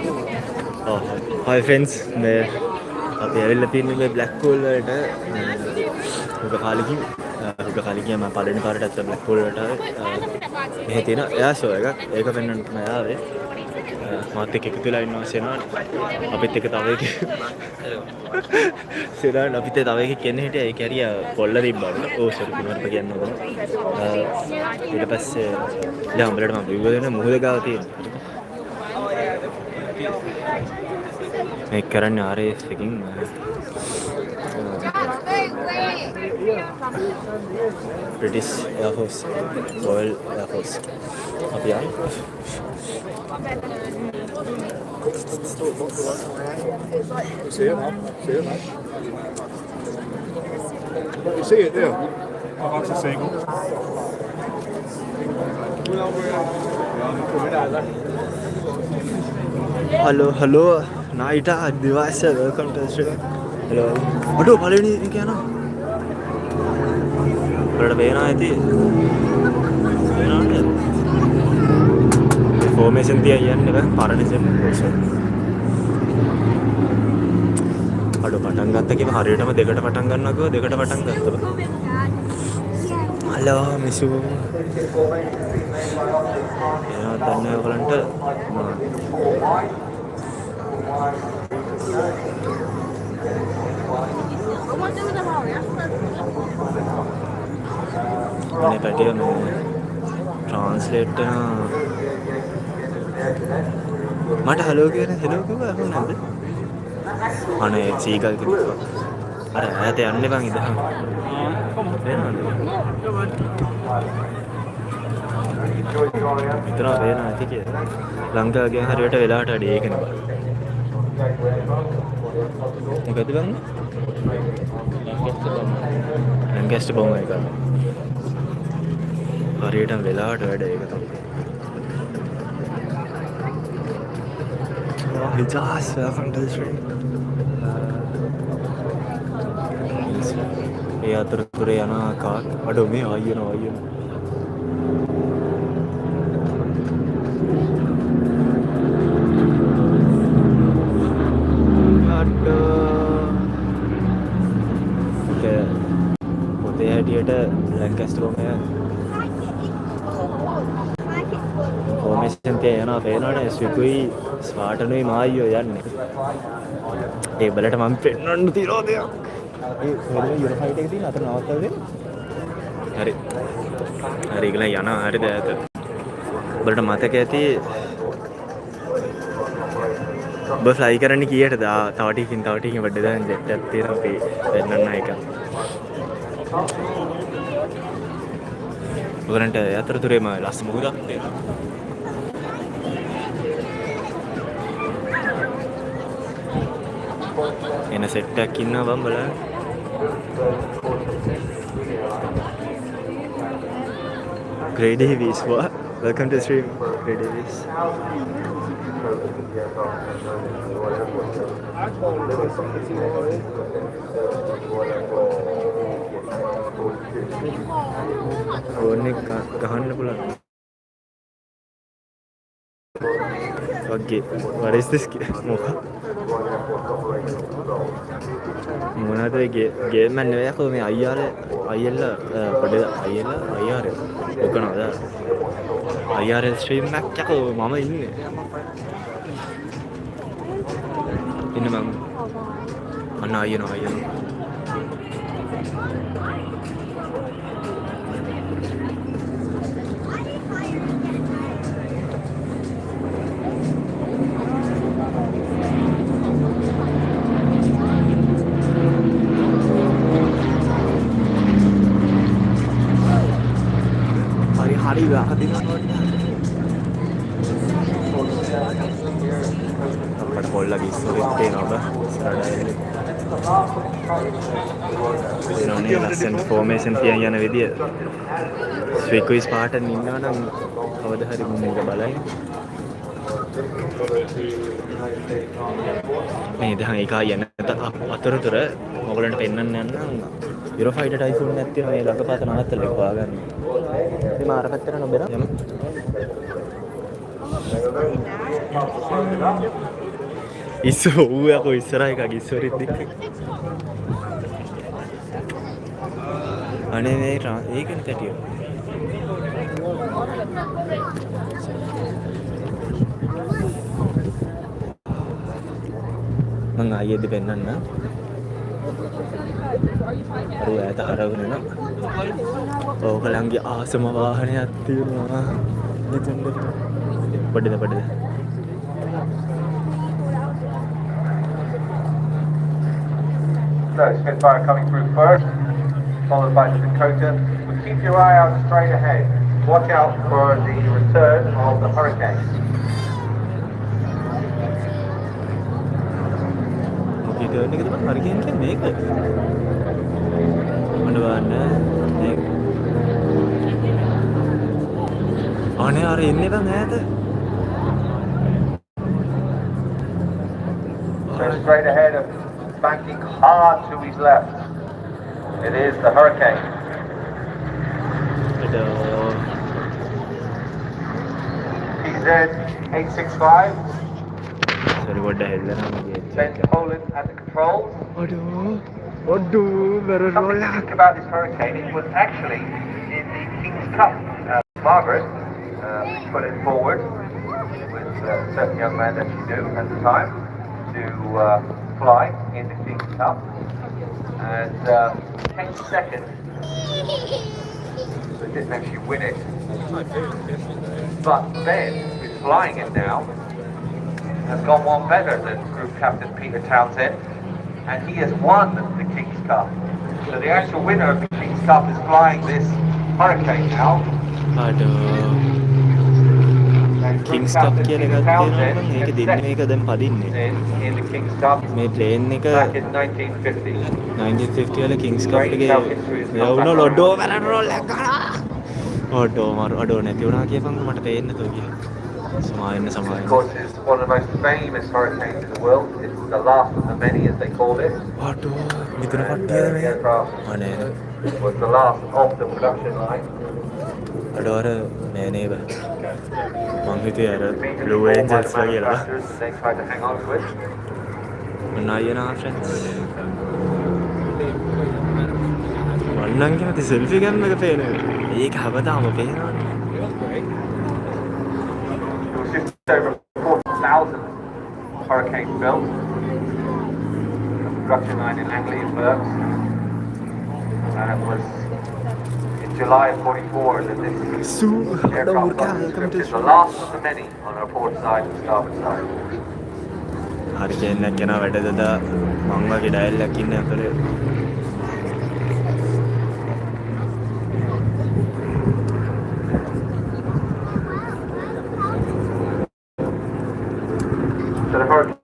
Oh, hi friends. මේ අපි ඇවිල්ලා තින්නේ මේ Blackpool වලට. උග කාලෙකින් මම පළවෙනි පාරට ඇත්ත Blackpool වලට ආවේ. මෙහි තියෙන Airshow එකක්. ඒක වෙන්නන්න තමයි ආවේ. මාත් එක්ක එකතු වෙලා ඉන්නවා සෙනාන්. අපිත් එක්ක තව එකෙක්. සෙනාන් අපිත් තව එකෙක් එන්න හිටියා. ඒක ඇරියා කොල්ල තිබ්බා. ඕ සෝරි කුමාරප කියන්න ඕන. ඊට පස්සේ දැන් උඹලට මම විව්ව දෙන මුහුද ගාව තියෙනවා. මේ කරන්නේ RAF එකකින් British Air Force Royal Air Force අපි යන්නේ See it, man. See it, man. You see it there? Oh, that's a single. hello Naita device welcome to the stream hello අඩෝ පළවෙනි එක යනවා වලට බේනා ඇති බේනාට ෆෝමේෂන් තියා යන්නේ බෑ පරණ සෙම් අඩෝ පටන් ගත්ත කිව්ව හරියටම දෙකට පටන් ගන්නවා කිව්ව දෙකට පටන් ගත්තා බෑ හලෝ මිසු එනවා දන්නේ ඔයගලන්ට මේ පැටිය මේ ට්‍රාන්ස්ලේට් කරන මට හලෝ කියන හෙලෝ කිව්වා අහුන්නේ නැද්ද අනේ සීගල් කිව්වා අර ඈත යන්න බං ඉදහම විතර වේන ඇති කියලා ලංකාව ගියන් හරියට වෙලාවට වැඩි ඒකනේ බං මොකද බං ලැන්කැස්ටර් බොම්බ එක හරියට වෙලාවට වැඩ ඒක තමයි හිජාස් welcome to the stream ඒ අතරතුරේ යන කාර් අඩෝ මේ ආයෙනවා පොතේ හැටියට ලැන්කැස්ටර් බොම්බ ෆෝමේෂන් තියා යනවා පේනවනේ ස්විකුයි ස්පාටනුයි මායියෝ යන්නේ ඒ බලට මම පෙන්නන්න තියනවා දෙයක් ඒ වෙන යුනිෆයිට් එක තියෙන අතර නවත්තලා දෙන්න හරි හරි ගලන් යනවා හරිද ඈත බලට මතක ඇති ඔබ ෆ්ලයි කරන්න කීයටද තව ටිකකින් වැඩ දාන්න ජෙට් එකක් තියෙනවා අපි පෙන්නන්න එක ඔයගලන්ට අතරතුරේම ලස්සන මුහුදක් තියෙනවා එන සෙට් එකක් ඉන්නවා බම් බලන්න Grey Davies what welcome to the stream Grey Davies phone එක ගහන්න පුළුවන් okay what is this මොනවද ගේම් එක නෙවෙයි අකෝ මේ අයියල පොඩ අයියාර ඔකනවද අයියාර ස්ට්‍රීම් එකක් යකෝ මම ඉන්න මම අන්න අයියනවා හරි අපට කොල්ලගේ ඉස්සරෙත් පේනවා බෑ ලස්සන ෆෝමේෂන් තියන් යන විදිය ස්විකුයි ස්පාටන් ඉන්නවනම් කවද හරි මේක බලයි මේ දැන් ඒක යන අතරතුර ඔයගලන්ට පෙන්වන්න යන්නම් යුරෝෆයිටර් ටයිෆූන් එකක් තියෙනවා මේ ළඟපාත නවත්තලා ඒක හොයාගන්න මේ මාර පැත්තට නොබෙන යමු ඉස්සෝ යකෝ ඉස්සරහ එකක් ඉස්සරෙත් දික්ක. අනේ මේ ඒකනේ තැටිය. මං ආයෙත් පෙන්නන්න. අර ඈත හරවගෙන න. ඕගලන්ගේ ආසම වාහනයක් තියෙනවා. මෙතනද. පොඩ්ඩද. So Spitfire coming through first, followed by Dakota. But keep your eye out straight ahead. Watch out for the return of the hurricane. Okay, turn එක තමයි හරියන්නේ කියන්නේ මේක. මොන වන්න මේක. අනේ අර එන්නේ බං ඈත. So straight ahead of banking hard to his left. It is the hurricane. PZ 865. Sorry, what the hell? Send Poland at the controls. Better Something to think about this hurricane. It was actually in the King's Cup. Margaret put it forward with a certain young man that she knew at the time to fly in the King's Cup. And came second. So it didn't actually win it. But Ben, who's flying it now, has gone one better than Group Captain Peter Townsend, and he has won the King's Cup. So the actual winner of the King's Cup is flying this hurricane now. King's Cup කියලා එකක් තියෙනවා නම් මේකේ දින්න මේක දැන් පදින්නේ. In the King's Cup මේ plane එක back in 1950. 1950 වල King's Cup එකේ වුණා ලොඩෝ වරන් රෝල් එකක් කරා. ඔඩෝ නැති වුණා කියපන් මට තේන්න තෝ කිය. සමායන්න. Of course, it's one of the most famous hurricanes in the world. It's the last of the many, as they call it. ඔඩෝ මිදුන And, පට්ටියද the මේ? aircraft අනේ. was the last of the production line. ඔඩෝ අර මේ නේද? මං හිතේ අර Blue Angels ලා කියලා. They tried to hang on to it. Nayana friends. මන්නම් කැමති සෙල්ෆි ගන්න එක පේනවා. ඒක හැමදාම පේනවනේ. It was just over 40,000 hurricane built. The production line in Langley and Berks. And it was in July of 44 that this aircraft got conscripted. The last of the many on our port side and starboard side. හරියට නැකන වැඩදද මං වගේ dial එකක් ඉන්න අතරේ So the hurricane.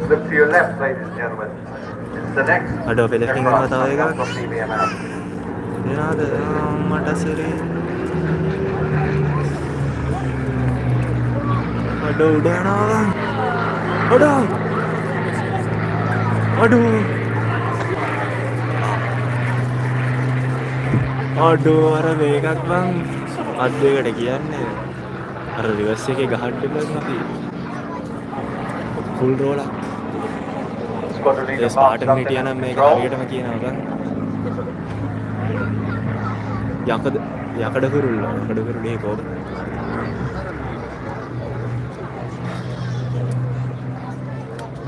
Look to your left, ladies and gentlemen. It's the next අඩෝ පෙලෙකින් යනවා තව aircraft එකක් from CBMF. එනවාද මට සිරේ අඩෝ උඩ යනවා අඩෝ අර මේකක් බං අත් දෙකට කියන්නේ අර රිවර්ස් එකේ ගහන්න බෑ අපි ෆුල් රෝලක් Squadron leader ඒ ස්පාටන් හිටියා නම් මේක හරියටම කියනවා බං යකඩ කුරුල්ලේ කොහොමද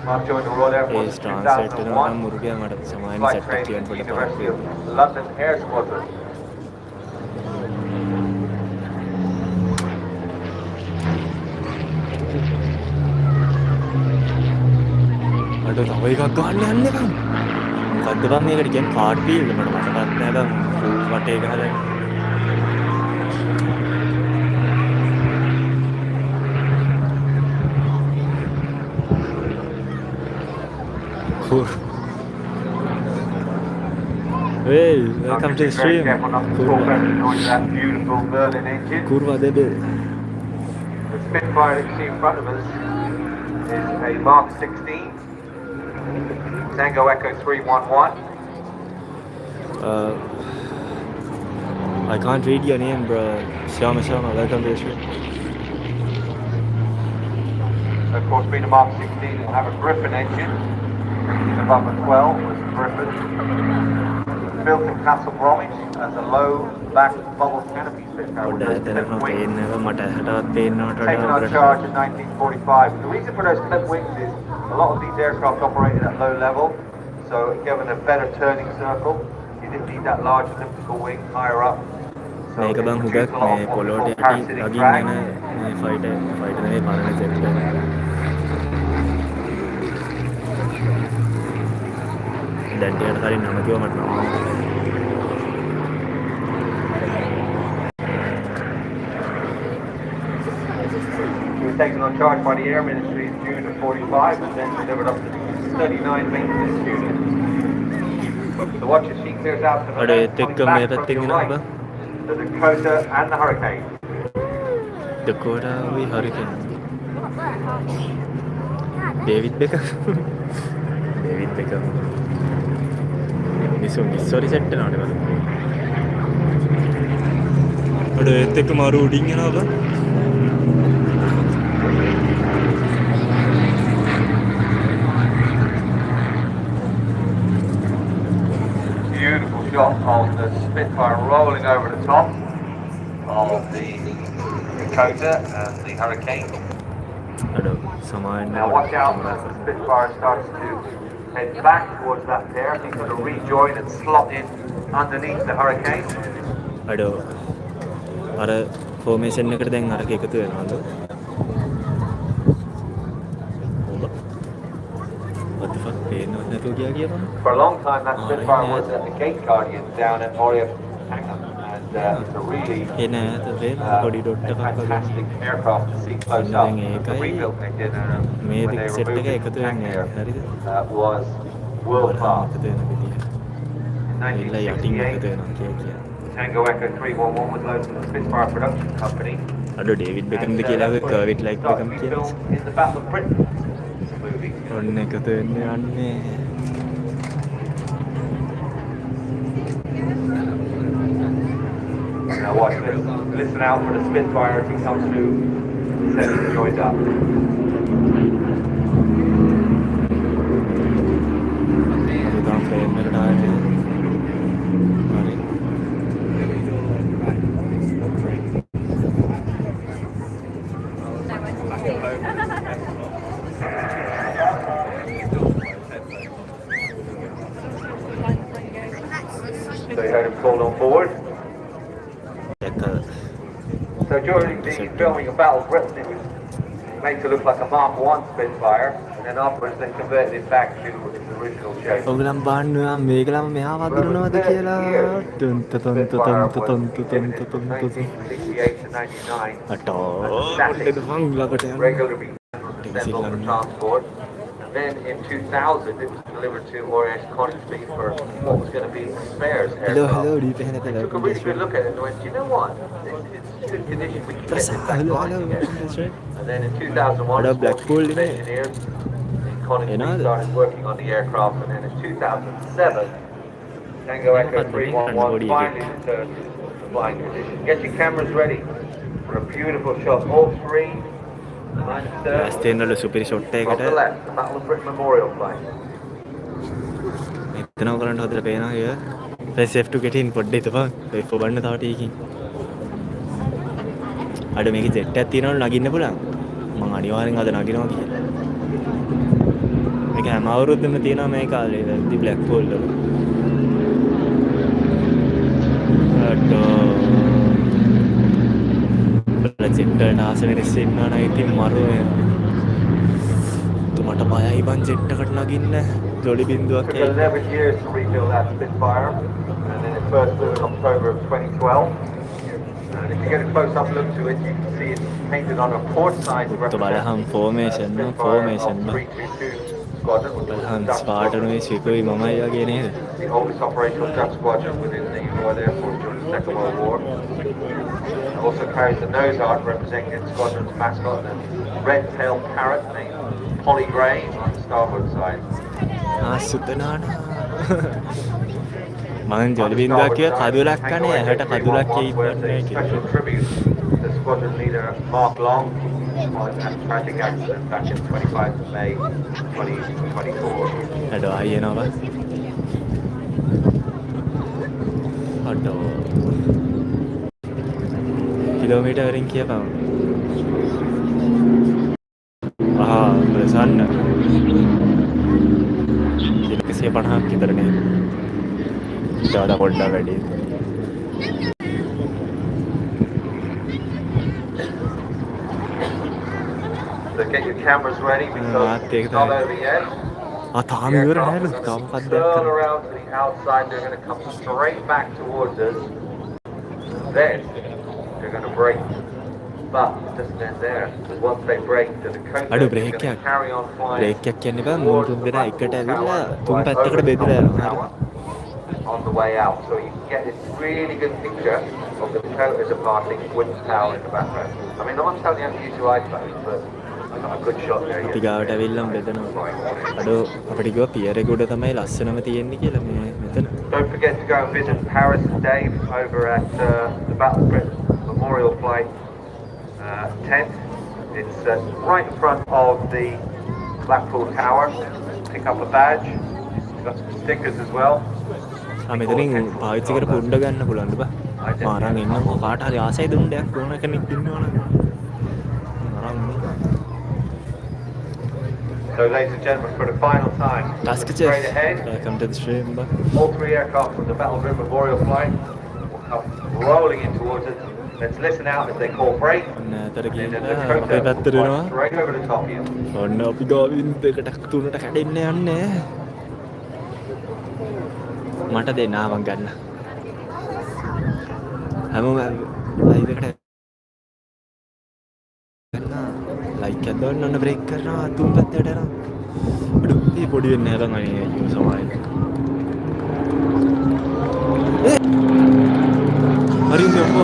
Mark joined the Royal Air Force A in translate වෙනවා 2001. නම් මුර්ගයා මට සමායන Flight සෙට් එකක් training කියන්න at the පොඩ්ඩක් University කරලා of London Air Squadron. අඩෝ තව එකක් ගන්න යන්න බං මොකද්ද බං මේකට කියන්නේ කාඩ් බීල් මට මතකත් නෑ බං වටේ ගහලා Hey, welcome to the stream. Kurva debe. The Spitfire that you see in front of us is a Mark 16, Tango Echo 311. I can't read your name, bro. Shama, welcome to the show. Of course, being a Mark 16, it'll have a Griffin engine. Above a 12 was Griffin. Built in Castle Bromwich as a low back bubble canopy Spitfire with those clipped wings. Taken on charge in 1945. The reason for those clipped wings is a lot of these aircraft operated at low level, so it gave them a better turning circle. You didn't need that large elliptical wing higher up. So මේක it බං produced හුඟක් a lot මේ of what we පොළොට call යටි parasitic ලගින් drag. යන මේ fighter නෙවෙයි පරණ jet දැන් ටිකට කලින් නම කිව්ව මට නම He was taken on charge by the Air Ministry in June of 45 and then delivered up to 39 maintenance units. So watch as she clears out to the අඩේ left, coming එක්ක මේ back from පැත්තෙන් your එනවා right, බං the Dakota and the Hurricane. Dakota we hurricane David Beckham David Beckham මිස්සෝරි set වෙනවද බං අඩේ ඒත් එක්ක මාරු උඩින් යනවා බං Beautiful shot of the Spitfire rolling over the top of the Dakota and the Hurricane. අඩෝ සමාවෙන්න Now watch out as the Spitfire starts to head back towards that pair. He's going to rejoin and slot in underneath the Hurricane. අඩෝ අර formation එකට දැන් අරක එකතු වෙනවද what the fuck පේන්නවත් නැතුව ගියා කියනවා For a long time, that Spitfire was a gate guardian down at Orient Hangar, and it's a really එන ඈත පේන පොඩි ඩොට් එකක් වගේ fantastic aircraft to see close up. The rebuilt engine මේ when they සෙට් removed එක it එකතු from වෙන්නේ hangar හරිද was world class. එකතු වෙන විදිය In එල්ල යටින් එකතු 1968, වෙනවා කිය කිය Tango Echo 311 was loaned to the Spitfire production company. අඩෝ ඩේවිඩ් බෙකම්ද And, කියලා that's කර්විට් what like started බෙකම් to be කියලා filmed in the Battle of Britain movie. ඔන්න එකතු වෙන්න යන්නේ Now watch this. Listen out for the Spitfire as he comes through. Says he's joined up. අලුතම් frame එකට ආවේ හරි So you heard him called on board. දැක්ක So during the filming of Battle of Britain, it was made to look like a Mark 1 Spitfire, and then afterwards they converted it back to its original shape. ඔගලම් බාන්නවා මේකලම මෙහා වදිනවද කියලා තුන් තුන් Spitfire තුන් was තුන් තුන් exhibited තුන් from තුන් 1968 to 99 අටෝ as a දෙක මං ළකට යනවා regularly assembled for transport. And then in 2000, it was delivered to Orient Conisbee for what was going to be spares hello aircraft. දීපේ හැනත They took a really good look at it and went, you know what? It's good condition. We can get this back hello flying hello again. that's right And then in 2001, Ada Blackpool Blackpool ini. engineers in Conisbee Enak. started working on the aircraft. And then in 2007, Tango Echo Dapat beli kan 311 body finally returned to flying condition. Get your cameras ready for a beautiful shot. All three. ඇස්තේනවල සුපිරි shot From එකකට the left, the Battle of Britain Memorial flight. එතනම කරන්න හදලා පේනවා කිය press F to get in පොඩ්ඩ හිතපන් F බන්න තව ටිකකින් අඩ මේක ජෙට් එකක් තියෙනවලු නගින්න පුළුවන් මම අනිවාර්යෙන් අද නගිනවා කියලා මේක හැම අවුරුද්දෙම තියෙනවා මේ කාලේ දි බ්ලැක්පූල් වල අඩෝ ජෙට් වලට ආස වෙනස් වෙනවා නම් ඉතින් මරුවේ මට බයයි බං ජෙට් එකට නගින්න ජොලි බින්දුවක් It took 11 years to rebuild that Spitfire, and then it first flew in October of 2012. And if you get a close-up look to it, you can see it's painted on a port side බලහම් formation න formation න squadron, which was බලහම් the Dutch ස්පාටනුයි සිකුයි මමයි වගේ නේද the oldest operational Dutch squadron within the Royal Air Force during the Second World War. It also carries the nose art representing the squadron's mascot, the red-tailed parrot named Polly Gray on the starboard side. සුතනාන මං On jolly the බින්දුවක් starboard කිව්වා side, කඳුලක් hangar කනේ head ඇහැට කඳුලක් 311 was කියන්න a කියලා. special tribute to squadron leader Mark Long on a tragic accident back in 25th of May 2024. අඩෝ ආයෙනවා. අඩෝ kilometre වලින් කියපන්. ප්‍රසන්න. කිලෝ 150ක් විතරනේ. ඊට වඩා පොඩ්ඩක් වැඩි. So get your cameras ready because it's not over yet. තාම The ඉවර aircraft නෑලු. is තාම going to පද්දයක් turn කරනවා. around to the outside. They're going to come straight back towards us. Then they're going to brake. But it doesn't end there. Because once they brake to the coast, අඩෝ they're going to බ්‍රේක්යක්. carry on flying බ්‍රේක්යක් කියන්නේ බං මුන් towards තුන් the දෙනා එකට Blackpool ඇවිල්ලා tower, තුන් flying over පැත්තකට the top බෙදලා of the යනවා. tower on the way out. So you can get this really good picture of the Dakota departing with the tower in the background. I mean, I'm not telling you how to use your iPhone, but I got a good shot there. අපි ගාවට ඇවිල්ලාම බෙදනවා. අඩෝ අපිට කිව්වා peer එක උඩ තමයි ලස්සනම තියෙන්නේ කියලා මේ මෙතන. Don't forget to go and visit Paris and Dave over at the Blackpool Memorial Flight tent. It's right in front of the Blackpool Tower. Pick up a badge. We've got some stickers as well. මෙතනින් පාවිච්චි කරපු උණ්ඩ ගන්න පුළුවන්ද බා? මාරන් එන්නම්කෝ කාට හරි ආසයිද උණ්ඩයක් ඕන කෙනෙක් ඉන්නවනම්. මාරන් So ladies and gentlemen, for the final time, Task straight chef. ahead, Welcome to the stream, bro. all three aircraft from the Battle River Memorial Flight will come rolling in towards us. Let's listen out as they call break. ඔන්න අතර And then the ගිහිල්ලා Dakota අපේ පැත්තට will fly එනවා. straight over the top of you. ඔන්න අපි ගාවින් දෙකට තුනට කැඩෙන්න යන්නේ. මට දෙන්න ආවන් ගන්න. හැමෝම ලයිව් එකට ගන්න. ලයික් එකක් දාන්න ඔන්න බ්‍රේක් කරනවා තුන් පැත්තට යනවා. අඩු මේ පොඩි වෙන්නේ නැතන් අනේ අයියෝ සමායි. හරිද ඔක්කො?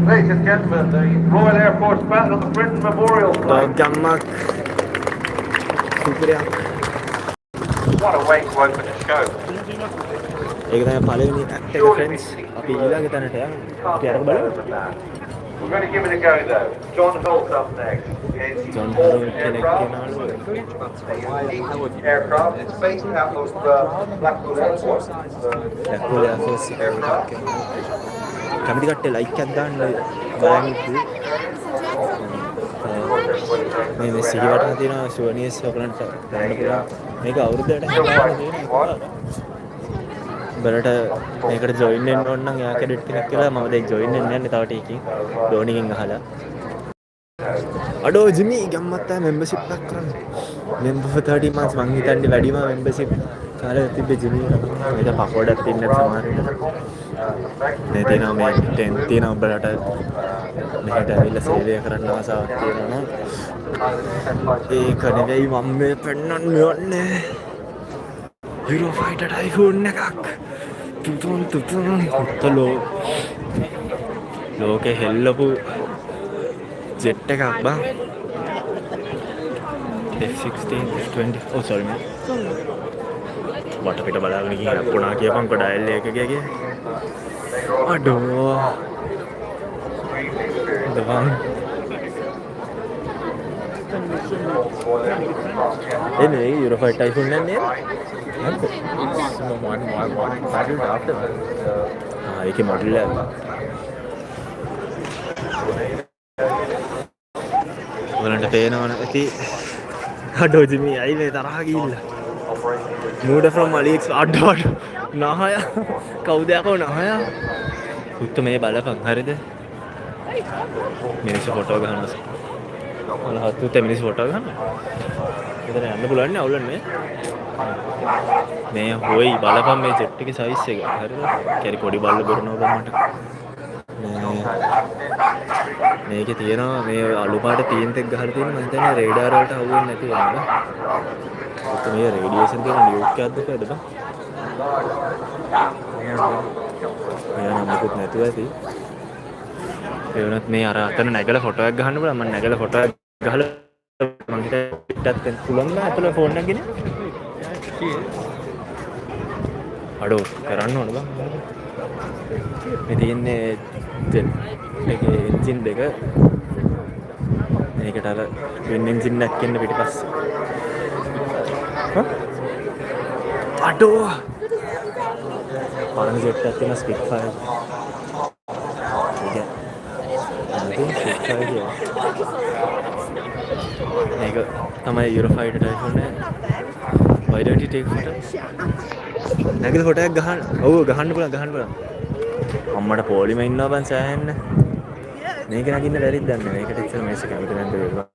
Ladies and gentlemen, the Royal Air Force Battle of the Britain Memorial Flight. ගම්මක් සුපිරියක්. What a way to open the show. ඒක තමයි පළවෙනි ඇක්ට් එක ෆ්‍රෙන්ඩ්ස්. අපි ඊළඟ තැනට යමු. අපි අරක බලමු. We're going to give it a go though. John Holt up next. It's John Holt Holt කෙනෙක් aircraft. Aircraft. It's based out of Blackpool Airport. Blackpool Air Force Aircraft. කැමති කට්ටිය ලයික් එකක් දාන්න බලන්න ඉතින්. මේ සිහිවටන තියෙන සුවනියස් ඔයගලන්ට දාන්න පුළුවන්. මේක අවුරුද්දකට හැදලා තියෙනවා. බලට මේකට ජොයින් වෙන්න ඕන නම් එයා කැඩට් කෙනෙක් කියලා මම දැන් ජොයින් වෙන්න යන්නේ තව ටිකකින් ඩෝනිගෙන් අහලා. අඩෝ ජිමි ගම්මත් ආ මෙම්බර්ෂිප් එකක් කරන්න. මෙම්බර් for 30 months මං හිතන්නේ වැඩිම මෙම්බර්ෂිප් කාලේ තිබ්බේ ජිමි. මේක පකෝඩක් තින්නේ සමහර විට. මේ තියෙනවා මේ ටෙන් තියෙනවා උඹලට මෙහෙට ඇවිල්ලා සේවය කරන්න ආසාවක් තියෙනවා නම් ඒක නෙවෙයි මම මේ පෙන්නන්න යන්නේ යුරෝ ෆයිටර් ටයිෆූන් එකක් තුතුන් ලෝකේ හෙල්ලපු ජෙට් එකක් බං F-16 F-20 oh sorry man වටපිට බලාගෙන ගිහින් අපුණා කියපන්කො ඩයල් එකකගේ අඩෝ දවන් එනේ යුරෝ ෆයිටර් ටයිෆූන් නන්නේ ඒකේ මොඩල් එක ඔයාලන්ට පේනවනේ ඇති අඩෝ ජිමි අයි මේ තරහ ගිහිල්ලා මූඩ ෆ්‍රොම් අලිඑක්ස් අඩෝ නහය කවුද යකෝ නහය උත්ත මේ බලපන් හරිද මිනිස්සු ෆොටෝ ගහනවා ඔයාලා හත්තුත් මිනිස්සු ෆොටෝ ගහනවා එතන යන්න පුළුවන් නේ අවුලක් නේ මේ හොයි බලපන් මේ ජෙට් එකේ සයිස් එක හරිද කැරි පොඩි බල්ල බොරනවා මට මේකේ තියෙනවා මේ අලු පාට තීන්තෙක් ගහලා තියෙන මම හිතන්නේ රේඩාර වලට අහු වෙන්නේ නැති වෙනවා ඒත් මේ රේඩියේෂන් තියෙන නියුක් එකක්ද කොහෙද බං එයා නම් මොකුත් නැතුව ඇති ඒ වුණත් මේ අර අතන නැගලා ෆොටෝ එකක් ගහන්න පුළුවන්. මම නැගලා ෆොටෝ එකක් ගහලා මම හිතා පිටත් වෙන්න පුළුවන් නෑ අතල ෆෝන් එකක් ගෙන. අඩෝ කරන්න ඕන බං. මේ තියෙන්නේ ඒකේ එන්ජින් දෙක. මේකට අර වෙන එන්ජින් එකක් එන්න පිටිපස්සේ. අඩෝ පරණ ජෙට් එකක් තියෙන ස්පිට් ෆයර්. මේක තමයි යුරෝෆයිටර් ටයිෆෝන් එක. why don't you take photo? නැගිට ෆොටෝ එකක් ගහන්න. ඔව් ගහන්න පුළුවන්. අම්මට පොලිම ඉන්නවා බං සෑහෙන්න. මේක නගින්න බැරිද දන්නේ. මේකට ඉස්සර මේක කැමති නැද්ද කියලා.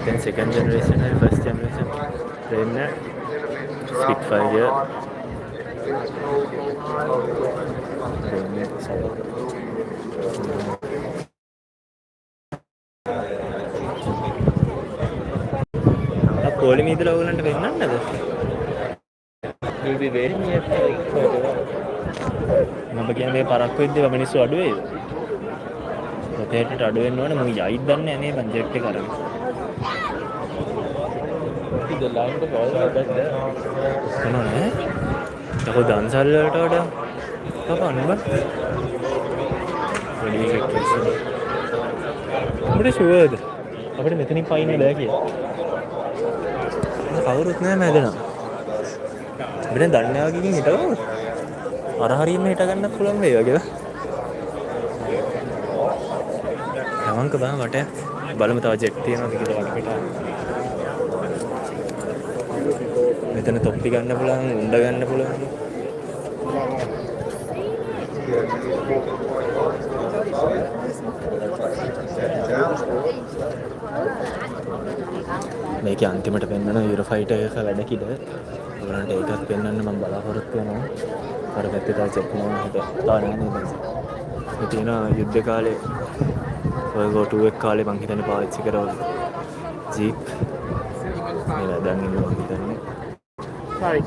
Then second generation and first generation train Spitfire. පොලිම ඉදලා ඕගලන්ට වෙන්නන්නද? will be very near මම කියන්නේ පරක්කු වෙද්දී මිනිස්සු අඩු වෙයිද? රොටේටර් අඩු වෙන්න ඕනේ මම යයිද දන්නේ නැහැ මං ජෙට් එක අරගෙන. the line to all that there. කොහොමද? ඒක දන්සල් වලට වඩා කපන්න බෑ. වැඩි එකක් කියලා. අපිට ෂුවර්ද? අපිට මෙතනින් පයින්න බෑ කියලා. කවුරුත් නැහැ මැදෙනවා. අපිට දන්නේ වගේකින් හිටවමු. අර හරියම හිට ගන්නත් පුළුවන් වෙයි වගේ. යමන්ක බෑ මට බලමු තව ජෙට් තියෙනවද කියලා වටපිට. මෙතන තොප්පි ගන්න පුළුවන්, උණ්ඩ ගන්න පුළුවන්. මේක අන්තිමට පෙන්වන යුරෝෆයිටර් එක වැඩ කිඩ. ඔයාලන්ට ඒකත් පෙන්වන්න මම බලාපොරොත්තු වෙනවා. අර පැත්තේ තව චෙක් කරනවා හිත. තාම නෑ නේද? මේ තියෙන යුද්ධ කාලේ World War 2 එක කාලේ මං හිතන්නේ පාවිච්චි කරවල ජීප්. මේලා දැන් ඉන්නවා හිතන්නේ. Sorry.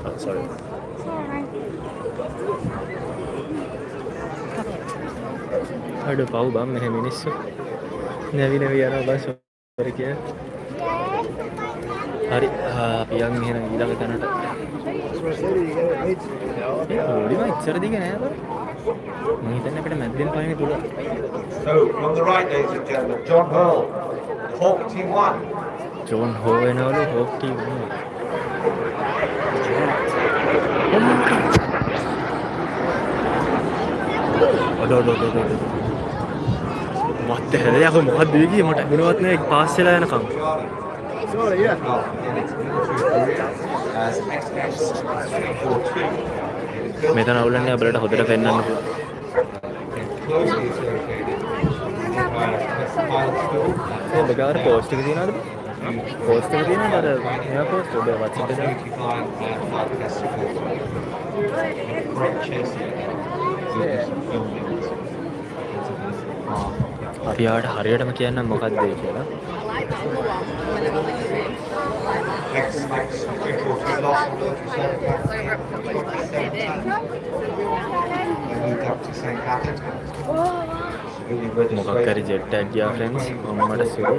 Oh, sorry. අඩ පව් බම් මෙහෙ මිනිස්සු. නැවි යනවා බස් sorry කිය. හරි අපි යන් එහෙනම් ඊළඟ තැනට. ඕලිම ඉච්චර දිග නෑ බං. මම හිතන්නේ අපිට මැද්දෙන් පයින්න පුළුවන්. So on the right, ladies and gentlemen, John Hall, Hawk Team 1. John Hall වෙනවලු Hawk Team 1. What the hell? यार මොකක්ද වෙන්නේ මට මොනවත් නෑ පාස් වෙලා යනකම්. Sorry, yeah. මෙතන අවුලන්නේ අපලට හොදට පෙන්වන්න පුළුවන්. ඒ බගාර පෝස්ට් එක තියනවද? පෝස්ට් එක තියනවද? අර මෙයා පෝස්ට් ඔබ WhatsApp එකේ අපි ආවට හරියටම කියන්නම් මොකක්ද ඒ කියලා. මොකක් හරි ජෙට් එකක් ගියා ෆ්‍රෙන්ඩ්ස් මමට සුදු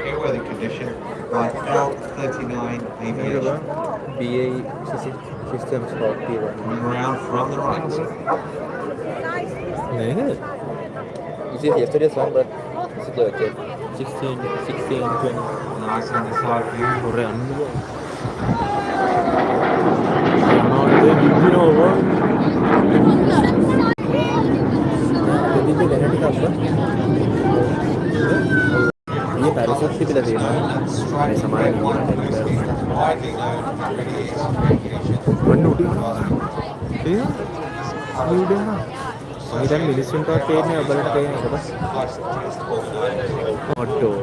Airworthy condition by L39 aviation. BA systems for P1 Around from the right. නේද? This is yesterday's one but this is okay. 16 20 Nice on the side view. ඔරේ අන්නුවා මොනවද දිනනවා දෙදිගේ දැන ටිකක් මේ පරිසත් පිටලා තියෙනවා මේ සමාන වන්න උඩ යනවා ඒ උඩ යනවා මම දැන් මිනිස්සුන්ටවත් පේන්නේ ඔබලට පේන්නේ කොහොමද ඔට්ටෝ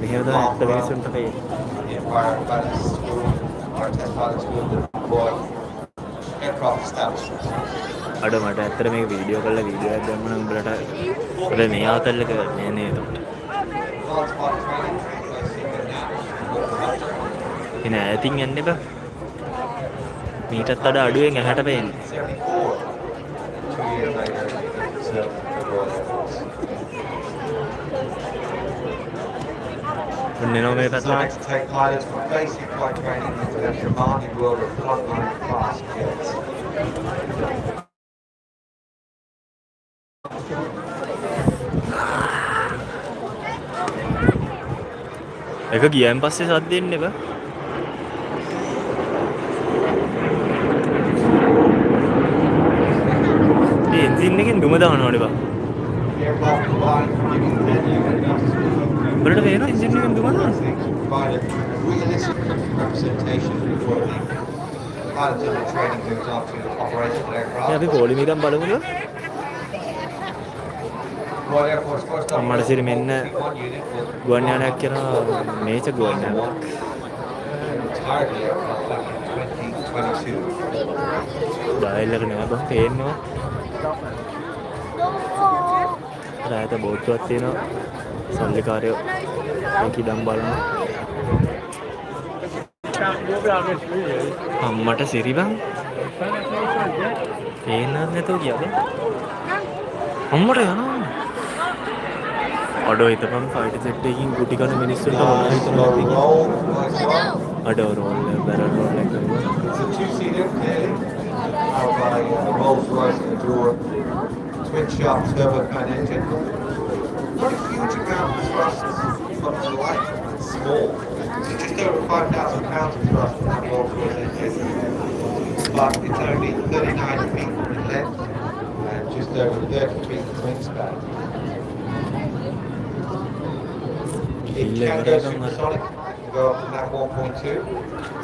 මෙහෙම තමයි ඇත්ත මිනිස්සුන්ට පේන්නේ අඩ මට ඇත්තට මේක වීඩියෝ කරලා වීඩියෝ එකක් දැම්ම නම් උඹලට ඔබ මේ ආතල්ලක නෑ නේද එතකොට එන ඈතින් යන්න එපා මීටත් වඩා අඩුවෙන් ඇහැට පේන්නේ. 1974. 2 years later, it served the Royal Air Force. ඔන්න එනවා මේ පැත්තට. Designed to take pilots from basic flight training into the demanding world of frontline fast jets. එක ගියන් පස්සේ සද්ද එන්නේ බා. ඒ එන්ජින් එකෙන් දුම දානවනේ බා. Aircraft combined giving venue enough බලන්න වේන එන්ජින් එකෙන් දුම දානවා. provide a realistic representation for the pilots under training to example operational aircraft. අපි පොලිමේ ඉඳන් බලමුද? Royal Air Force first අම්මට සිරි මෙන්න ගුවන් යානයක් කරනවා මේච ගුවන් යානයක්. entirely aircraft back in 2022. Dial එක නෑ බං පේන්නවා. රායත බෝට්ටුවක් තියෙනවා. සල්ලිකාරයෝ මේක ඉදන් බලනවා. අම්මට සිරි බං. පේන්නත් නැතුව ගියාද? අම්මට යනවා. අඩෝ හිතපන් ෆයිටර් ජෙට් එකකින් ගුටි කන මිනිස්සුන්ට මොනවා හිතනවද කියලා. අඩෝ රෝල් බැරල් රෝල් එක. It's a two-seater, clearly, powered by a Rolls-Royce Endure twin-shaft turbofan engine. Not a huge amount of thrust, but light and small. So just over 5,000 pounds of thrust from that Rolls-Royce engine. But it's only 39 feet in length and just over 30 feet in wingspan. It can go supersonic, go up to Mach 1.2.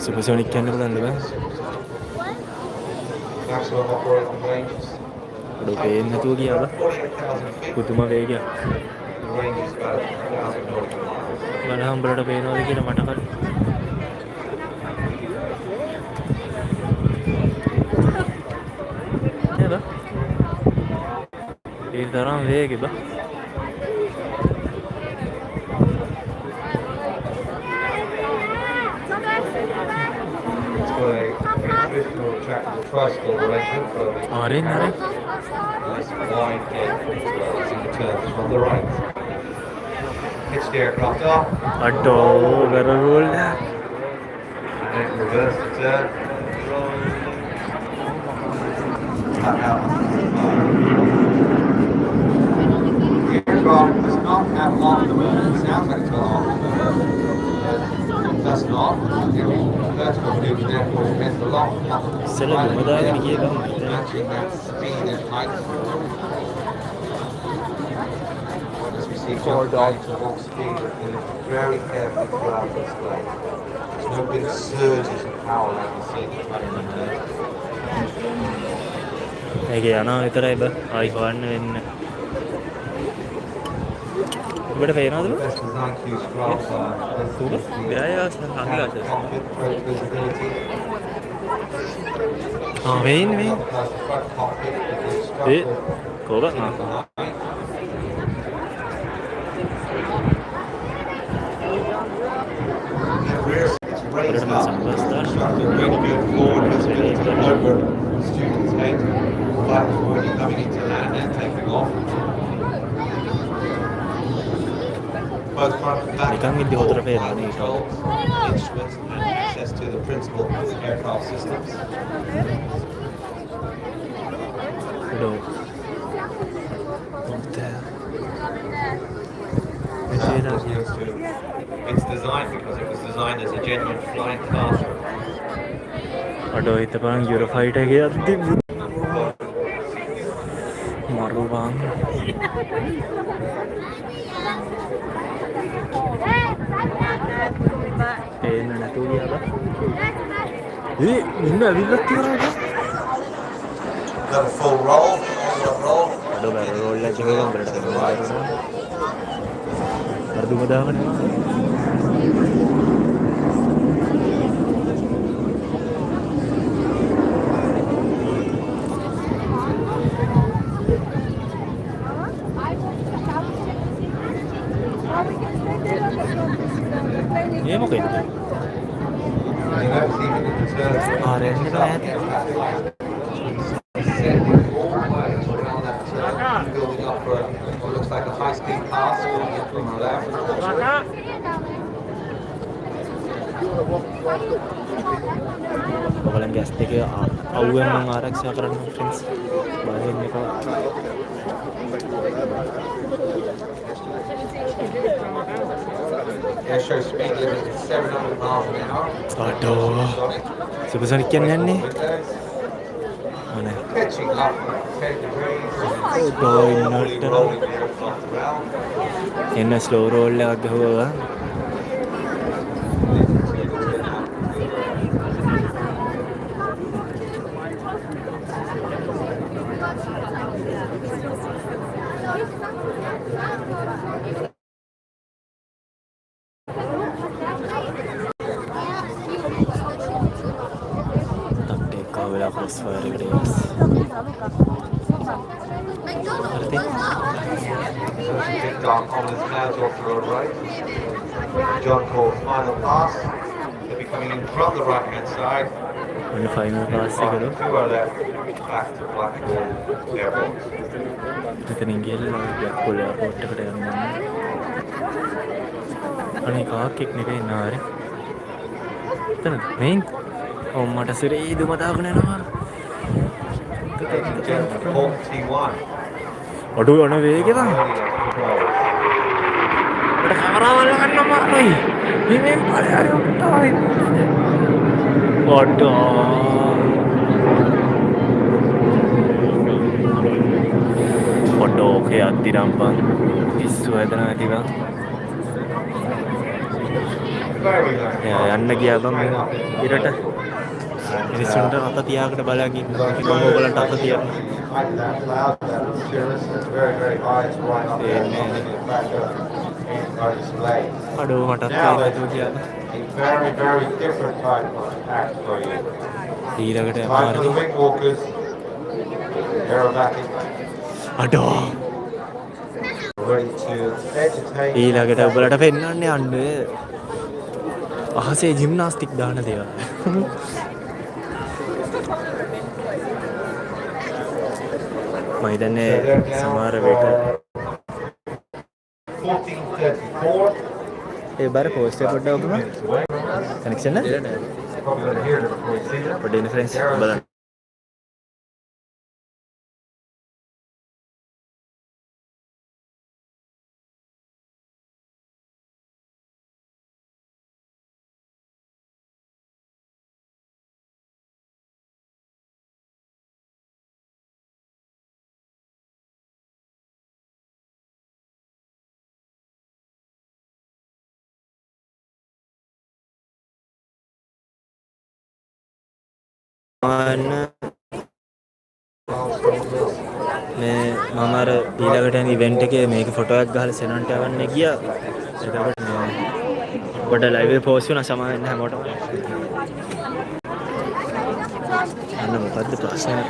Supersonic කියන්න පුළුවන්ද බං? Maximum operating ranges. අඩෝ පේන්නේ නැතුව ගියා බං. 48,000 feet. පුදුම වේගයක්. The range is about 1,000 nautical miles. බලහන් උඹලට පේනවද කියලා මට කලින්. නේද? ඒ තරම් වේගෙ බං. It's got a traditional retractable tricycle arrangement for the ආරෙන් ආරෙන්. nice wide head as well as in the turns from the right. Pitch the aircraft off අඩෝ barrel roll එක. and then reverse the turn. Back out. The aircraft does not have afterburn. It sounds like it's got afterburn. It does not. The vertical maneuver therefore depends a lot on ඉස්සෙල්ලා දුම දාගෙන ගියේ බං. matching that speed and height. As we see jump down to walk speed, it is very carefully throughout the display. There's no big surges of power like you see in the front end there. මේක යනවා විතරයි බං. ආයි හොයන්න වෙන්නේ. ඔබට පේනවද බං? Best designed to use scrolls are cockpit, great visibility. වෙයින් වෙයින්. Plus the front cockpit with the A instructor කෝක sitting behind. The rear seats raised up. Instructor really good forward visibility over students' head. Flight is already coming into land and taking off. Both front and back නිකන් ඉද්දි හොදට පේනවා නේ. controls, instruments and access to the principal aircraft systems. අඩෝ. It's designed because it was designed as a genuine flying classroom. අඩෝ හිතපන් euro fighter එකේ යද්දි මරු බං. පේන්න නැතුව ගියා බං. ඉන්න ඇවිල්ලා තියෙනවා බං. Got a full roll, roll. අඩෝ බැරල් රෝල් එකක් ගිහුවම බලන්න තියෙනවා. අර දුම දාගෙන යනවා. ඒ මොකෙන්ද? You know, it's even in the turn. ආරෙන් එක ඈත. building up for what looks like a high-speed pass going in from the left. ඔයගලන් ගෑස් දෙක අවුවෙන් මම ආරක්ෂා කරන්න ෆ්‍රෙන්ඩ්ස්. බයෙන් එක Airshow speed limit is 700 miles an hour. අඩෝ සුපර්සොනික් කියන්නේ යන්නේ. මොනේ? Pitching up 10 degrees and going slowly not rolling the aircraft around. එන්න ස්ලෝ රෝල් එකක් ගහුවා. වෙලා ක්‍රොස් ෆයර් එකට යස්. හරිද? Big Don Collins now to off the road right. John Cole's final pass. They'll be coming in from the right hand side. ඔන්න final pass එකද? Two are left back to Blackpool Airport. මෙතනින් ගිහලා බ්ලැක්පූල් airport එකට යන්න. අනේ කාක් එක්ක නෙවෙයි නාරේ. එතනද? මේන් ඔව් මට සිරේ දුම දාගෙන යනවා. අඩු යන වේගෙ බං. මට කැමරාවල් ගන්න මාරුයි. මෙහෙන් ඵලයන් උට්ටායි. ඔඩෝ. ඔඩෝ ඔකේ අද්දිනම් බං. පිස්සු හැදෙනවා ඇති බං. යන්න ගියා බං ඉරට. මිනිස්සුන්ට අත තියාගෙන බලන් ඉන්න. මම ඕගලන්ට අත තියන්න. අඩෝ මටත් ඒක කියලා. Very, very different type of act for you. ඊළඟට Time for the wing walkers. Aerobatic. අඩෝ Ready to entertain. ඊළඟට ඔයාලට පෙන්වන්න යන්නේ අහසේ ජිම්නාස්ටික් දාන දේවල්. මම හිතන්නේ සමහර වෙට 1434. ඒ බාර පෝස්ට් එක පොඩ්ඩක් ඔකම කනෙක්ෂන් එක Probably going to hear it before you see them. පොඩ්ඩ ඉන්ෆ්ලුවෙන්ස් බලන්න. මේ මම අර ඊළඟට යන ඉවෙන්ට් එකේ මේක ෆොටෝ එකක් ගහලා සෙනන්ට යවන්න ගියා. එතකොට පොඩ ලයිව් එක පෝස්ට් වුණා සමා වෙන්න හැමෝටම. අන්න මොකද්ද ප්‍රශ්නේ?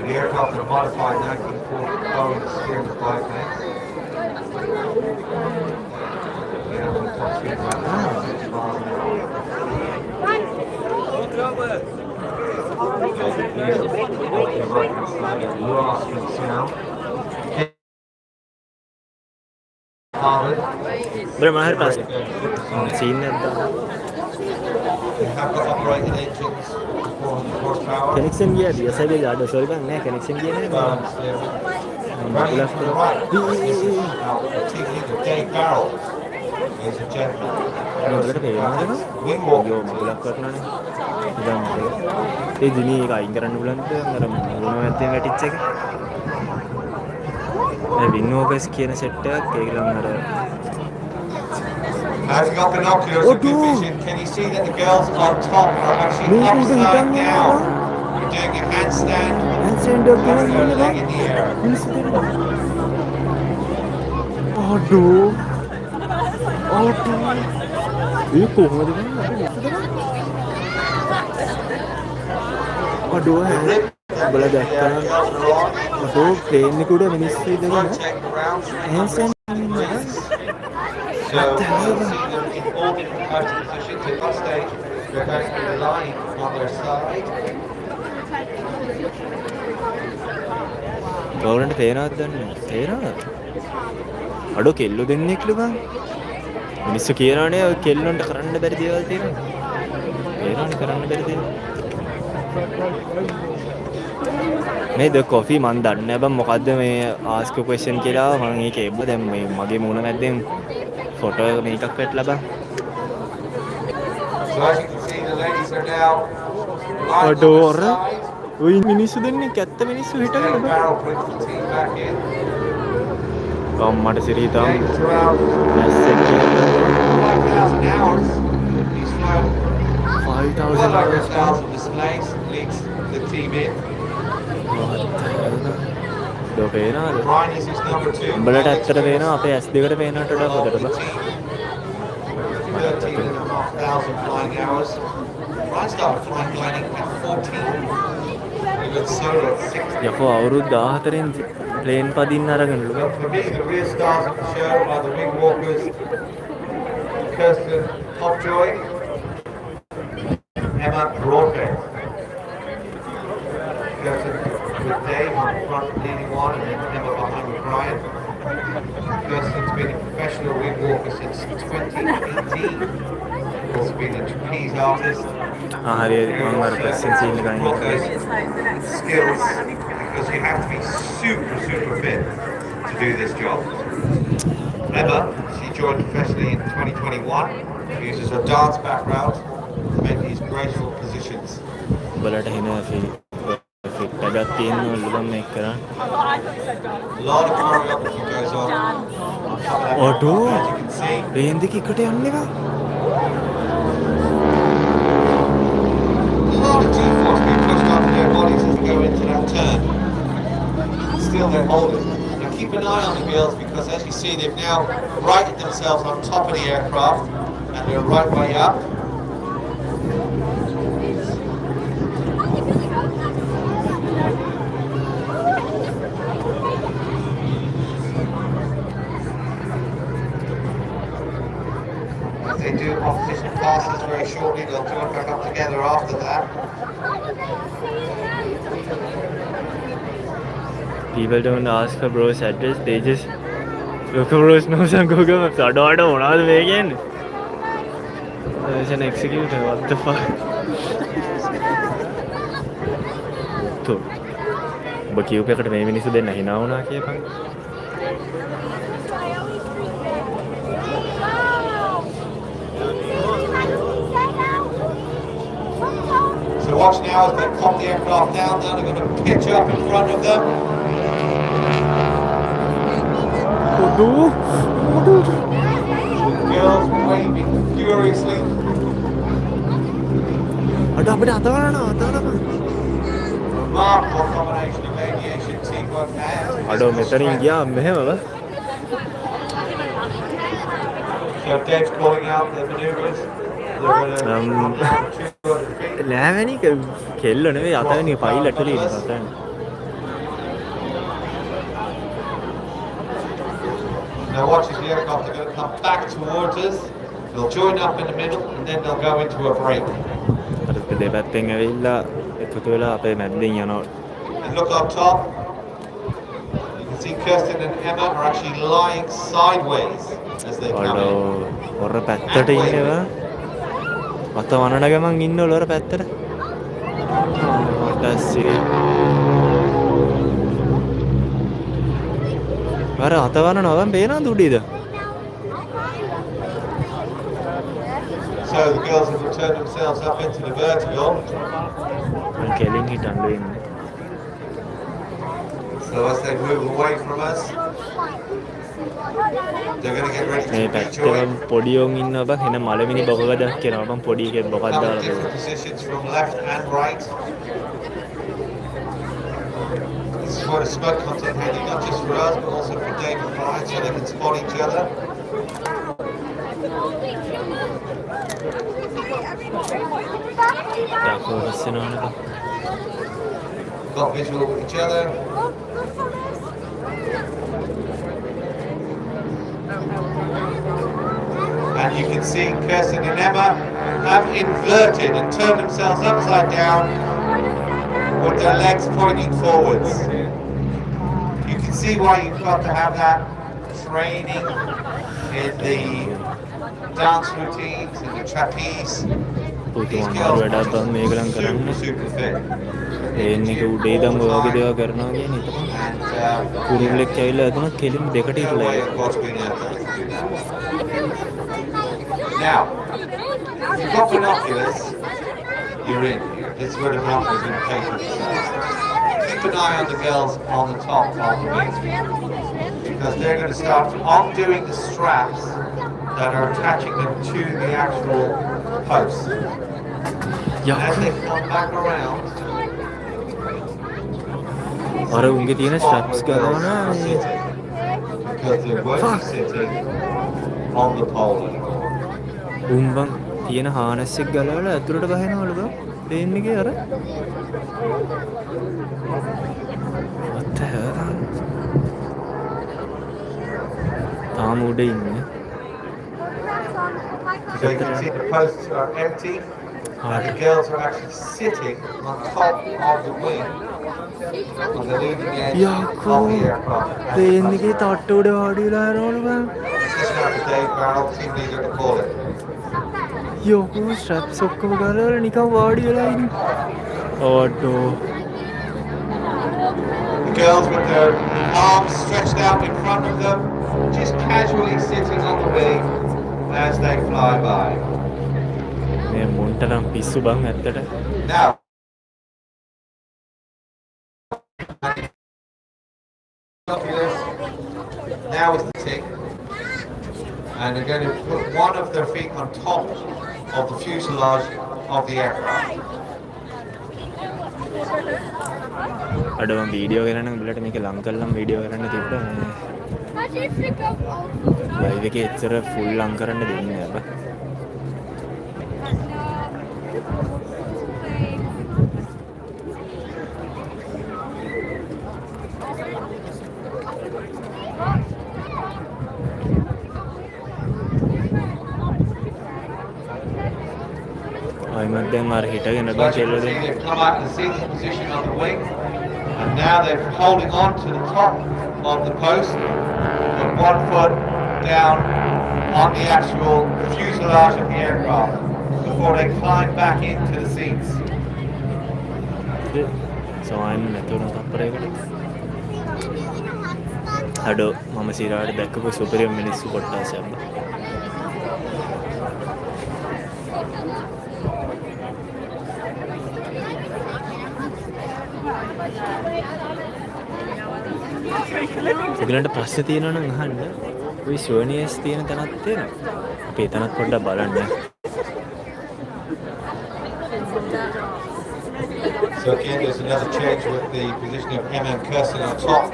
The aircraft are modified 1940 Boeing steered biplane. Yeah, with top speed around 6 miles an hour. බර මම හරි ප්‍රශ්න. සීන් එකක් දාන්න. We have got operating engines, 400 horsepower. Connection ගියාද? යසයිද ආඩ සෝරි බං නෑ කනෙක්ෂන් ගියේ නෑ. Running to the right. This is now the team leader, Dave Barrel. Ladies and gentlemen. මොකටද පේනවද? Wing walk. යෝ මගුලක් කරනවානේ. ඉතින් මොකද? ඒ දිනේ එක අයින් කරන්න පුළුවන්ද? අර මොනවා නැත්තේ වැටිච් එක. මේ වින්නෝගස් කියන සෙට් එකක් ඒකලම් අර Has got binoculars and good vision. Can you see that the girls on top are actually upside down? You're doing a handstand. ඇන්සෙන්ඩ් එක That's their leg in the air. අඩෝ ඒ කොහොමද අඩෝ බල දැක්කා අඩෝ ප්ලේන් එක උඩ මිනිස්සු ඉඳගෙන Check the ground. ඇන්සෙන්ඩ් So you see them in all different types of positions. At one stage, they're going to be lying on their side. ගෞරන්ට පේනවද දන්නේ පේනවද අඩෝ කෙල්ලෝ දෙන්නෙක්ලු බං මිනිස්සු කියනවනේ ඔය කෙල්ලොන්ට කරන්න බැරි දේවල් තියෙනවා පේනවනේ කරන්න බැරි දේවල් මේ ද කොෆි මන් දන්නේ නැහැ බං මොකද්ද මේ ආස්ක් ක්වෙස්චන් කියලා මම ඒක එබ්බ දැන් මේ මගේ මූණ මැද්දෙන් ෆොටෝ එක මේකක් වැටලා බං So as you can see, the ladies are now අඩෝ අර ඔය මිනිස්සු දෙන්නෙක් ඇත්ත මිනිස්සු හිටගෙන the බං barrel brings the team back in. අම්මට සිරිතම් James around මැස්සෙක් 5,000 hours. He's flown 5000 well over hours 1,000 displays, leads the team in. දෝ පේනවද Ryan is his number 2. උඹලට ඇත්තට පේනවා අපේ ඇස් දෙකට පේනවට වඩා හොඳට බං 13,500 flying hours. Ryan started flying gliding at 14. He went solo at 16. යකෝ අවුරුදු 14න් plane පදින්න අරගෙනලු So for me, the real stars of the show are the wing walkers, Kirsten Hopjoy, Emma Broadbent. Kirsten with Dave on the front leading one and then Emma behind with Brian. Kirsten's been a professional wing walker since 2018. Also been a trapeze artist. හරි මම අර question scene එක අයින් කරා Skills because you have to be super fit to do this job. Emma, she joined professionally in 2021. She uses her dance background to make these graceful positions. උඹලට එන fit එකක් තියෙනවලු බං මේක කරන්න A lot of choreography goes on. ඔඩෝ As you can see, plane දෙක එකට යන්නේ බං a lot of G-force being pushed onto their bodies as they go into that turn. Still they're holding. Now keep an eye on the girls because as you see they've now righted themselves on top of the aircraft and they're right way up. They do opposition passes very shortly, they'll join back up together after that. people don't ask for bro's address they just look for bro's nose and Google Maps අඩ මොනවද මේ කියන්නේ there's an executor what the fuck તો ඔබ කියූප එකට මේ මිනිස්සු දෙන්න hina වුණා කියපන් So watch now as they pop the aircraft down, now they're going to pitch up in front of them. අඩෝ The girls waving furiously. අඩ අපිට අතවරනවා Remarkable combination of aviation, teamwork and... අඩෝ මෙතනින් ගියා මෙහෙමව So Dave's calling out the manoeuvres. They're going to drop down 200 feet. නෑවැනි කෙල්ල නෙවෙයි අතවැනි pilot වල ඉන්න අතවැනි Now watch as the aircraft are going to come back towards us. They'll join up in the middle and then they'll go into a break. අර දෙපැත්තෙන් ඇවිල්ලා එකතු වෙලා අපේ මැද්දෙන් යනවා And look up top. You can see Kirsten and Emma are actually lying sideways as they come අඩෝ in. ඔර පැත්තට ඉන්නවා අත වනන ගමන් ඉන්නවලු ඔර පැත්තට ඊටස්සේ අර අත වනනවා මම පේනවද උඩේද So the girls have returned themselves up into the vertical. මම කෙලින් හිටන් වෙන්නේ So as they move away from us, they're going to get ready මේ to පැත්තේ rejoin. පොඩියෝන් ඉන්නවා බං එන මලමිනි බොකගදක් කියනවා බං පොඩි එකෙක් බොකක් Come in දාලා different positions from left and right. This is where the smoke comes in handy, not just for us, but also for Dave and Brian, so they can spot each other. යකෝ ඉස්සෙනවනේ බං Got visual with each other. And you can see Kirsten and Emma have inverted and turned themselves upside down with their legs pointing forwards. see why you've got to have that training in the dance routines, in the trapeze. These girls are super, super fit. එන්නේ උඩේ ඉඳන් ඔය වගේ දේවල් කරනවා කියන්නේ ඉතින් කුරුල්ලෙක් ඇවිල්ලා එතන කෙලින් දෙකට ඉරලා Now, if you've got binoculars, you're in. This is where the binoculars are going to take you. Keep an eye on the girls on the top of the wing, because they're going to start undoing the straps that are attaching them to the actual posts. And as they come back around, අර උන්ගේ තියෙන ස්ට්‍රැප්ස් ගලවනවා because they weren't sitting on the pole anymore. උම්බන් තියෙන හානස් එක ගලවලා ඇතුළට ගහනවලු බං plane එකේ අර what the hell තාම උඩ ඉන්නේ So you can see the posts are empty and the girls are actually sitting on top of the wing on the leading edge of the aircraft. Plane එකේ තට්ට උඩ වාඩි වෙලා යනවලු බං This is now the Dave Barrel team leader to call it. යෝකෝ ස්ට්‍රැප්ස් ඔක්කොම ගලවලා නිකන් වාඩි වෙලා ඉන්නේ ඕඩෝ The girls with their arms stretched out in front of them, just casually sitting on the wing as they fly by. මේ මුන්ට නම් පිස්සු බං ඇත්තට Now, now is the tick, and they're going to put one of their feet on top of the fuselage of the aircraft. අඩම video කරන්න උඹලට මේක ලං කරලම් වීඩියෝ කරන්න තිබ්බා ලයිව් එකේ එච්චර ෆුල් ලං කරන්න දෙන්නේ නැහැ බා දැන් අර හිටගෙන බං කෙල්ලෝ දෙන්න They've come out in the seated position on the wing, and now they're holding on to the top of the post with one foot down on the actual fuselage of the aircraft before they climb back into the seats. සෝයන් නැතුණ තප්පරයකට අඩෝ මම සිරාට දැක්කපු සුපිරියම් මිනිස්සු කොට්ටාස යම්බා ඒගලන්ට ප්‍රශ්න තියෙනවා නම් අහන්න ඔය ෂෝනියස් තියෙන තැනක් තියෙනවා අපි එතනත් පොඩ්ඩක් බලන්න So again, there's another change with the positioning of MM Kirsten on top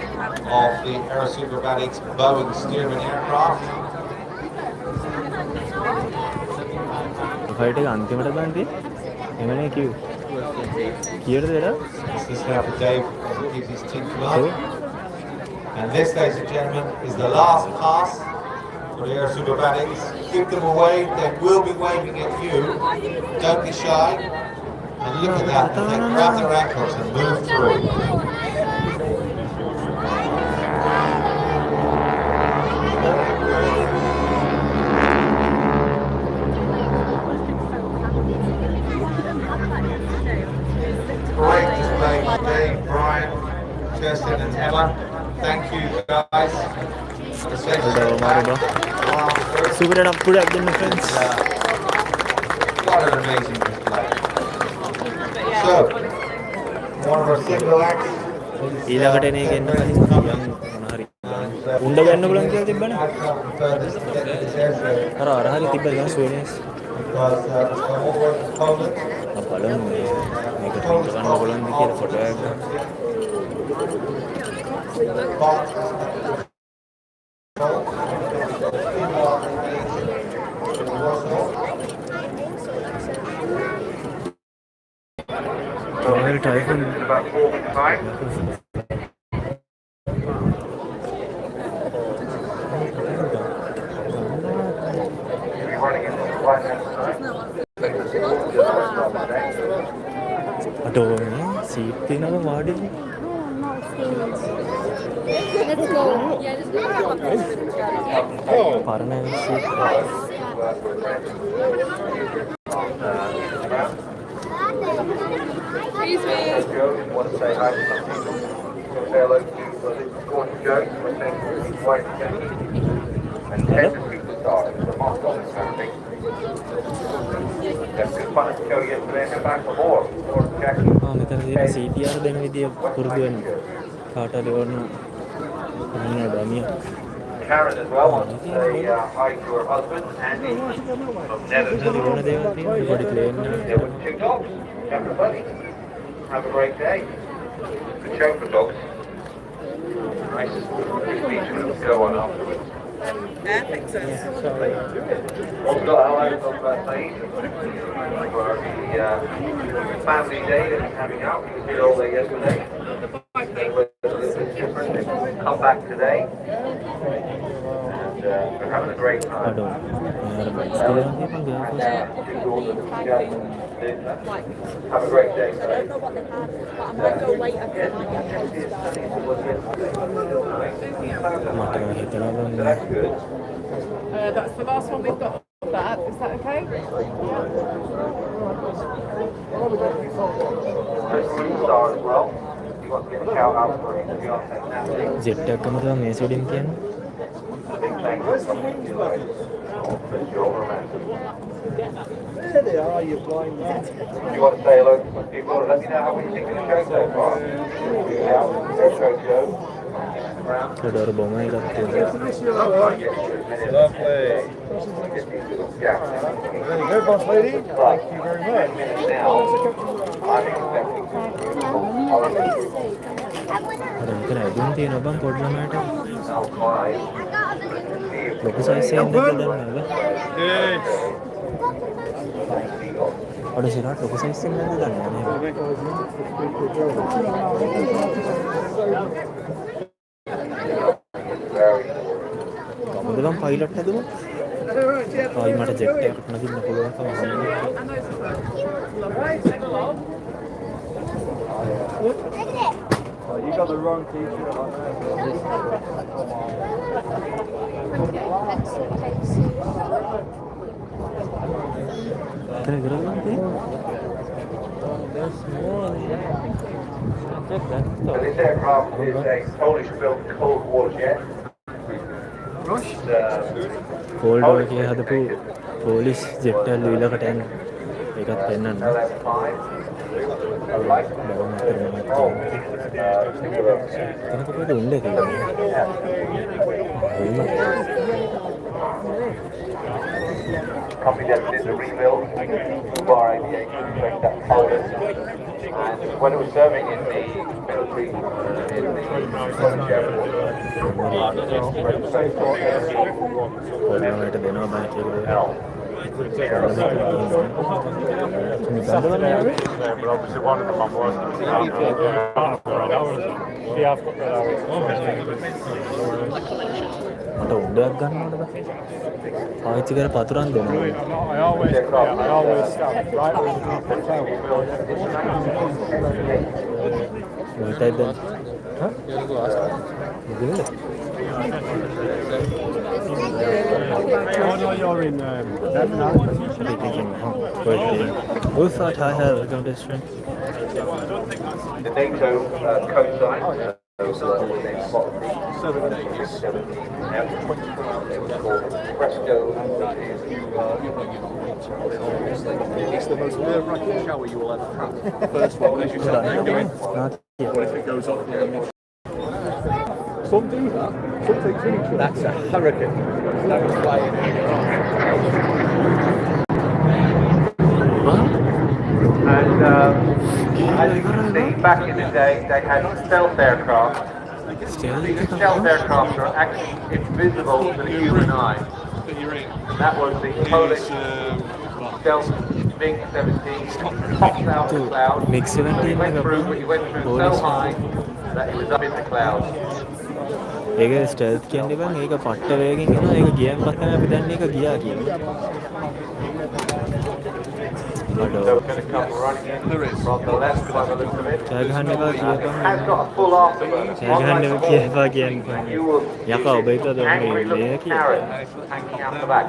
of the Aerosuperbatics Boeing Stearman aircraft. Fight එක අන්තිමට බන්දි එමනේ කිව් කීයටද වෙලා This is how Dave gives his team command. And this, ladies and gentlemen, is the last pass for the Aerosuperbatics. Give them a wave, they will be waving at you. Don't be shy. And look at that, they grab their ankles and move through. Great display from Dave, Brian, Kirsten and Emma. Thank you guys. Super and up to that, friends. What an amazing display. So, one of our single acts. ඊළඟට එන එක එන්න කලින් යම් මොනහරි උණ්ඩ ගන්න බලන් කියලා තිබ්බනේ අර හරි තිබ්බ ගන්න සුවේනස් බලමු මේක ට්‍රීට් කරන්න බලන්න කියලා ෆොටෝ එකක් Typhoon. About 4 අටෝ සීට් තියෙනවා වාඩි පරණ seat Excuse me. Joe didn't want to say hi to some people. Say hello to Gordon Jones, who was saying his wife Jackie, and Ted the superstar, the mascot and everything. That's good fun at the show yesterday and they're back for more. Gordon, Jackie. මෙතන තියෙන CPR දෙන විදිය පුරුදු වෙන්න කාටද ඕන ඉන්න ඩමිය Karen as well wants to say hi to her husband, Andy, from Netherlands. ඕන දේවල් තියෙනවා පොඩි plane There were 2 dogs. Everybody, have a great day. Good show for dogs. Nice speech to go on afterwards. Also got hello from Saeed for the family day that he's having out. He was here all day yesterday. It was a little bit different. Come back today. And we're having a great time. අඩෝ Have a great day. I don't know what they've had, but I might go later because I might get මට හිතනවා So that's good. That's the last one we've got of that. Is that okay? There's Superstar as well. You want to give a shout out for his fiance Natalie. Jet එකක් තමයි මේ සුඩින් කියන්නේ Big thanks for coming to for your romance. There they are, you blind man. You want to say hello to some people? Let me know how you think of the show so far. Yeah, Airshow show. ඩොර බොම එකක් තියෙනවා Lovely. Yeah. Very good, boss lady. Thank you very much. Now, I'm expecting අර මෙතන ඇදුම් තියෙනවා බං පොඩි ළමයට now 5. ලොකු size එකක් දෙන්න නේද Good. අර සිරාට ලොකු සයිස් එකක් දෙන්න නේද කවුද බං පයිලට් හැදුවා ආයි මට ජෙට් එකකට නගින්න පුළුවන්කම Oh, you got the wrong t-shirt on there. Can I get on that? So this aircraft is a Polish-built Cold War jet. Cold War එකේ හදපු පොලිස් ජෙට් එක লীලකට යන ඒකත් පෙන්නන්න. කෙනෙකුට උන්නේ කියලා. Company that did the rebuild, Bar Aviation, based out of Poland. And when it was serving in the military, in the Polish Air Force, පොඩ්ඩකට දෙනවා බෑ කියලා. L. But obviously one of them I'm working with. Yeah, I've got that hours. මට උඩයක් ගන්නවද බෑ. පාවිච්චි කර පතුරන් දෙනවා. I always stand right where the tail. මොකටද දැන්? හා? මොකද? Oh no, you're in Who thought I had a contestant? The NATO coastline. It's the most nerve-wracking shower you will ever have. First one, as you said, you're doing. Not yet. What if it goes off? Some do that. Some take pictures. That's a hurricane. That was flying. And as you can see, back in the day, they had stealth aircraft. These stealth aircraft are actually invisible to the human eye. And that was the Polish stealth MiG-17. Popped out of the cloud. MiG-17 He went through so high that he was up in the clouds. ඒක ස්ටෙල්ත් කියන්නේ බං ඒක පට්ට වේගෙන් එනවා ඒක ගියන් පස්සෙන් අපි දන්නේ ඒක ගියා කියලා. අඩෝ So we're going to come running in from the left by the look of it. ජය ගහන්න එපා It කියපන් has got a full afterburner. ජය ගහන්න එපා කියපා කියන්නේ And you will යකා ඔබ හිතුවද ඔන්න angry ඉන්නේ looking කියලා carrot hanging out the back.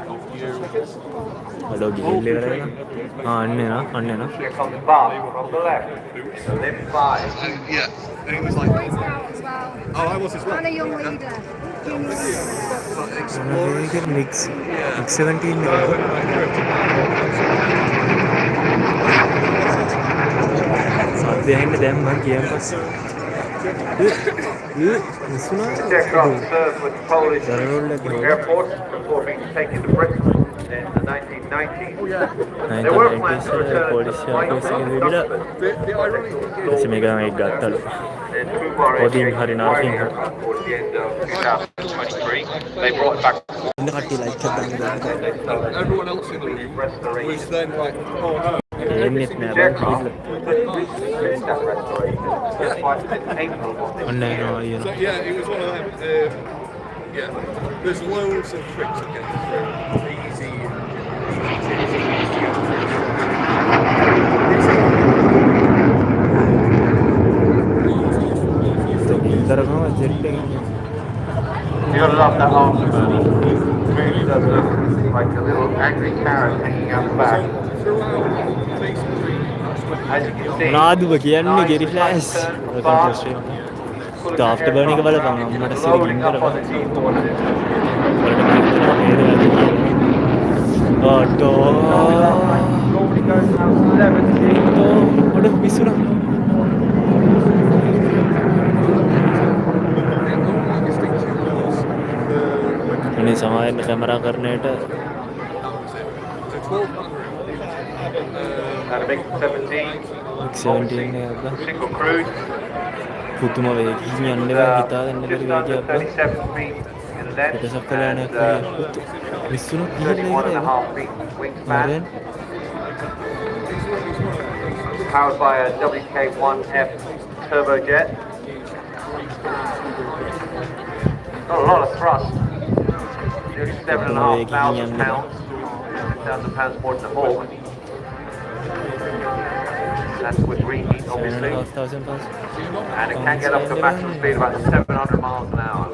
අඩෝ ගිහිල්ල ඉවරයි නා අන්න එනවා අන්න එනවා Here comes Bob from the left. So lift 5. Yeah, and he was like, Boy Scout as well. oh, I was as well. And a young leader. Junior leader. මේක mix 17 එක සද්ද ඇහෙන්න දැන් මං කියන්න පස්සේ මිස්සුනා This aircraft served with Polish දරනෝල්ල ගිහුවා Air Force before being taken to Britain in the 1990s. They were planned to return to police flight යාපස් එකේ විවිධ ඊට මේක නම් එක් ගත්තලු and through our Odin aviation Hari warrior Narkin. towards the end of 2023. They brought back ඉන්න කට්ටිය like එකක් දාන්න Everyone else in the room was restoration. then like, oh no. එන්නෙත් නෑ The බං aircraft කිව්ල couldn't resist that restoration. That's why it's capable of this. ඔන්න එනවා So අයියෝ yeah, it was one of them. Yeah, there's loads of tricks to get through. Easy tips to get ඉතරකම jet එකකින් You gotta love that afterburner. It really does look like a little angry carrot hanging out the back. As you can see, මොනාදුව කියන්නේ nice ගෙරි flash turn from welcome to far. Australia Pulling the the afterburn එක aircraft බලපන් down, අම්මට සිර loading ගින්දර up on බං the keyboard. වලට මම හිතනවා මේක ඔටෝ Normally goes around 70. ඔඩ මිස්සුනා අනේ සමාවෙන්න කැමරා කරන්නට And a big 17. 17 එකක් Single cruise. පුතුම වේගකින් යන්න බෑ හිතාගන්න බැරි Just under වේගයක් 37 feet in length. පිටසක් කළා And, නෑ මිස්සුනා 31 and a half feet wingspan. Powered by a WK1F turbojet. Not a lot of thrust. Nearly 7,500 pounds. 1,000 pounds more than the Hawk. That's with reheat, obviously. 7,500 pounds And it can get up to maximum speed about 700 miles an hour.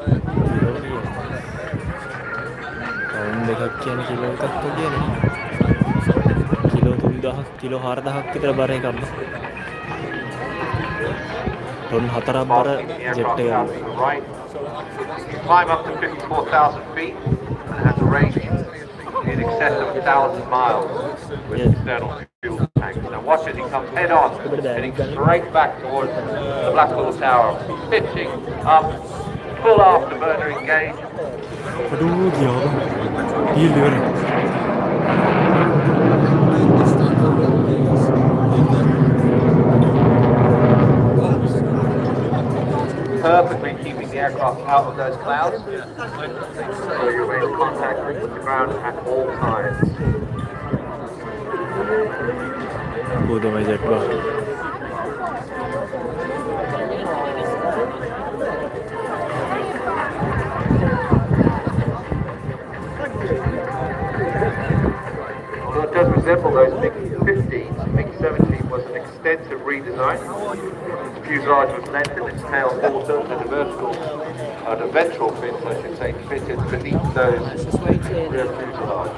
Pound එකක් කියන්නේ kilo එකක් කියන්නේ kilo 3000ක් kilo 4000ක් විතර බර එකක් ton 4ක් බර jet Aircraft එකක් out to the right. Climb up to 54,000 feet and has a range in excess of 1,000 miles with Yeah. external fuel tanks. Now watch as he comes head on, heading straight back towards the Blackpool Tower, pitching up, full afterburner engaged. අඩෝ ගියා බං ගිහින් ඉවරයි Perfectly keeping the aircraft out of those clouds, so you're in contact with the ground at all times. බෝධමයි jet බං Although it does resemble those MiG-15s, MiG-17 was an extensive redesign. Its fuselage was lengthened, its tail altered, and the ventral fins, I should say, fitted beneath those rear fuselage.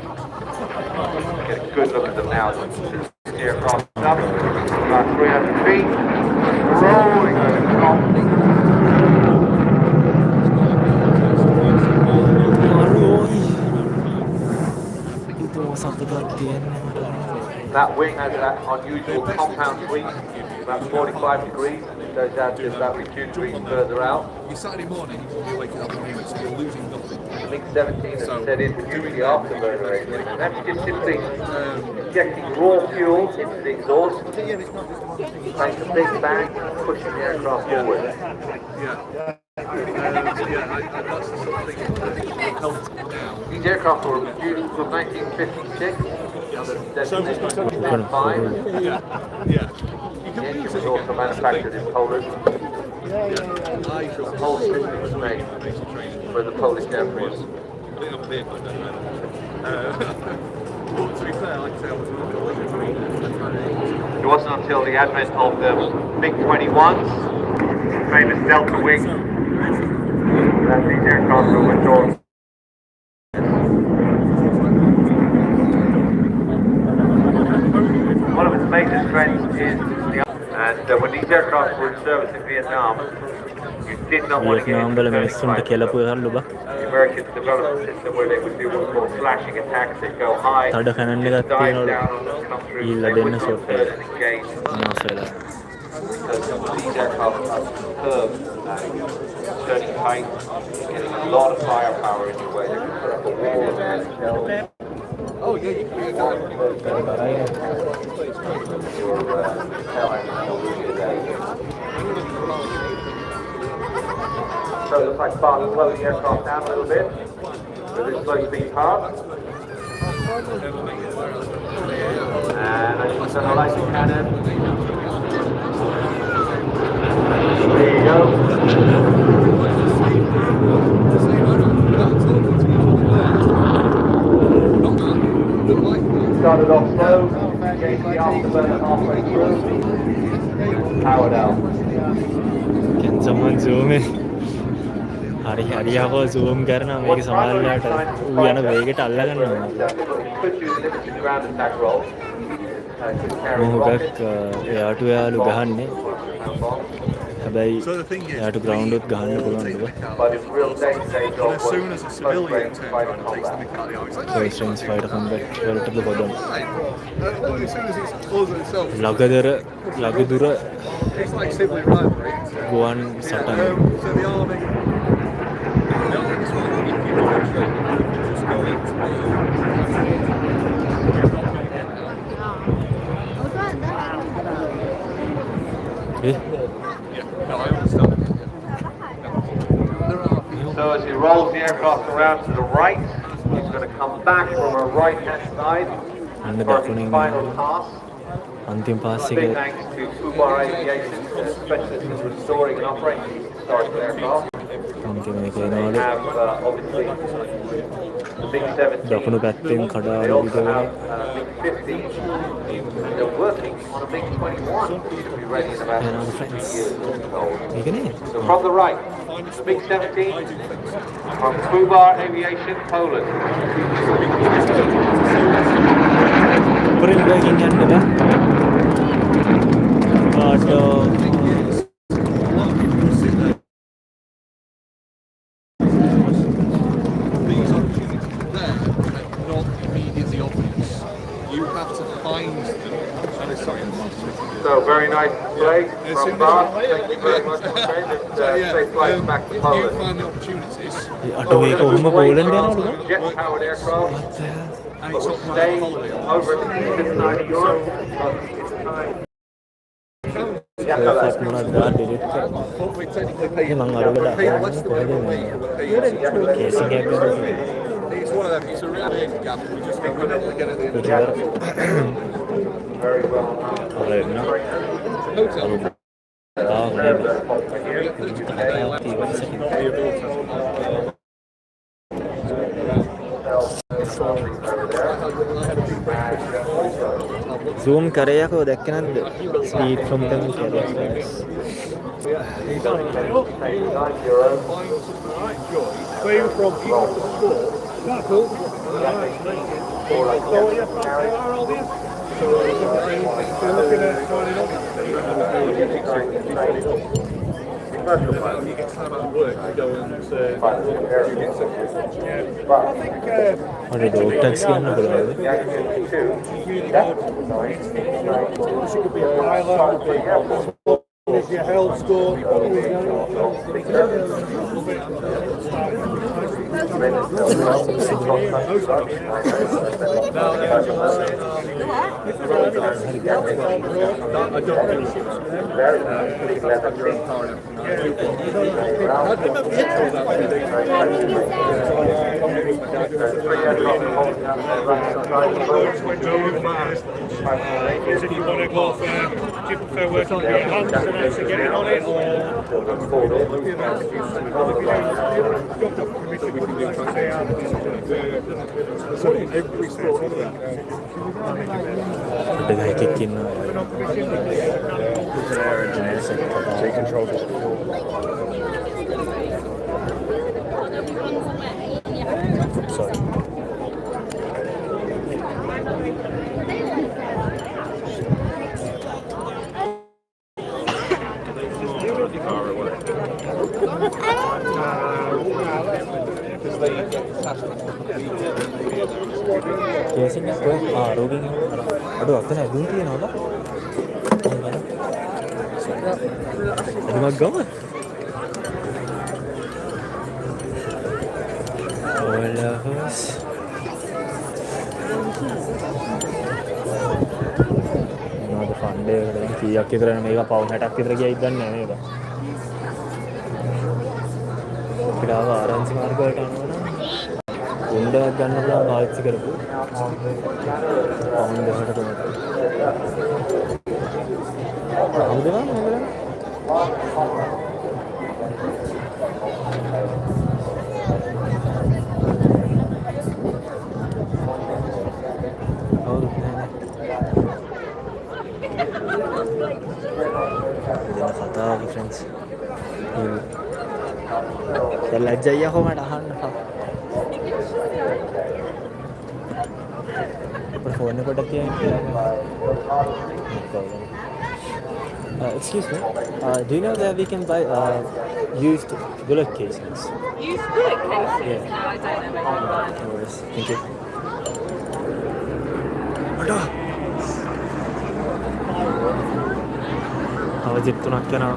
Get a good look at them now. The aircraft up, about 300 feet, rolling over the top. That wing has that unusual compound sweep, about 45 degrees, and it goes out to about 2 degrees further out. Your Saturday morning, you're waking up in the moment, so you're losing nothing. The MiG-17 has set introduced the afterburner engine. That's just simply injecting raw fuel into the exhaust, makes a big bang, pushing the aircraft forward. That's the sort of thing that helps now. These aircraft were produced from 1956. Yeah. The engine was also manufactured in Poland. The whole system was made for the Polish Air Force. I'm a vehicle, I don't know. But to be fair, like I say, I was It wasn't until the advent of the MiG-21s, famous Delta wing, that these aircraft were withdrawn. One of its major strengths is when these aircraft were in service in Vietnam, you did not want to get Vietnam into වල the මිනිස්සුන්ට turning කෙලපු fight. එකල්ලු බා The Americans developed a system where they would do what's called flashing attacks. They'd go high, තඩ cannon just එකක් dive තියෙනවලු down on them, come through, ඊල්ල they would දෙන්න shot return එක and engage. විනාශ වෙලා Because these aircraft are superb at turning tight, getting a lot of firepower in your way. They can put up a wall and tell. Oh, yeah, you can be a So it looks like Spartan slowing the aircraft down a little bit with this slow speed path. And I just turn the lights on cannon. There you go. Started off slow, engaged the afterburner halfway through, powered out. can someone zoom in හරි හරියව zoom කරනවා මේක සමහරවිට ඌ යන වේගෙට අල්ල ගන්නවා Could do limited ground attack roll. මොහොතක් එයාට ඔයාලු ගහන්නේ හැබැයි So the thing is, එයාට ground උත් ගහන්න පුළුවන් නේද But in real day-to-day but job as soon as a civilian turns around and takes the mick out of the eye, it's like, first range fighter combat වලටද පොදම් as soon as it's us itself, ලගදුර it's like sibling rivalry. ගුවන් සටන් So the army is one, if you do a training, just go into A Yeah, no, I understand. So as he rolls the aircraft around to the right, he's going to come back from a right-hand side අන්න for his දකුණින් final pass. අන්තිම pass Big එක thanks to Fubar Aviation, specialists in restoring and operating these historical aircraft. අන්තිම එක They එනවලු have obviously the Big 17. දකුණු පැත්තෙන් They කඩාවි also විදගෙන have Big 50. They're working on a Big 21, which will be ready in about Yeah, no, 2 friends. years. ඒකනේ So from the right, the Big 17 from Fubar Aviation, Poland. උඩින් බෑගින් යන්න බෑ These opportunities there are not immediately obvious. You have to find them. Sorry, So very nice display from Bart. Thank you very much, my friend. And safe flights back to if you Poland. find the opportunities, අට මේක ඔහොම පෝලන්ඩ් යනවලු Jet-powered aircraft, and but it's will not stay like holiday. over at the eastern side of Europe. But it's time. ඒකත් මොනවද දාලා delete කරනවා What we technically pay, ඉතින් මං අරකට we're paying less than කොහෙද we මේ pay. කේසින් එකක් It's one of them. It's a real big gap. We just think we're not going to get it. Very well. හරියට නා Hotel. zoom කරයකෝ දැක්ක නැද්ද speed from them කියලා Where you from? You got the sport. Blackpool. Nice. So what you from? Are all these? So you're looking at signing up? When you get time out of work, you go and you get some. Yeah. I think හරි dog tax ගන්න පුළුවන්ද really good. She could be a pilot. Is your health score? Is it you want to go for? Do you prefer working with your hands and actually getting on it, or? got the committee we can do there's only every sport on that. ada guy kicking generic Take control of the sorry biasanya gue rogging aduh aku naik gunting ya apa ada magam wala hos මොනවද fund එකකට කීයක් විතර මේක පවුන් 60ක් විතර ගියයිද දන්නේ නැහැ මේක අපිට ආව ආරංචි මාර්ග වලට අනුව නම් උණ්ඩයක් ගන්න පුළුවන් පාවිච්චි කරපු පවුන් දෙකට තමයි හවුද නම් මේගොල්ලෝ කතාව ෆ්‍රෙන්ඩ්ස් දැන් ලැජ්ජයි යකෝ මට අහන්න අපේ ෆෝන් එක පොඩ්ඩක් තියන්න excuse me do you know that we can buy used bullet casings Used bullet cases? Yeah. No, I don't know anything about no worries thank you තව ජෙට් තුනක් යනවා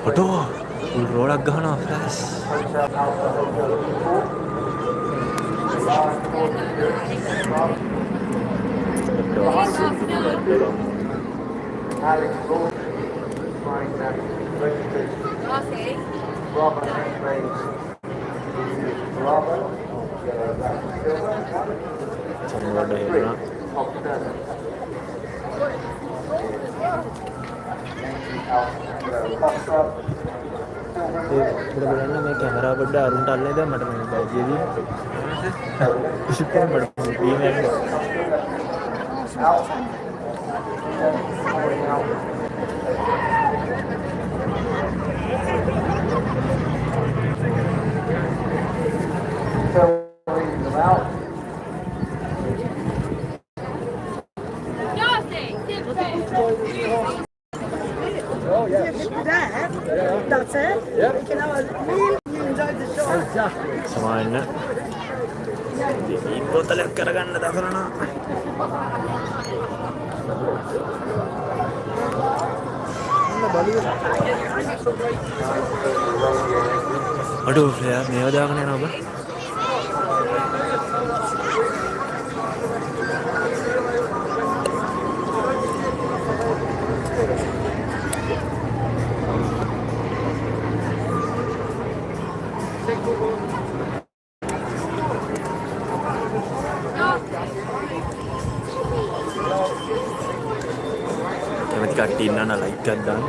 ඔටෝ ෆුල් රෝඩක් ගහනවා ෆ්ලෑෂ් චරවඩ හෙරනවා ඉතින් බලන්න මේ කැමරාව පොඩ්ඩ අරුන්ට අල්ලන්නේ දැන් මට මේ බැජියදී ඉෂුකම් මට ඊමේල් එක That's it? Yeah. We can have a meal, you enjoy the show. Exactly. සමාවෙන්න ඉතින් බෝතලයක් කරගන්න දකරනවා අඩෝ ෆ්ලෙයා මේව දාගෙන යනවා ඔබ කැමති කට්ටිය ඉන්නා නම් ලයික් එකක් දාන්න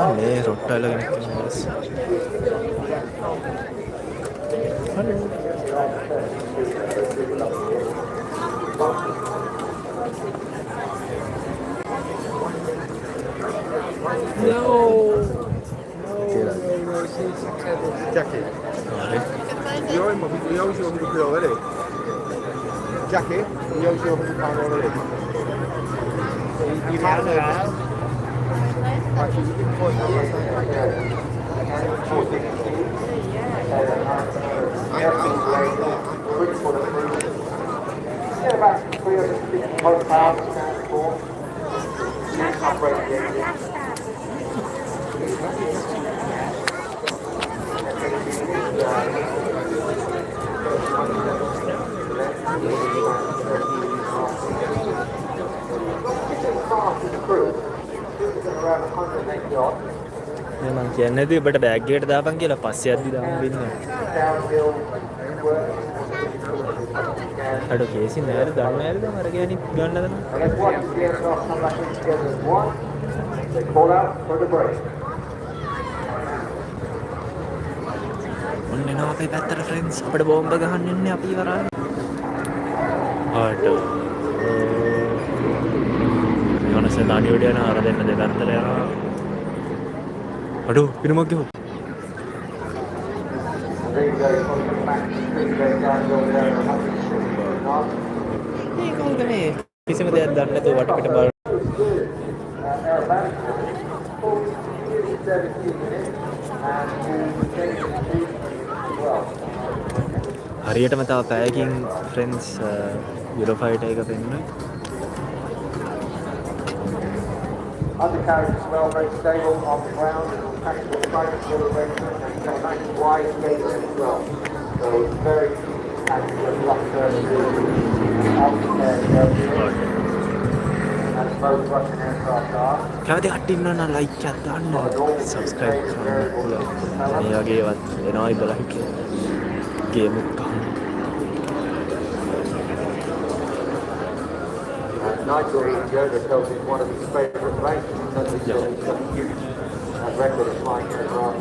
අනේ රොට්ටල කෙනෙක් ඉන්නවා Jackie. You owe him he owes you £100 already. Jackie, he owes you £100 already. You can't know that. Actually, you didn't point that last මේ කියන්නේ නැති ඔබට බෑග් එකට දාපන් කියලා පස්සේ යද්දි දාන්න වෙන්නේ. downhill work. අඩ කේසි නෑර දන්න නෑර දැන් අර ගෑණි ගන්න දන්න. And let's watch the aircraft come back in together as one. They call out for the break. ඔන්න එනවා අපේ පැත්තට ෆ්‍රෙන්ඩ්ස් අපිට බෝම්බ ගහන්න ඉන්නේ අපි ඉවරයි. ආට යනස දාඩියට යන අර දෙන්න දෙපැත්තට යනවා. අඩෝ පිරුමක් ගහුවා. There you go, from the back, straight down over there, 160 knots. මේ කවුද මේ කිසිම දෙයක් දන්නේ නැතුව වටපිට බලන Aerobatic, 17 minutes, and you change the speed as well. හරියටම තව පැයකින් ෆ්‍රෙන්ඩ්ස් යුරෝෆයිටර් එක පෙන්නුයි. Undercarriage as well, very stable on the ground. Tactical private elevation and nice wide gate as well. So it's very tactical rough as most Russian aircraft are. කැමති කට්ටිය ඉන්නවා නම් like එකක් දාන්න subscribe කරන්න පුළුවන්. මේ වගේ ඒවත් එනවායි බලන්න ගේම් එක ගන්න. Nigel Yoda tells it's one of his favourite planes because he's got a huge record of flying aircraft.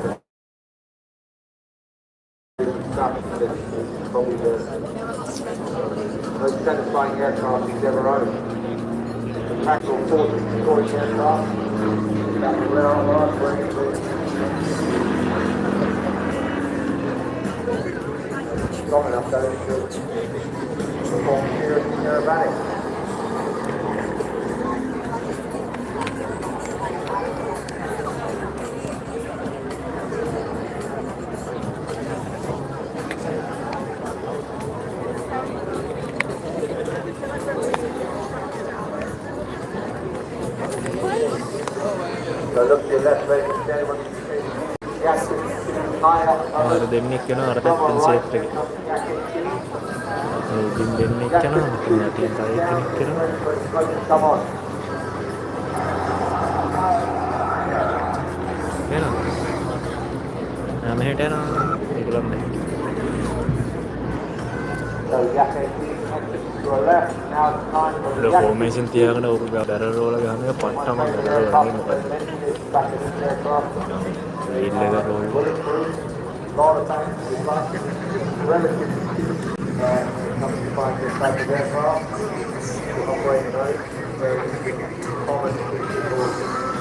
Probably the most satisfying aircraft he's ever owned. The Maxwell 40 scoring aircraft. That's where I was wearing strong enough though to perform here in the aerobatic. So look to your left, ladies and gentlemen. The active high up. අර දෙන්නෙක් යනවා අර පැත්තෙන් safe එකේ. ඒ දින් දෙන්නෙක් යනවා මෙතන යටින් තව කෙනෙක් යනවා. Come on. එනවා. මෙහෙට යනවා. ඒගොල්ලන් නැහැ. So Yak 18 exits to your left. Now it's time for the Yak formation තියාගෙන උරු බැරල් රෝල ගහන එක පට්ටම කරලා මොකද? back in this aircraft. Rail එක roll. Lot of thanks to the relative comes to find this type of aircraft. Operating those very common people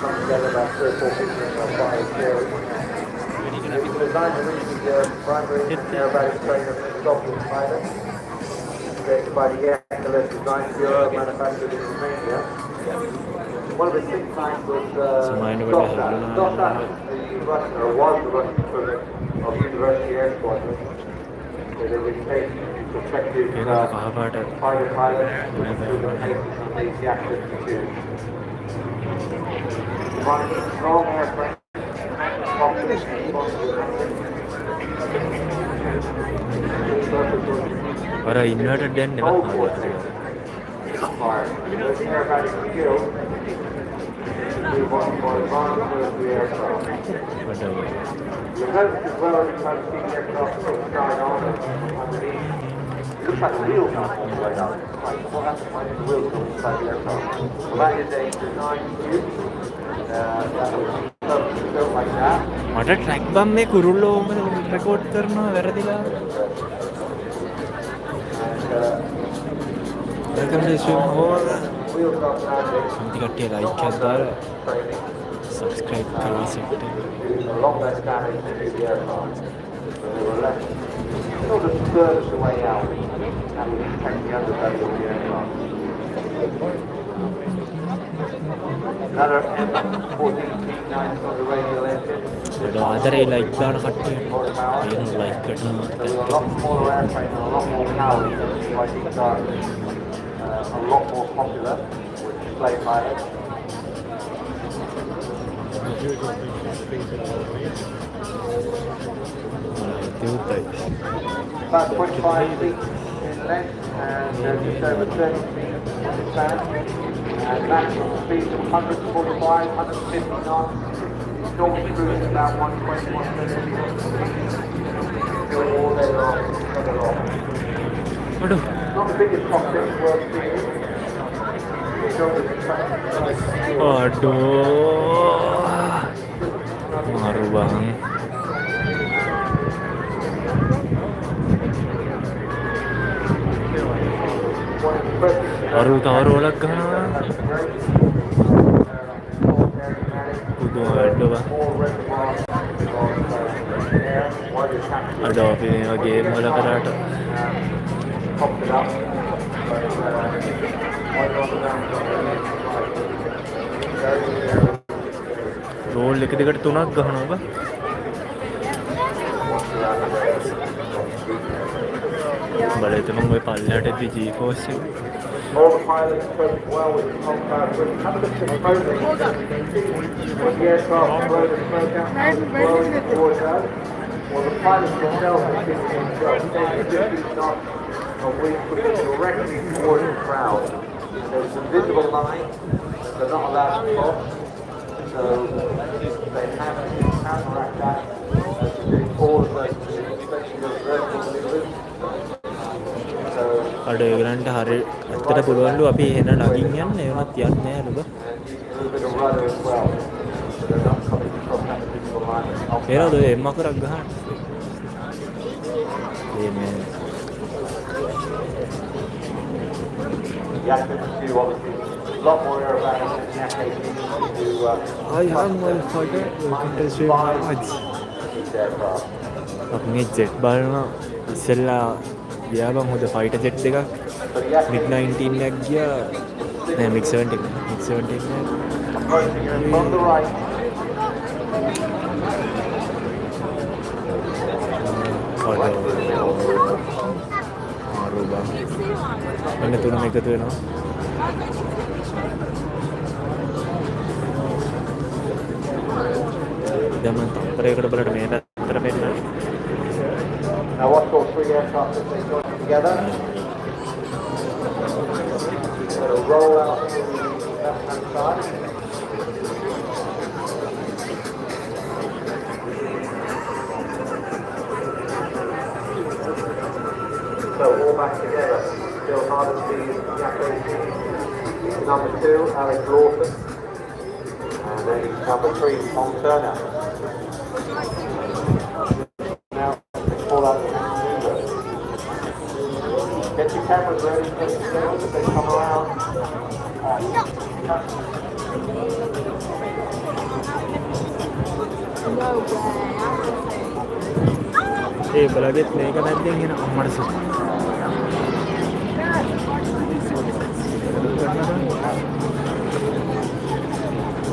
come together about 3 or 4 people in a fire series. It was designed to reach the primary aerobatic trainer Blackpool pilot. Created by the Airshow Design Bureau, manufactured in Romania. One of its big clients was Dossat. Dossat is the Russian, or was the Russian equivalent of University Air Squadron. So they would take prospective private pilots through the cases on these Yak 52s. Running strong airframe, confident and අර ඉන්නවට දැන් නෙමෙයි. fire. Those aerobatic skills move on for advanced military aircraft. You'll notice as well every time you see the aircraft sort of going on underneath. It looks like the wheels are all the way up. Right, what happens when the wheels go inside the aircraft? Well, that is a design tube. That was built like that. මට track බම් මේ කුරුල්ලෝ record කරනවා වැරදිලා. Welcome to Swim Hall. Wheels up landing. සම්පති කට්ටිය like එකක් දාලා subscribe කරලා set එක. A lot less damage to the aircraft. So they were left sort of third of the way out. And we take the underbelly of the aircraft. Another M14T9 on the radial engine. ආදරේ like දාන කට්ටිය. කියන like කරනවා. So a lot smaller airplane and a lot more power. So I think are a lot more popular with display pilots. About 25 feet in length and just over 30 feet in span. And maximum speed of 145, 150 knots. Storm cruise about 120, 130. Doing all day long, not a lot. Aduh. Not the biggest cockpit in the world series. Aduh. Ngaruh banget. Taruh lagi. Udah ada bah. Ada apa game wala karata. रोल एक दिगट तुना गहना बा बड़े तो मैं पालने आटे दी जी फोर्स से All the pilots coped well with the compound. Have a look at the photos. When the aircraft blow the smoke out, how it's blowing towards us. Well, the pilots themselves are 15 knots. 10 knots of wind pushing directly towards the crowd. There's a visible line that they're not allowed to cross. So they have to counteract that as they do all of those, especially those vertical maneuvers. ada ගලන්ට හරිය ඇත්තට පුළුවන්ලු අපි එන නගින් යන්න ඒවත් යන්නේ නැහැ නේද? ඒනද එම්ම කරක් ගහන්න. මේ I have my fighter industry much. අපේ ජෙට් බලනවා ඉස්සෙල්ලා ගියා බං හොඳ ෆයිටර් ජෙට් එකක් MiG 19 එකක් ගියා නෑ MiG 17 එන්න තුනම එකතු වෙනවා දැන් මම තප්පරයකට බලට මේ පැත්තට මෙන්න Now watch all three aircraft as they join together. It'll roll out to the left-hand side. So all back together. Still hard to see Jack 18. Number 2, Alex Lawson. And then number 3, Tom Turner. Get your cameras ready, get the skills as they come around. ඒ බලගෙත් මේක නැද්දෙන් එන අම්මට සුත්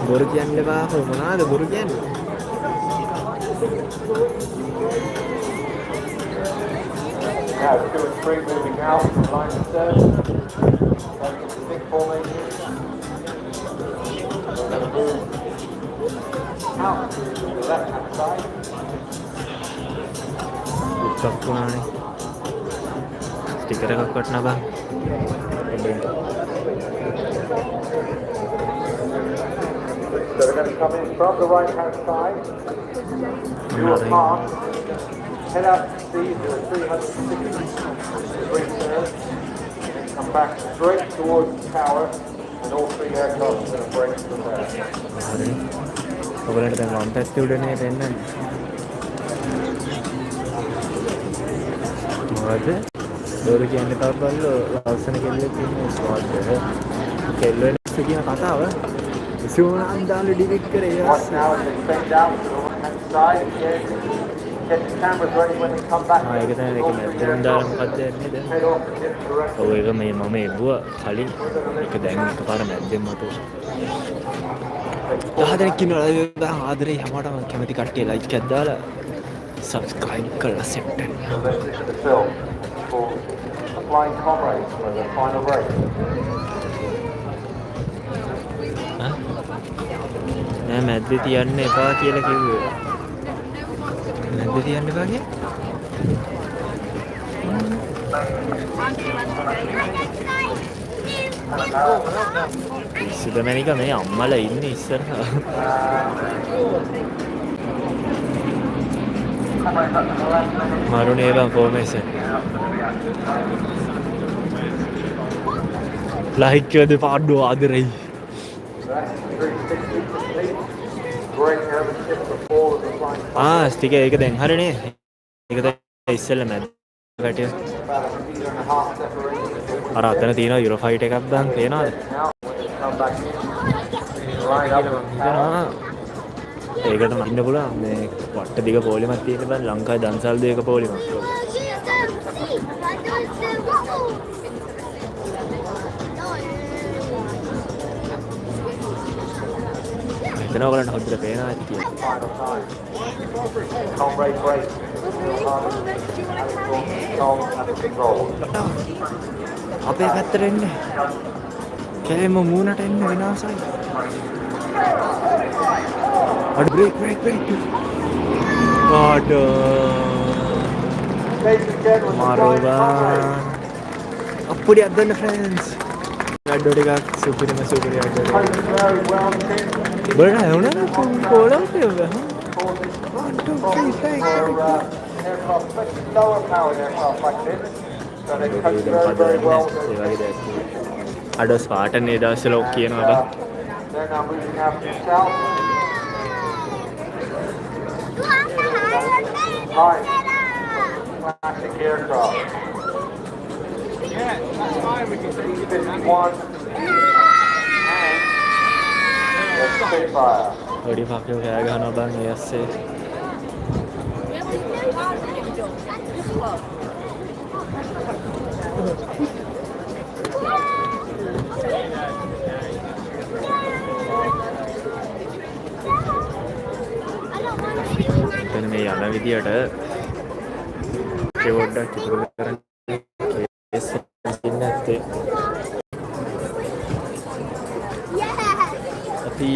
බොරු කියන්න එපා මොනවාද බොරු කියන්නේ Now 2 and 3 moving out from line of third. That's the big formation. We're going to move out to the left-hand side. උත්සක්ුණානේ ස්ටිකර් එකක් වටනා බං So they're going to come in from the right-hand side. Do a pass. Head out to sea to 360 turns. Come back straight towards the tower, and all 3 aircraft are going to break from there. හරි ඔයගලන්ට දැන් වම් පැත්තේ උඩනේ දෙන්නන්නේ මොකද දොර කියන්නේ තාපල්ලෝ ලස්සන කෙල්ලෙක් ඉන්නේ ස්වාඩ් එක කෙල්ල වෙනස් කියන කතාව ඉසුණාන් දාලා ඩිලීට් කරේ Watch now as they bend down to the right-hand side again. Get the cameras ready when they come back. ඒක තමයි ඒක මැද්දෙන් දාලා මොකක්ද යන්නේ දැන් Head off in different directions. ඔව් ඒක මේ මම එවුවා කලින් ඒක දැන් එකපාර මැද්දෙන් මතුව 10 දෙනෙක් ඉන්නවා දැන් ආදරේ හැමෝටම කැමති කට්ටිය ලයික් එකක් දාලා subscribe කරලා set වෙන්න So this is the film called Flying Comrades for the final break. නෑ මැද්දේ තියන්න එපා කියලා කිව්වේ මැද්දේ තියන්න එපා කිය පිස්සුදමැනික මේ අම්මල ඉන්න ඉස්සරහා. මරුණේ බං ෆෝමේෂන්. ලයික් කරද පාඩුව ආදරෙයි. ස්ටික ඒක දැන් හරිනේ. ඒක තමයි ඉස්සෙල්ල මැද වැටිය. අර අතන තියෙනවා යුරෝ ෆයිට් එකක් බං පේනවද? ඒකට මහින්න පුළුවන් මේ වට්ට දිග පොලිමක් තියෙන බං ලංකාවේ දන්සල් දෙක පොලිමක්. එතන ඔයගලන්ට හොද්දට පේනවා ඇති. අපේ පැත්තට එන්න. කෑම මූණට එන්න විනාසයි. අඩ බ්‍රේක්. අඩ මාරුවා. අප්පුඩි අද්දන්න ෆ්‍රෙන්ඩ්ස්. අඩෝ ටිකක් සුපිරිම අඩෝ. බරන ඇහුණා කොලම් තියුවා. අඩ ස්පාටන් ඒ දවස්වල ඔක් කියනවා බං. Classic aircraft. Yeah, that's fine. We can see 51 and Spitfire. ඔඩි පක්කෝ කෑ ගහනවා බං ඒ ඇස්සේ. එතන මේ යන විදියට කෙවොඩ්ඩක් ඉතුරු කරන්න කේස් එකක් නැත්තේ. අපි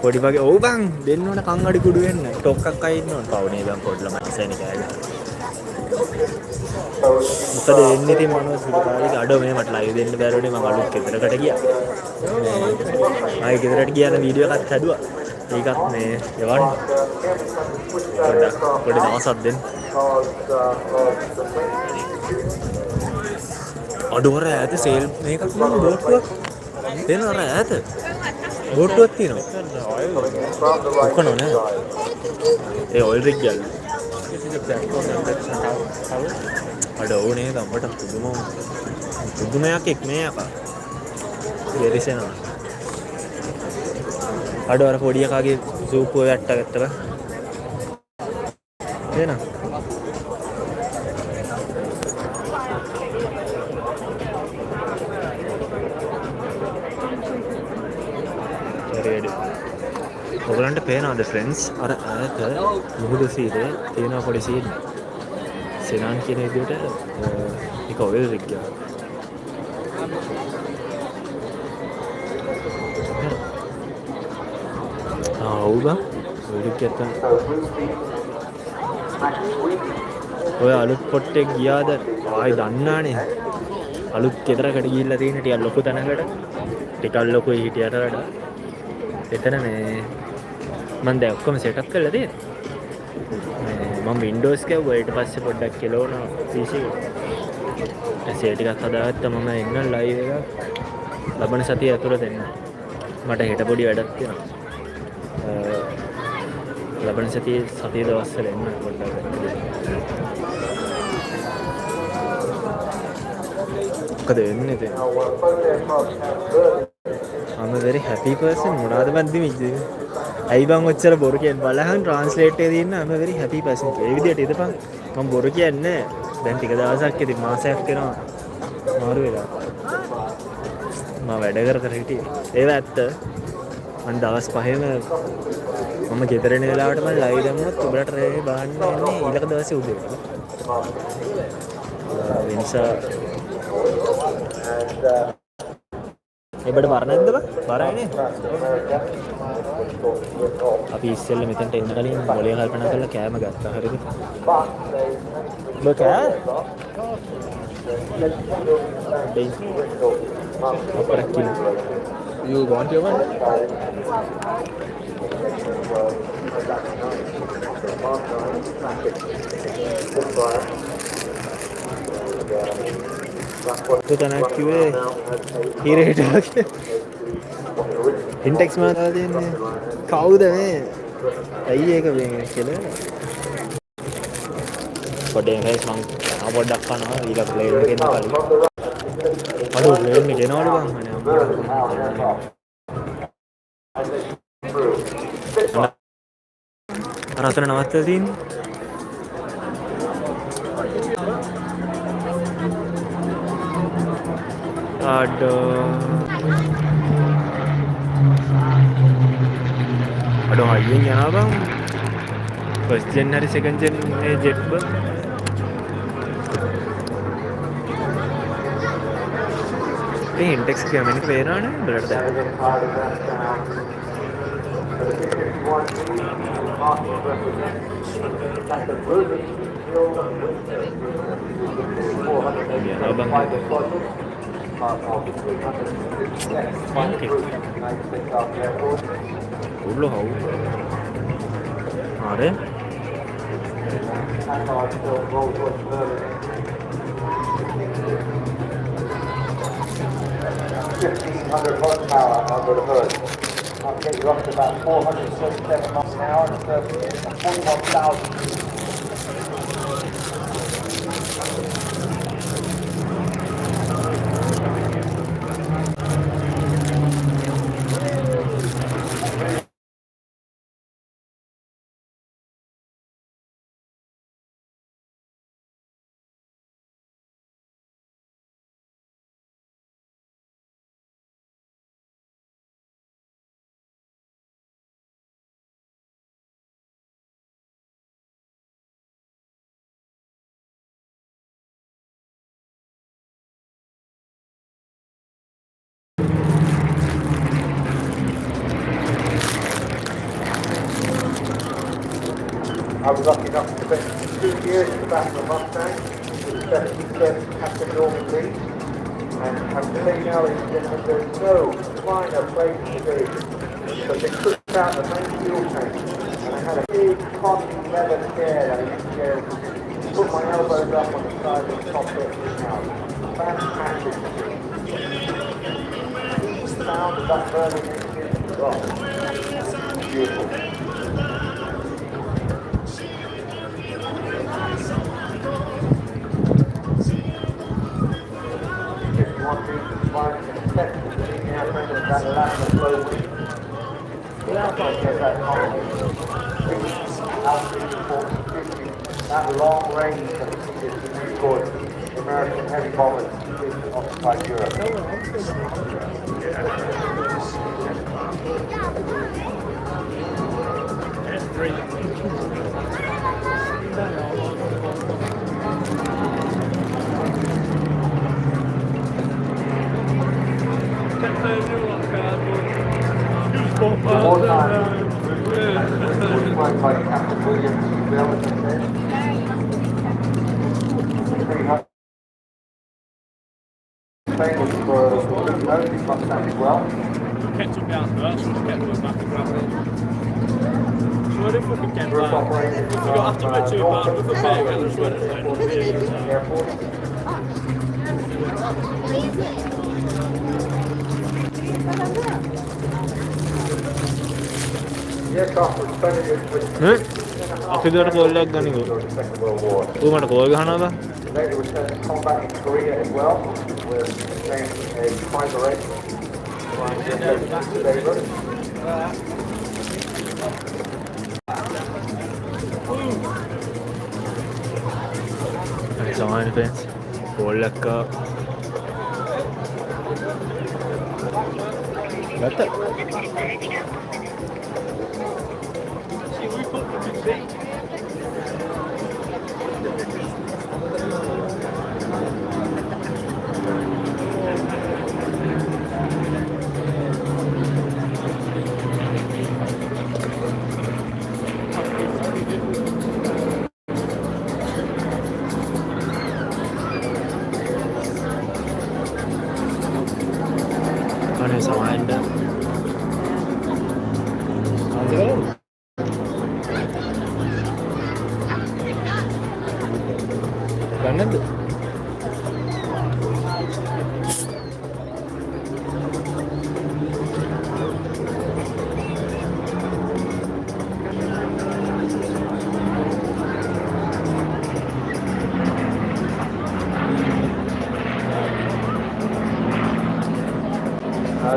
පොඩි වගේ ඔව් බං දෙන්න ඕන කන් අඩි කුඩු වෙන්න ටොක් එකක් අය ඉන්න ඕන පවුනේ බං පොඩි ළමයි ඉස්සෙනේ කෑ ගහන. මොකද එන්නේ ඉතින් මනෝ සුදුකාරික අඩ මේ මට ලයිව් දෙන්න බැරුණේ මම අලුත් ගෙදරකට ගියා. ආයේ ගෙදරට ගියාන වීඩියෝ එකක් හැදුවා. ඒකත් මේ යවන්න. පොඩි දවසක් දෙන්න. අඩවර ඈත සේල් මේකක් නේ බෝට්ටුවක්. දෙනවර ඈත. බෝට්ටුවක් තියෙනවා. ඔක්කොනෝ නෑ. ඒ ඔයිල් රිග් ගල්. අඩ ඕනේ ගම්මට පුදුමයක් එක් මේ යකා. ගෙරිසෙනවා. අඩ අර පොඩි එකාගේ සූපුව වැට්ට ගත්තා බං. එනවා. ඔයගලන්ට පේනවද ෆ්‍රෙන්ඩ්ස් අර ඈත මුහුදු සීරේ තියෙන පොඩි සීන් සෙනාන් කියන විදිහට ඒක ඔයල් රිග් එක. ඔව් බං ඔයල් රිග් එක ඔය අලුත් පොට්ටේ ගියාද ආයි දන්නානේ අලුත් ගෙදරකට ගිහිල්ලා තියෙන ටිකක් ලොකු තැනකට ටිකක් ලොකුයි හිටියට වඩා එතන මේ මම දැන් ඔක්කොම සෙටප් කරලා තියෙනවා. මම වින්ඩෝස් ගැව්වා ඊට පස්සේ පොඩ්ඩක් කෙලවනවා PC එකට. ඇසේ ටිකක් හදාගත්තා මම එන්න ලයිව් එකක් ලබන සතිය ඇතුළත එන්න. මට හෙට පොඩි වැඩක් තියෙනවා. ලබන සතිය දවස්වල එන්න පොඩ්ඩක්. මොකද වෙන්නේ ඉතින්? I'm a very happy person. මොනවාද මන් දිමිච්ච? ඇයි බං ඔච්චර බොරු කියන්නේ? බලහන් ට්‍රාන්ස්ලේට් එකේ තියෙන I'm a very happy person. ඒ විදිහට ඉදපන්. මම බොරු කියන්නේ නැහැ. දැන් ටික දවසක් ඉතින් මාසයක් වෙනවා. මාරු වෙලා. මම වැඩ කර හිටියේ. ඒව ඇත්ත. මම දවස් 5ෙම මම ගෙදර එන වෙලාවට මම ලයිව් දැම්මොත් ඔබලට රේ බාන්න යන්නේ ඊළඟ දවසේ උදේ. ඒ නිසා එබඩ බර නැද්ද බං? බරයි නේ. අපි ඉස්සෙල්ල මෙතනට එන්න කලින් මොලේ කල්පනා කරලා කෑම ගත්තා. හරිද? ඔබ කෑ? Upper kilo. You want your one? तो तना क्यों हीरे हिट इंटेक्स में आता है खाऊ दे में आई है कभी केले बड़े हैं इसमें आप बड़ा डक्का ना ये लोग प्लेयर के ना खाली अरे प्लेयर में केना वाले बांग मैंने रात में नवाज़ दिन aduh anjing yang apa first gen hari second gen jet bus ini index क्या मैंने प्लेयर आने ब्लड दा ya abang Ulo hau. Are? 1,500 horsepower under the hood. I'll get you up to about 437 miles an hour and 41,000. I was lucky enough to spend 2 years in the back of a Mustang with a 77 Captain Norman Lee. And I can tell you now, ladies and gentlemen, there's no finer place to be. But they took out the main fuel tank, and I had a big cotton leather chair that I used to put my elbows up on the side of the cockpit of this house. Fantastic. The sound of that burning engine, oh, beautiful. That long range that is for American heavy bombers in occupied Europe. More time. By Captain Williams, Bill, as I said. Famous for nose Mustang as well. Kept him down first, kept him back and back. So I didn't fucking get Group back. operated You got after me too bad with the bag and the sweater. Airport. Yes, after spending it with අපි දර කෝල්ලක් ගනිමු. the Second World War. ඌ මට call ගහනවා. Later returned to combat in Korea as well, where he became a fighter race. සමාන fence කෝල්ලක්ක ගත්ත දන්නේ නැද්ද?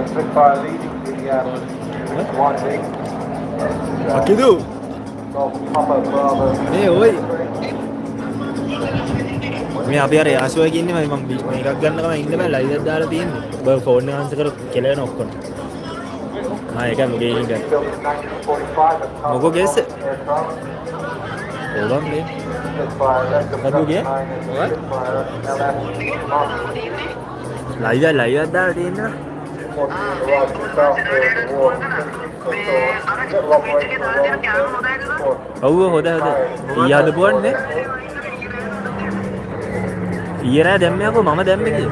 Spitfire leading the one big. අකිදු Papa Bravo. මේ ඔයි මේ අපි අර යාෂෝ එකේ ඉන්නේ මම මේකක් ගන්න කම ඉන්න බෑ ලයිව් එකක් දාලා තියෙන්නේ ඔබ ෆෝන් එක ආන්සර් කර කෙලවෙන ඔක්කොම ඒක මුගේ ඉන්න Built in 1945 at මොකෝ ගෙස්ස Aircraft. ඕබම් මේ Spitfire left of Have you Duck get? 9 and What? Spitfire LS. Live එකක් දාලා තියෙනවා Unfortunately, arrived just after the war. So, little operation around ඔව් හොද ඊය හදපුවන්නේ ඊය රෑ දැම්මේ අකෝ මම දැම්මේ කිය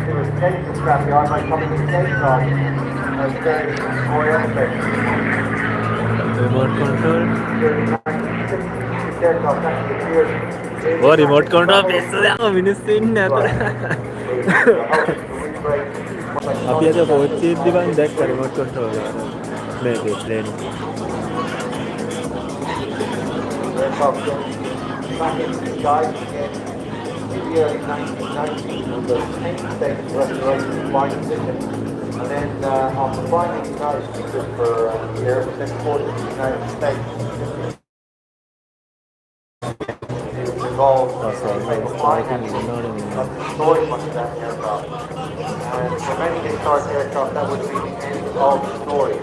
රිමෝට් කන්ට්‍රෝල් ඕ රිමෝට් කන්ට්‍රෝල් පිස්සු දාලා මිනිස්සු ඉන්නේ අතර අපි අද පොච්චිද්දි මම දැක්ක රිමෝට් කන්ට්‍රෝල් එක මේකේ plane Aircraft back into the sky again in the early 1990s under painstaking restoration flight position. And then after finding the United States for a year, was then ported to the United States. He was involved in destroying much of that aircraft. And for many historic aircraft, that would be the end of the story.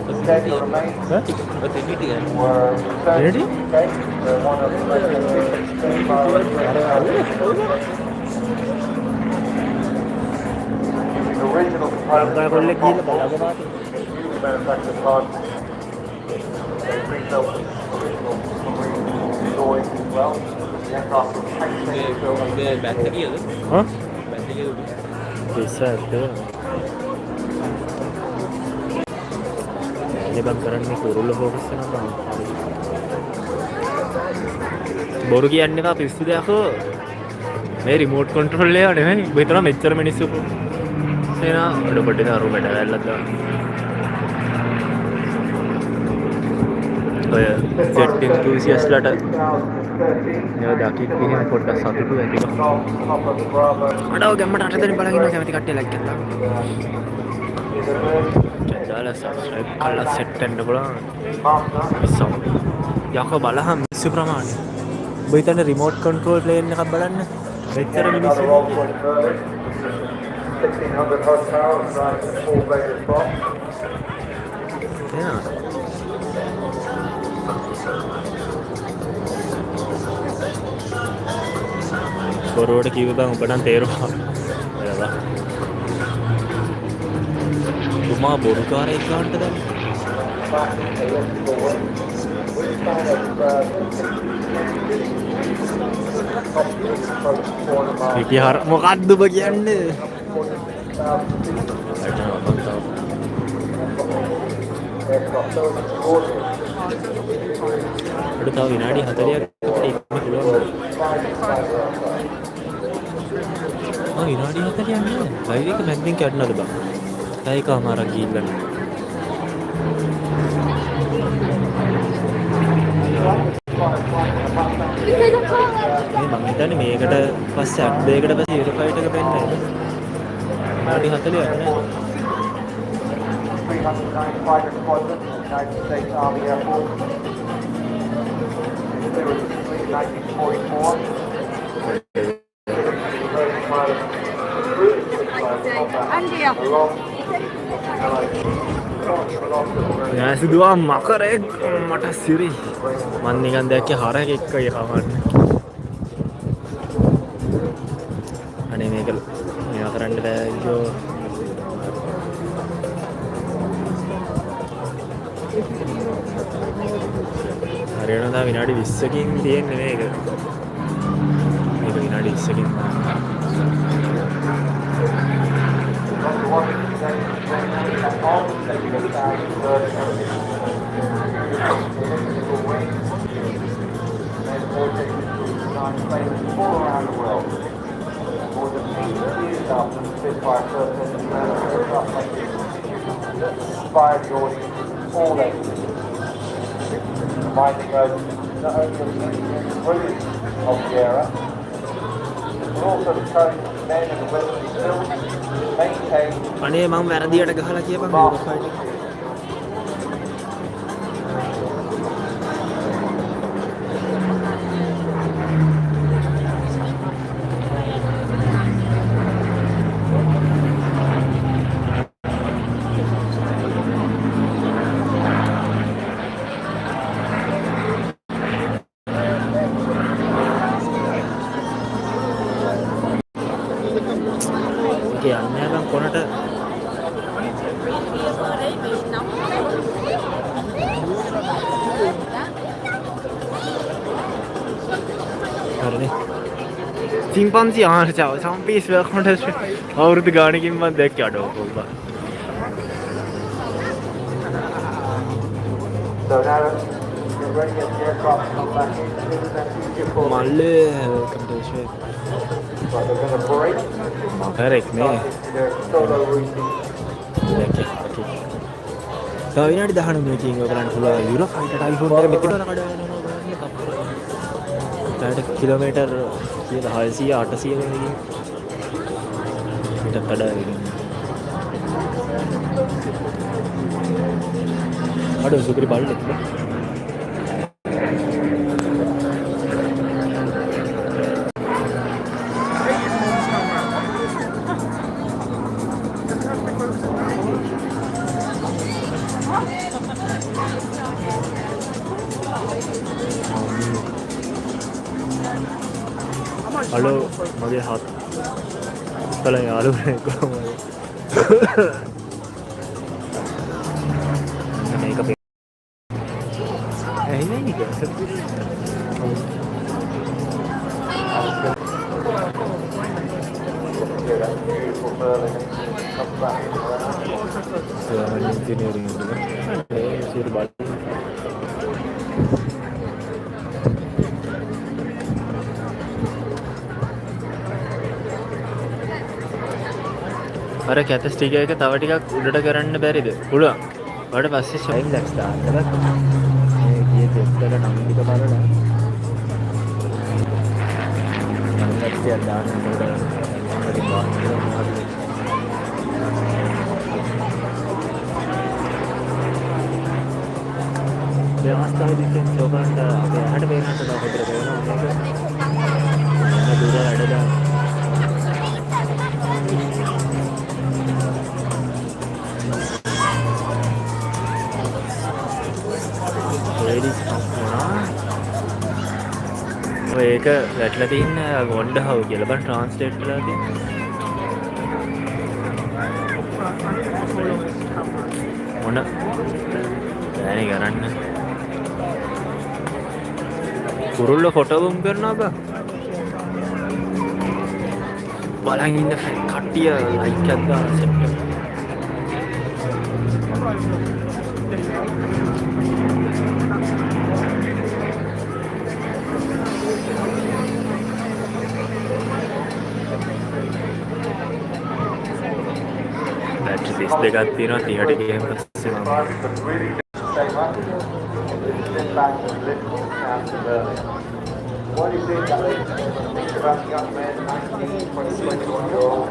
Instead, the remains were returned to the UK. One of the most efficient Spitfires using original components from manufactured parts. They rebuilt original marine stories as well. The aircraft was painstakingly built on the හා පිස්සත් ඉබම් කරන්නේ කුරුල්ල focus කරනවා බොරු කියන්නේ එපා පිස්සු දෙයක් මේ remote control එක නෙමෙයි ඔබ හිතනවා මෙච්චර මිනිස්සු එනවා ඔඩ පොඩි දරු මැඩ වැල්ලක් දාන්න ඔය ජෙට් enthusiastලට මේවා දකින්න ගිහින් පොඩ්ඩක් සතුටු වෙනවා අඩව ගැම්මට අට දෙනෙක් බලන් ඉන්නවා කැමති කට්ටිය ලයික් කරලා දාලා සබ්ස්ක්‍රයිබ් කරලා සෙට් වෙන්න පුළුවන් සවුන්ඩ් යකෝ බලහම් මිනිස්සු ප්‍රමාණය ඔබ හිතන්නේ රිමෝට් කන්ට්‍රෝල් ප්ලේන් එකක් බලන්න මෙච්චර මිනිස්සු 1600 horsepower and drives a full-bladed prop. Yeah. බොරුවට කිව්ව බං ඔබ නම් තේරුවා එළවා තුමා බොරුකාරයෙක් ගන්නට දැන් පිටිහර මොකක්ද ඔබ කියන්නේ අපිට තව විනාඩි 40ක් ඉන්න පුළුවන්. විනාඩි 40ක් නෑ. ලයිව් එක මැද්දෙන් කැඩනවද බං? එකමාරක් ගිහිල්ලා නෑ. මම හිතන්නේ මේකට පස්සේ අක් දෙකකට පස්සේ යුරෝෆයිට් එක වෙන්නේ නේද? විනාඩි 40ක් නෑ. 395 Squadron, United States Army Air Force. It was between 1944. නෑසිදුවා මකරෙක් මට සිරි මන් නිකන් දැක්කේ හරක් එක්ක යහවන්න අනේ මේක මේවා කරන්න බෑ අයියෝ හරියනවා විනාඩි 20කින් තියෙන්නේ මේක විනාඩි 20කින් fire first aircraft like inspire the audience all day. Reminding us not only of the brilliance of the era, but also the courage of the men and the women who still maintain අනේ මම වැරදියට ගහලා කියපන් යුරෝෆයිට් එක. කියන්නේ නම් කොනට හරිනේ chimpanzee ආර්චාව සම්පීස් වෙල්කම්ට අවුරුදු ගානකින් මම දැක්කේ අඩෝ කොල්ලා so now you're ready to get the aircraft to come back in. මල්ලේ welcome to show Right, they're going to break. හරික් නේ Their solo routine. දැක්කේ ඕකේ තව විනාඩි 19 මිනිත්කින් ඔයගලන්ට පුළුවන් යුරෝෆයිට් ටයිෆෝන් එක මෙතන කඩ වෙනවා බලන්න කප්පර දැන් කිලෝමීටර් 600 800 වගේ පිට කඩාගෙන අඩෝ සුපිරි බල්ලෙක් නේ හලෝ මගේ හත් කල යාළුවෙක් කොහමද මේක ඇයි නේද Beautiful Berlin comes back in around. engineering අර කැතස් ටික එක තව ටිකක් උඩට කරන්න බැරිද? පුළුවන්. ඊට පස්සේ ෂයින් ලැක්ස් දාන්න බෑ. මේ ගියේ දෙත්තල නම් ටික බලලා. නම් ලැක්ස් එක දාන්න ඕනේ. හරි බාන්න. මේ අවස්ථාවේදී දැන් සෝබන්ට අපේ අහකට පේන්නට තව හොඳට පේනවා මේක. දුර වැඩ දාන්න. ඒක වැටලා තියෙන ගොන්ඩ හවු කියලා බං ට්‍රාන්ස්ලේට් කරලා තියෙන්නේ මොන දැනේ කරන්න කුරුල්ල ෆොටෝ බම් කරනවා බං බලන් ඉන්න කට්ටිය ලයික් එකක් දාලා සෙට් දෙකක් තියෙනවා 30ට ගියම පස්සේ මම What do you think about the young men, 19, 20, 21-year-old,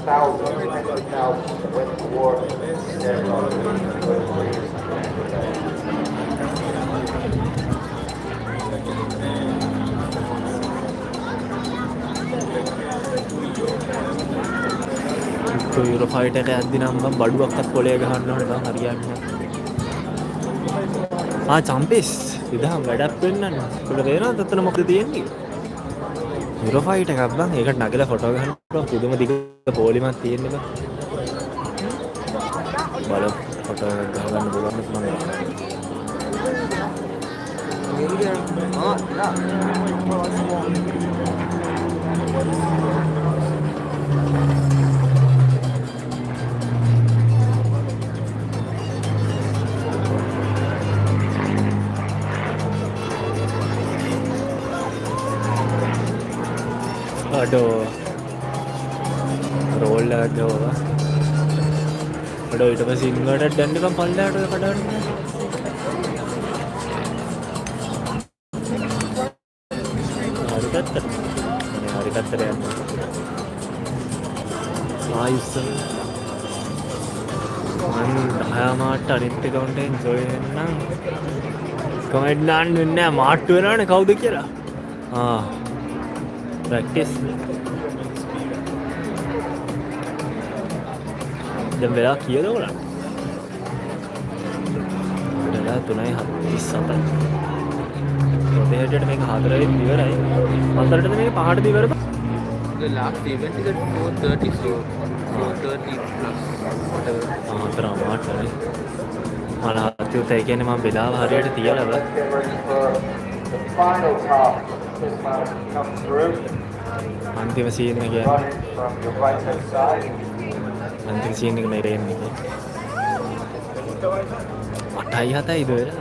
thousands, tens of thousands went to war in their යුරෝෆයිට් එක යද්දි නම් මම බඩුවක්වත් පොලේ ගහන්න ඕනේ බං හරියන්නේ ආ චම්පිස් ඉදහම් වැඩක් වෙන්නන්න උඹට පේනවද අතන මොකද තියෙන්නේ යුරෝෆයිට් එකක් බං ඒකට නගලා ෆොටෝ ගන්න පුළුවන් පුදුම දිග පොලිමක් තියෙන්නේ බං බලමු ෆොටෝ එකක් ගහගන්න පුළුවන් මම අඩෝ රෝල් එකක් ගහුවා. ඊට පස්සේ ඉන්වර්ටර් දැන්නකම් පල්ලෙහාට ඔය කඩවන්නේ. හරි පැත්තට. හරි පැත්තට යන්න. ආයිස්ස. මම 10 මාට අනිත් account එකෙන් join වෙන්නම්. කමෙන්ට් දාන්න වෙන්නේ නැහැ මාට්ටු වෙනවනේ කවුද කියලා. ප්‍රැක්ටිස්. දැන් වෙලා කීයද ඔයාලා? වෙලා 3:37. පොතේ හැටියට මේක 4යි ඉවරයි. මන්තරටද මේක 5ට ඉවරද? The last event is at 4:30, so 4:30 plus whatever. අතරමාටනේ. මම අත්‍යුත් ඒ කියන්නේ මම වෙලාව හරියට තියලාද? The final part of this marathon comes through. අන්තිම සීන් එක Running from your right hand side. අන්තිම සීන් එක නේද එන්නේ. 8:07යිද වෙලා?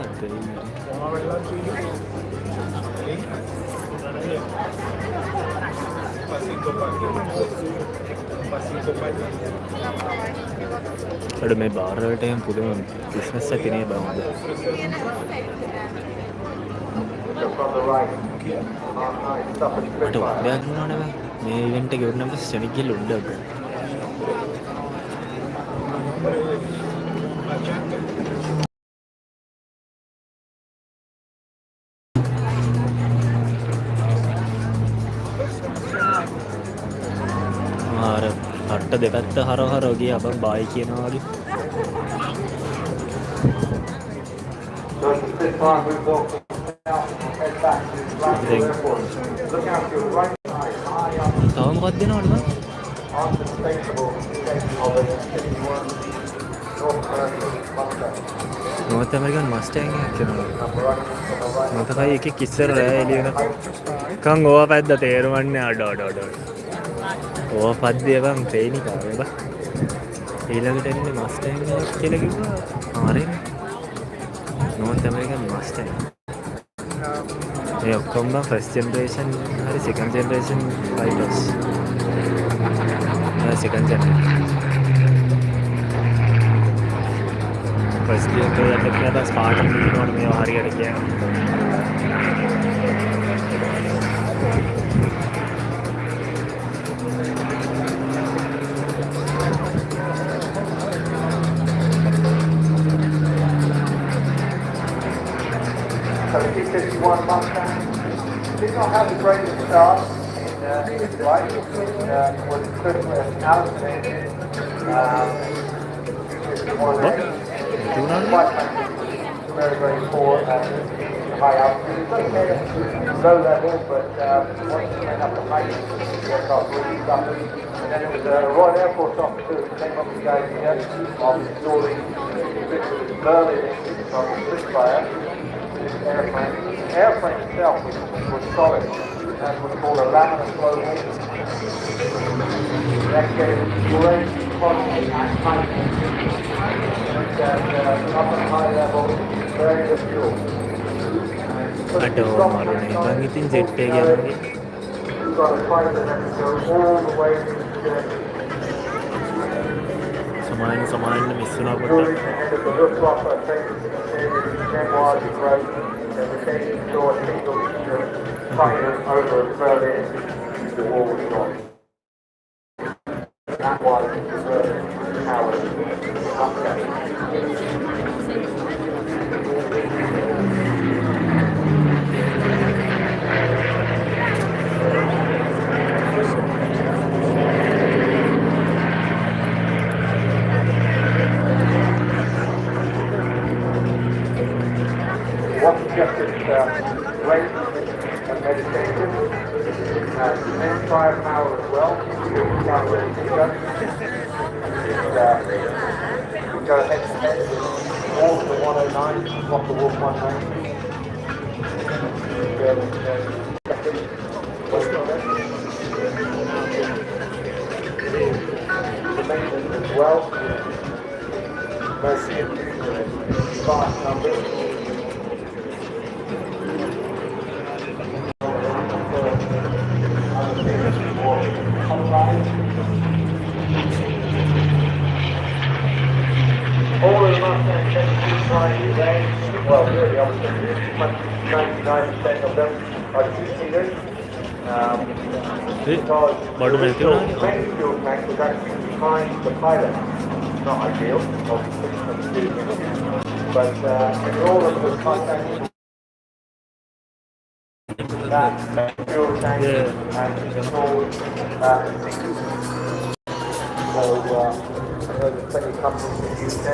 අර මේ බාර් වලට යම් පුදුම බිස්නස් එකක් නේ බං. From the right. Stop and මට උඩයක් නෝනේ බං. මේ ඉවෙන්ට් එක ඉවරනම් පස්සේ සෙනෙක් ගිහලා උඩක් ගන්න. අර අට්ට දෙපැත්ත හරව ගියා අපන් බායි කියනවා වගේ. So it's the fifth time we've walked out and head back to Blackpool Airport. Look out to your right side, high up, තව මොකක්ද දෙනවද බං? unmistakable shape of a 51 North American Mustang. නෝර්ත් American මස්ටෑන් එකක් කියනවා. I'm running from the right. මොකයි එකෙක් ඉස්සර රෑ එළිය වෙන කන් ඕවා පැද්ද තේරුම්න්නේ අඩ. ඕවා පද්දේ බං තේනිකාවේ බං. ඊළඟට එන්නේ මස්ටෑන් එකක් කියලා කිව්වා. හරිනේ. නෝර්ත් ඇමරිකන් මස්ටෑන්. ඒ ඔක්කොම බං ෆස්ට් ජෙනරේෂන් හරි second generation fighters. Second generation. First generation එකේ තමයි ස්පාටන් කියනවනේ මේවා හරියට කියන්නේ. So the T51 Mustang did not have the greatest start in its life. It was equipped with an Allison engine. Quite very, very poor at high altitude. It's okay at low level, but once you went up to height, the aircraft really suffered. And then it was a Royal Air Force officer who came up with the idea of installing Berlin engines on the Spitfire. Airplane. The airplane itself was solid and was called a laminar flow wing. That gave great quality at height and up at high level, very good fuel. අට මරුනේ බං ඉතින් jet එක යනවා. You've got a fighter that can go all the way to the jet. සමාන miss වුණා During පොඩ්ඩක්. the end of the Luftwaffe training memoirs you wrote, and the day you saw a single fighter over Berlin, the war was gone. That was the Berlin Tower upset. Wasn't just its weight and meditation, immense firepower as well. You can't really see that. We go head to head with all the 109, off the Wolf 190. The maintenance as well. Mercy and fast numbers. really, obviously, 99% of them are two-seaters. Because the bottom is original down. main fuel tank was actually behind the pilot. Not ideal, obviously, but in all of the contacts that fuel tank and installed seats. So there's plenty of companies in the UK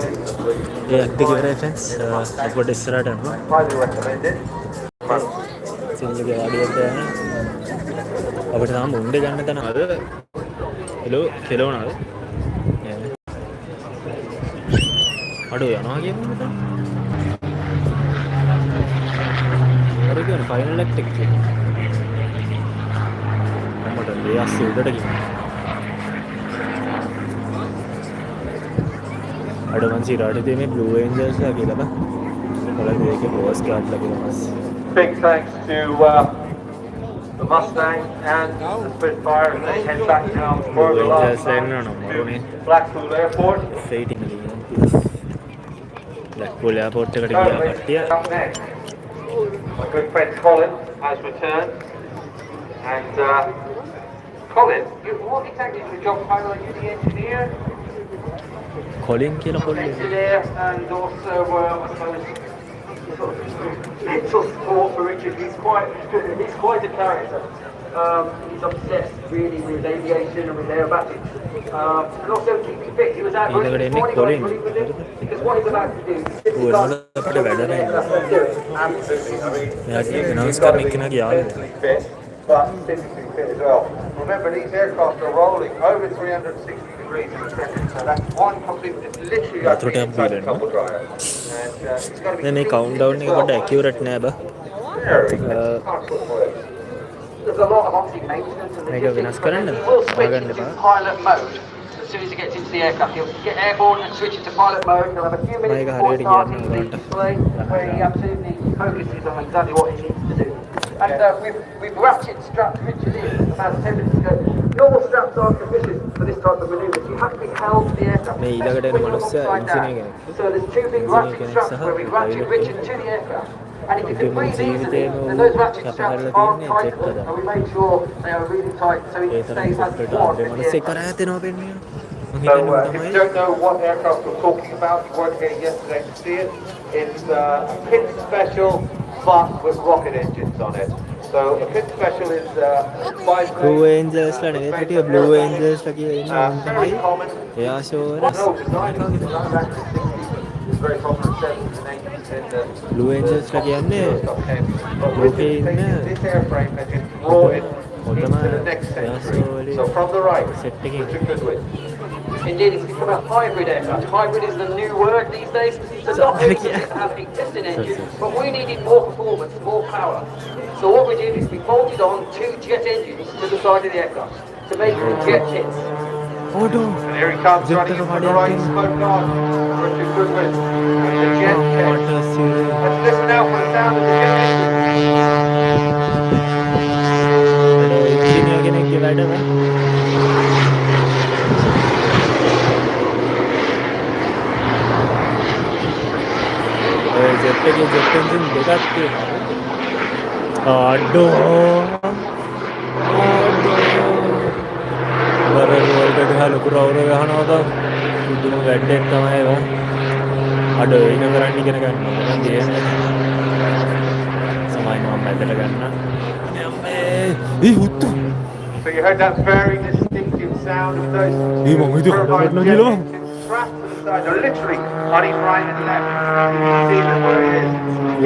where you can Yeah, thank you very much. Support is right, no? highly recommend it. සිල්ලගේ වාඩියට යන අපිට තාම උණ්ඩ ගන්න තැන අද කෙලවනාද අඩු යනවා කියන්න අර කියන ෆයිනල් ඇක්ට් එක මට දෙයස් උඩට ගිහින් අඩ මං සිරාට තියෙන්නේ බ්ලූ ඒන්ජල්ස් ලා කියලා බා ඔයාලා මේකේ බෝස් කාඩ් ලා කියලා මස් Big thanks to the Mustang and the Spitfire as they head back now for the last time to Blackpool Airport. Blackpool Airport එකට ගියා කට්ටිය. Up next, my good friend Colin has returned. And Colin, what exactly is your job title? Are you the engineer? Colin කියලා පොල්ලේ. Engineer and also, I suppose, mental support for Richard. He's quite a character. He's obsessed really with aviation and with aerobatics. And also keeping fit. He was out running this morning on because what he's about to do is sit down absolutely. But physically fit as well. Remember, these aircraft are rolling over 360 degrees in a second, so that's one complete, it's literally like being inside a tumble dryer. And it's got to be මේ countdown එක කොට accurate නෑ බා. There's a lot of obviously maintenance and මේක වෙනස් කරන්න he will switch ආගන්න into එපා. pilot mode as soon as he gets into the aircraft. He'll get airborne and switch into pilot mode. He'll have a few minutes මේක before හරියට starting කියන්න the ඕනට. display where he absolutely focuses on exactly what he needs to do. And we've ratchet strapped Richard in about 10 minutes ago. Normal straps aren't sufficient for this type of manoeuvre. You have to be held to the aircraft. මේ ඊළඟට එන මනුස්සයා engineer කෙනෙක්. So there's two big ratchet straps where we ratchet Richard to the aircraft. And if you can breathe easily, then those ratchet straps aren't tight enough, and we make sure they are really tight so he stays as warm in the aircraft. So if you don't know what aircraft we're talking about, you weren't here yesterday to see it. It's a kit special, but with rocket engines on it. So a kit special is 5 Blue Angels ලා නෙවෙයි පිටිය Blue Angels ලා කියලා ඉන්න උන් very තමයි common. Airshow වල No, design is done back in the 60s. It's very common in the 70s and 80s in the Blue Angels ලා කියන්නේ But with ලෝකේ this, ඉන්න this airframe has been brought in හොඳම into the next century. Airshow වල So from the right, set which එකකින් you're good with. Indeed, it's become a hybrid aircraft. Hybrid is the new word these days. So not only does it have a piston engine, but we needed more performance, more power. So what we did is we bolted on 2 jet engines to the side of the aircraft to make it jet kits. Auto. And here he comes running from the right, spoke on, Richard Goodwin, with the jet kit. Let's listen out for the sound of the jet engine. engineer කෙනෙක්ගේ වැඩම ඔය jet එකේ jet engine දෙකක් තියෙනවා අඩෝ බරල් වලට ගහලා ලොකු රවුර ගහනවා තමයි පුදුම වැඩක් තමයි ඒවා අඩෝ ඒක කරන්න ඉගෙන ගන්නවා මම කියන්නේ සමයි මම මැදට ගන්න So you heard that very distinctive sound of those මම හිතුවා turbines කඩන්න jet කියලා engines strapped to the side. They're literally on his right and left. You can see them where it is.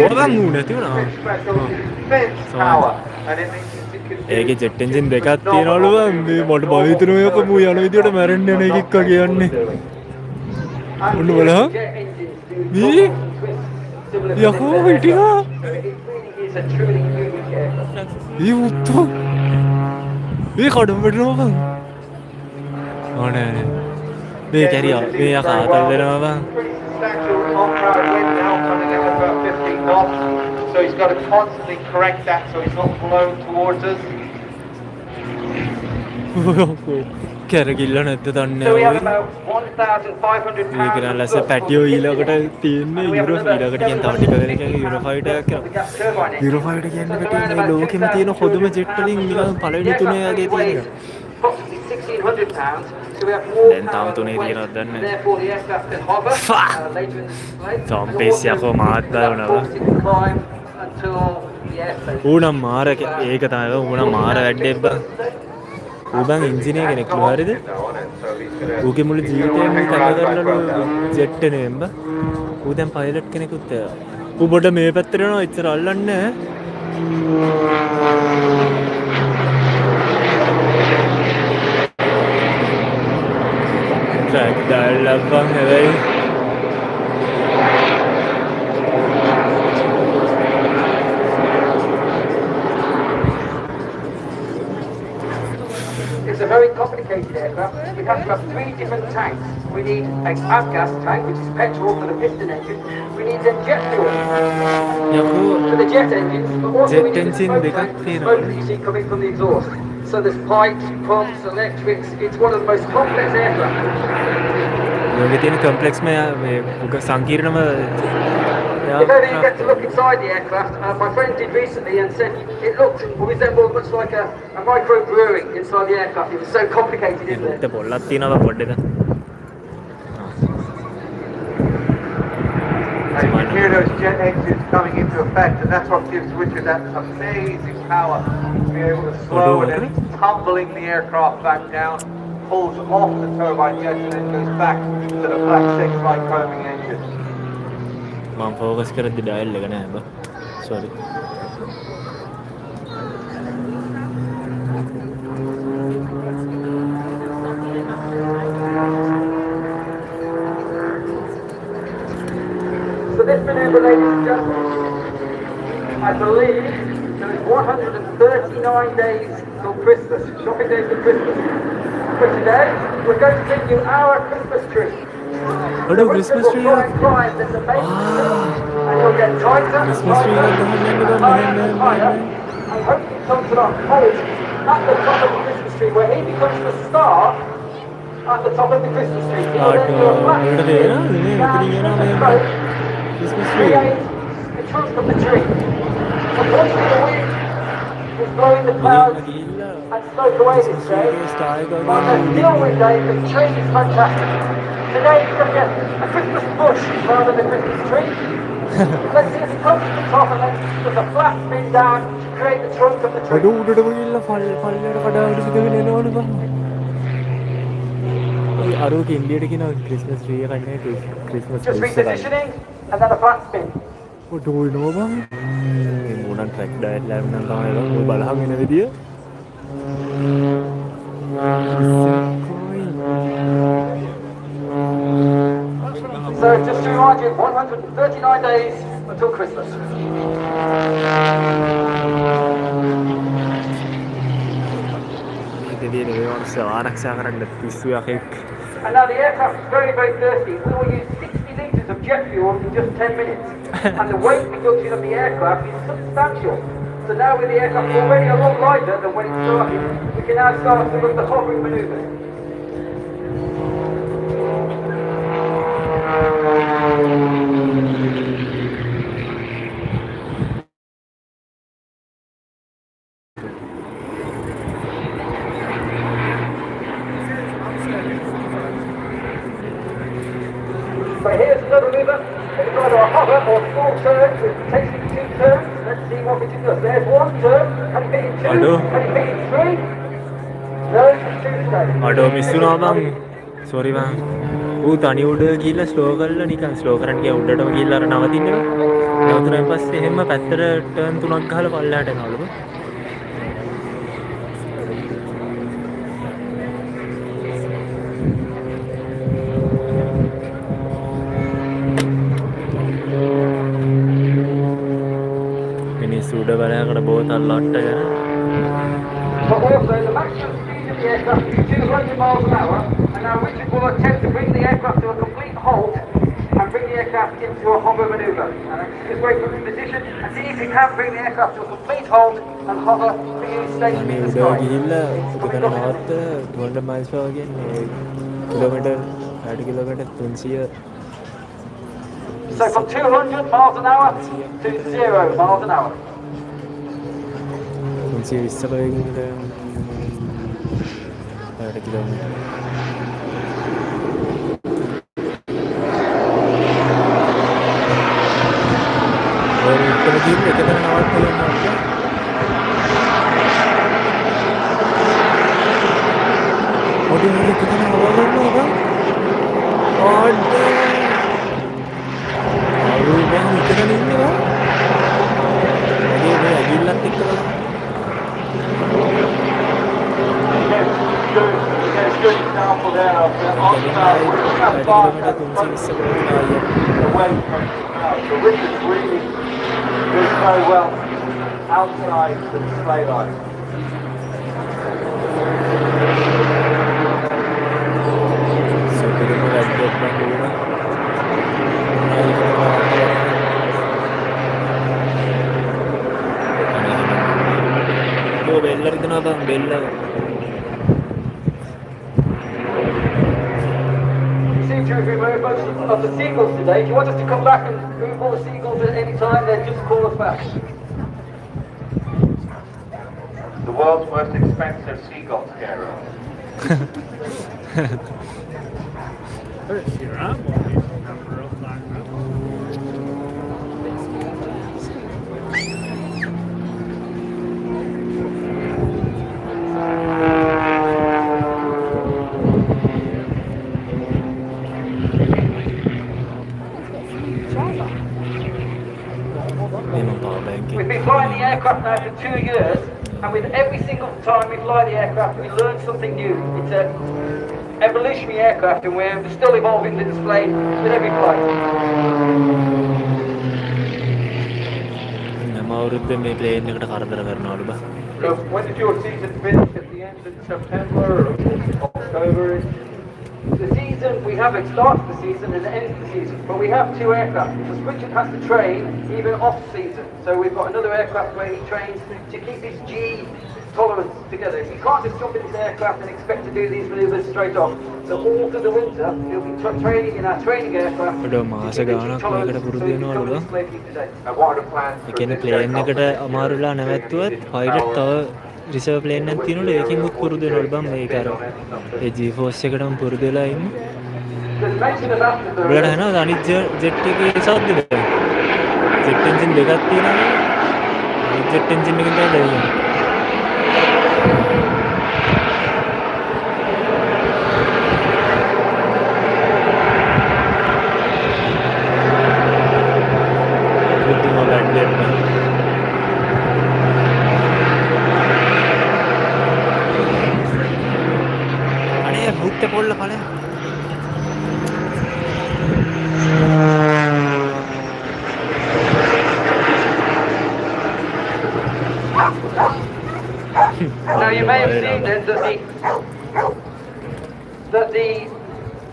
ඕනනම් මූ නැති වුණා Special immense power. And it means it can do ඒකේ jet engine දෙකක් තියෙනවලු මේ මට බය හිතෙනවා මේක මූ යන විදියට මැරෙන්න යන එකක් කියන්නේ ඔන්න බලන්න මේ යකෝ හිටියා ඒ උත්තෝ මේ කඩම් වැටෙනවා බං ඕනේ මේ කැරියා මේ යකා අතල් දෙනවා බං substantial on-power wind now coming in at about 15 knots. So he's got to constantly correct that so he's not blown towards us. කැරකිල්ල නැත්ත දන්න So we have ඔය about £1,500 ඒක of ලැස flux පැටියෝ from the ඊලකට piston engine, තියන්නේ and we have euro another ඊලකට කියෙන් තව ටික වෙනකන් £750 යුරෝෆයිටර් from the gas turbine engine. යුරෝෆයිටර් So කියන්නේ it's පැටියෝ around මේ about ලෝකෙම තියෙන 2,200 හොඳම ජෙට් pounds වලින් plus. නිකන් පළවෙනි The තුනේ aircraft වගේ weighs තියෙනවා approximately 1,600 pounds, so we have more දැන් power තව තුනේ than weight, තියෙනවද දන්නේ and therefore the aircraft can hover later in the flight. And සම්පේස් also යකෝ මාත් it දානවා can climb until the airspace. ඌනම් මාර ඒක තමයි ඌනම් මාර වැඩේ බං ඌබන් ඉන්ජිනියර් කෙනෙක්ලු හරිද ඌගේ මුළු ජීවිතේම කැප කරලාලු ජෙට් එකේ එම්බ ඌ දැන් පයිලට් කෙනෙකුත් ඌ බොඩ මේ පැත්තට යනවා ඉතර අල්ලන්නේ ට්‍රැක් දාලා බං හැබැයි It's a very complicated aircraft. We have to have 3 different tanks. We need a avgas tank, which is petrol for the piston engine. We need then jet fuel යකෝ for the jet engines, but also we Jet need the engine smoke දෙකක් tank, the තියෙනවා. smoke that you see coming from the exhaust. So there's pipes, pumps, electrics. It's one of the most complex aircraft. යෝගේ තියෙන complex මේ සංකීර්ණම If ever you get to look inside the aircraft, my friend did recently and said it looked and resembled much like a microbrewery inside the aircraft. It was so complicated, isn't it? පොල්ලක් තියෙනවා පොඩ්ඩද And you can hear those jet engines coming into effect, and that's what gives Richard that amazing power to be able to slow and then tumbling the aircraft back down, pulls off the turbine jets and then goes back to the flat 6 light combing engine. මම focus කරද්දි dial එක නෑ බා sorry So this maneuver, ladies and gentlemen, I believe there is 139 days till Christmas, shopping days till Christmas. But today, we're going to bring you our Christmas tree. අඩෝ Christmas tree Try and climb this amazing tree, and you'll get tighter and Christmas tree tighter එකක් ගහන්න යන්න and බෑ higher and higher, and hopefully come to our poet at the top of the Christmas tree, where he becomes the star at the top of the Christmas tree. He will then do a flat ඒකට spin තේරෙනවද නේ down මෙතනින් යනවා the මෙහෙම throat, Christmas tree create the trunk of the tree. Unfortunately, the wind is blowing the clouds ගිහිල්ලා and smoke away this day. Star එකක් But still with Dave, the tree is fantastic. Today you're going to get a Christmas bush rather than a Christmas tree. Let's see as it comes to the top and then there's a flat spin down to create the trunk of the tree. අඩෝ උඩට ගිහිල්ලා පල්ලයට කඩාවට සිදුවෙන එනවනේ බං අරෝක ඉන්දියට කියනවා Christmas tree එකක් නේ Christmas Just tree එකක් repositioning and then a flat spin. ඔඩෝ එනවා බං මොනන් ට්‍රැක් ඩයට් ලැබ් නම් තමයි ඒක ඔය බලහන් එන විදිය So just to remind you, 139 days until Christmas. ඉතින් මේ වන්ස ආරක්ෂා කරන්න පිස්සු යකෙක් And now the aircraft is very, very thirsty. We will use 60 litres of jet fuel in just 10 minutes. And the weight reduction of the aircraft is substantial. So now with the aircraft already a lot lighter than when it started, we can now start some of the hovering manoeuvres. So here's another maneuver. It's either a hover or full turn with potentially 2 turns. Let's see what Richard does. There's 1 turn. Can he fit in 2? Hello. Can he fit in 3? No, it's 2 today. අඩෝ මිස්සුනා බං sorry බං ඌ තනි උඩ ගිහිල්ලා slow කරලා නිකන් slow කරන්න ගියා උඩටම ගිහිල්ලා අර නවතින්නවා නවතුනාන් පස්සේ එහෙම පැත්තට ටර්න් 3ක් ගහලා පල්ලයට එනවලු මිනිස්සු උඩ බලයකට බෝතල් අට්ටගෙන But also the maximum speed of the aircraft is 200 miles an hour. And now Richard will attempt to bring the aircraft to a complete halt and bring the aircraft into a hover maneuver. And just wait for the position and see if you can bring the aircraft to a complete halt and hover to use station අනේ in the උඩ sky. ගිහිල්ලා එකතන නවත්තලා 200 miles per hour කියන්නේ kilometre 60 kilometre 300 So from 200 miles an hour to 0 miles an hour. 320 වේගයකට 60 kilometre ඔය ගිහින් එකතන නවත්තලා යනවා ඔඩි හරි එකතන නවත්තනවා ඔඩ අරු බං එකතන ඉන්නවා මගේ මේ අගිල්ලත් එක්ක බලන්න Good example there of the on-side away from the Richard's really doing very well outside the display line. බෙල්ල රිදෙනවා බං බෙල්ල Seem to have removed most of the seagulls today. Do you want us to come back and move all the seagulls at any time? Then just call us back. The world's most expensive seagull scarer. We've been flying the aircraft now for 2 years, and with every single time we fly the aircraft, we learn something new. It's an evolutionary aircraft, and we're still evolving the display with every flight. මේ plane එකට කරදර කරනවලු බා So when did your season finish? At the end of September or October? The season, we have it starts the season and ends the season, but we have 2 aircraft. So Richard has to train even off season. So we've got another aircraft where he trains to keep his G tolerance together. You can't just jump in this aircraft and expect to do these maneuvers straight off. So all through the winter, he'll be training in our training aircraft. ඔඩ මාස ගානක් මේකට පුරුදු වෙනවලු බං And what are the plans A for කියන්නේ this plane aircraft? එකට අමාරුලා නැවැත්තුවත් pilot තව reserve plane එකක් තියෙනවලු ඒකෙන් උත් පුරුදු වෙනවලු බං මේක අර ඒ G force එකටම පුරුදු වෙලා ඉන්න There's mention of after the ඔයාලට හනවද අනිත් ජෙට් එකේ සද්දද ජෙට් එන්ජින් දෙකක් තියෙනවා අනිත් ජෙට් එන්ජින් එකෙන් තමයි දෙන්නේ අනේ බුක්ට පොල්ල පලය Now you may have seen then that the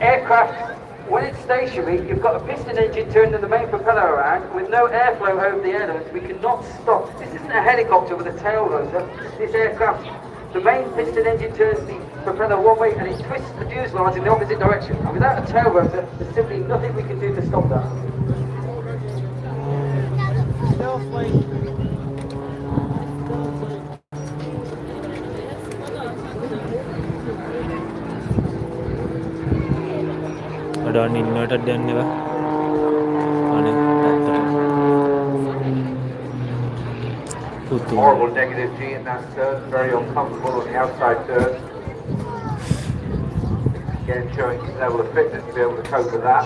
aircraft, when it's stationary, you've got a piston engine turning the main propeller around with no airflow over the elements. We cannot stop. This isn't a helicopter with a tail rotor. This aircraft, the main piston engine turns the propeller one way and it twists the fuselage in the opposite direction. And without a tail rotor, there's simply nothing we can do to stop that. අඩවන්න ඉන්නවටත් දැන්නවා අනේ පුතු Horrible negative G in that turn, very uncomfortable on the outside turn. Again, showing his level of fitness to be able to cope with that.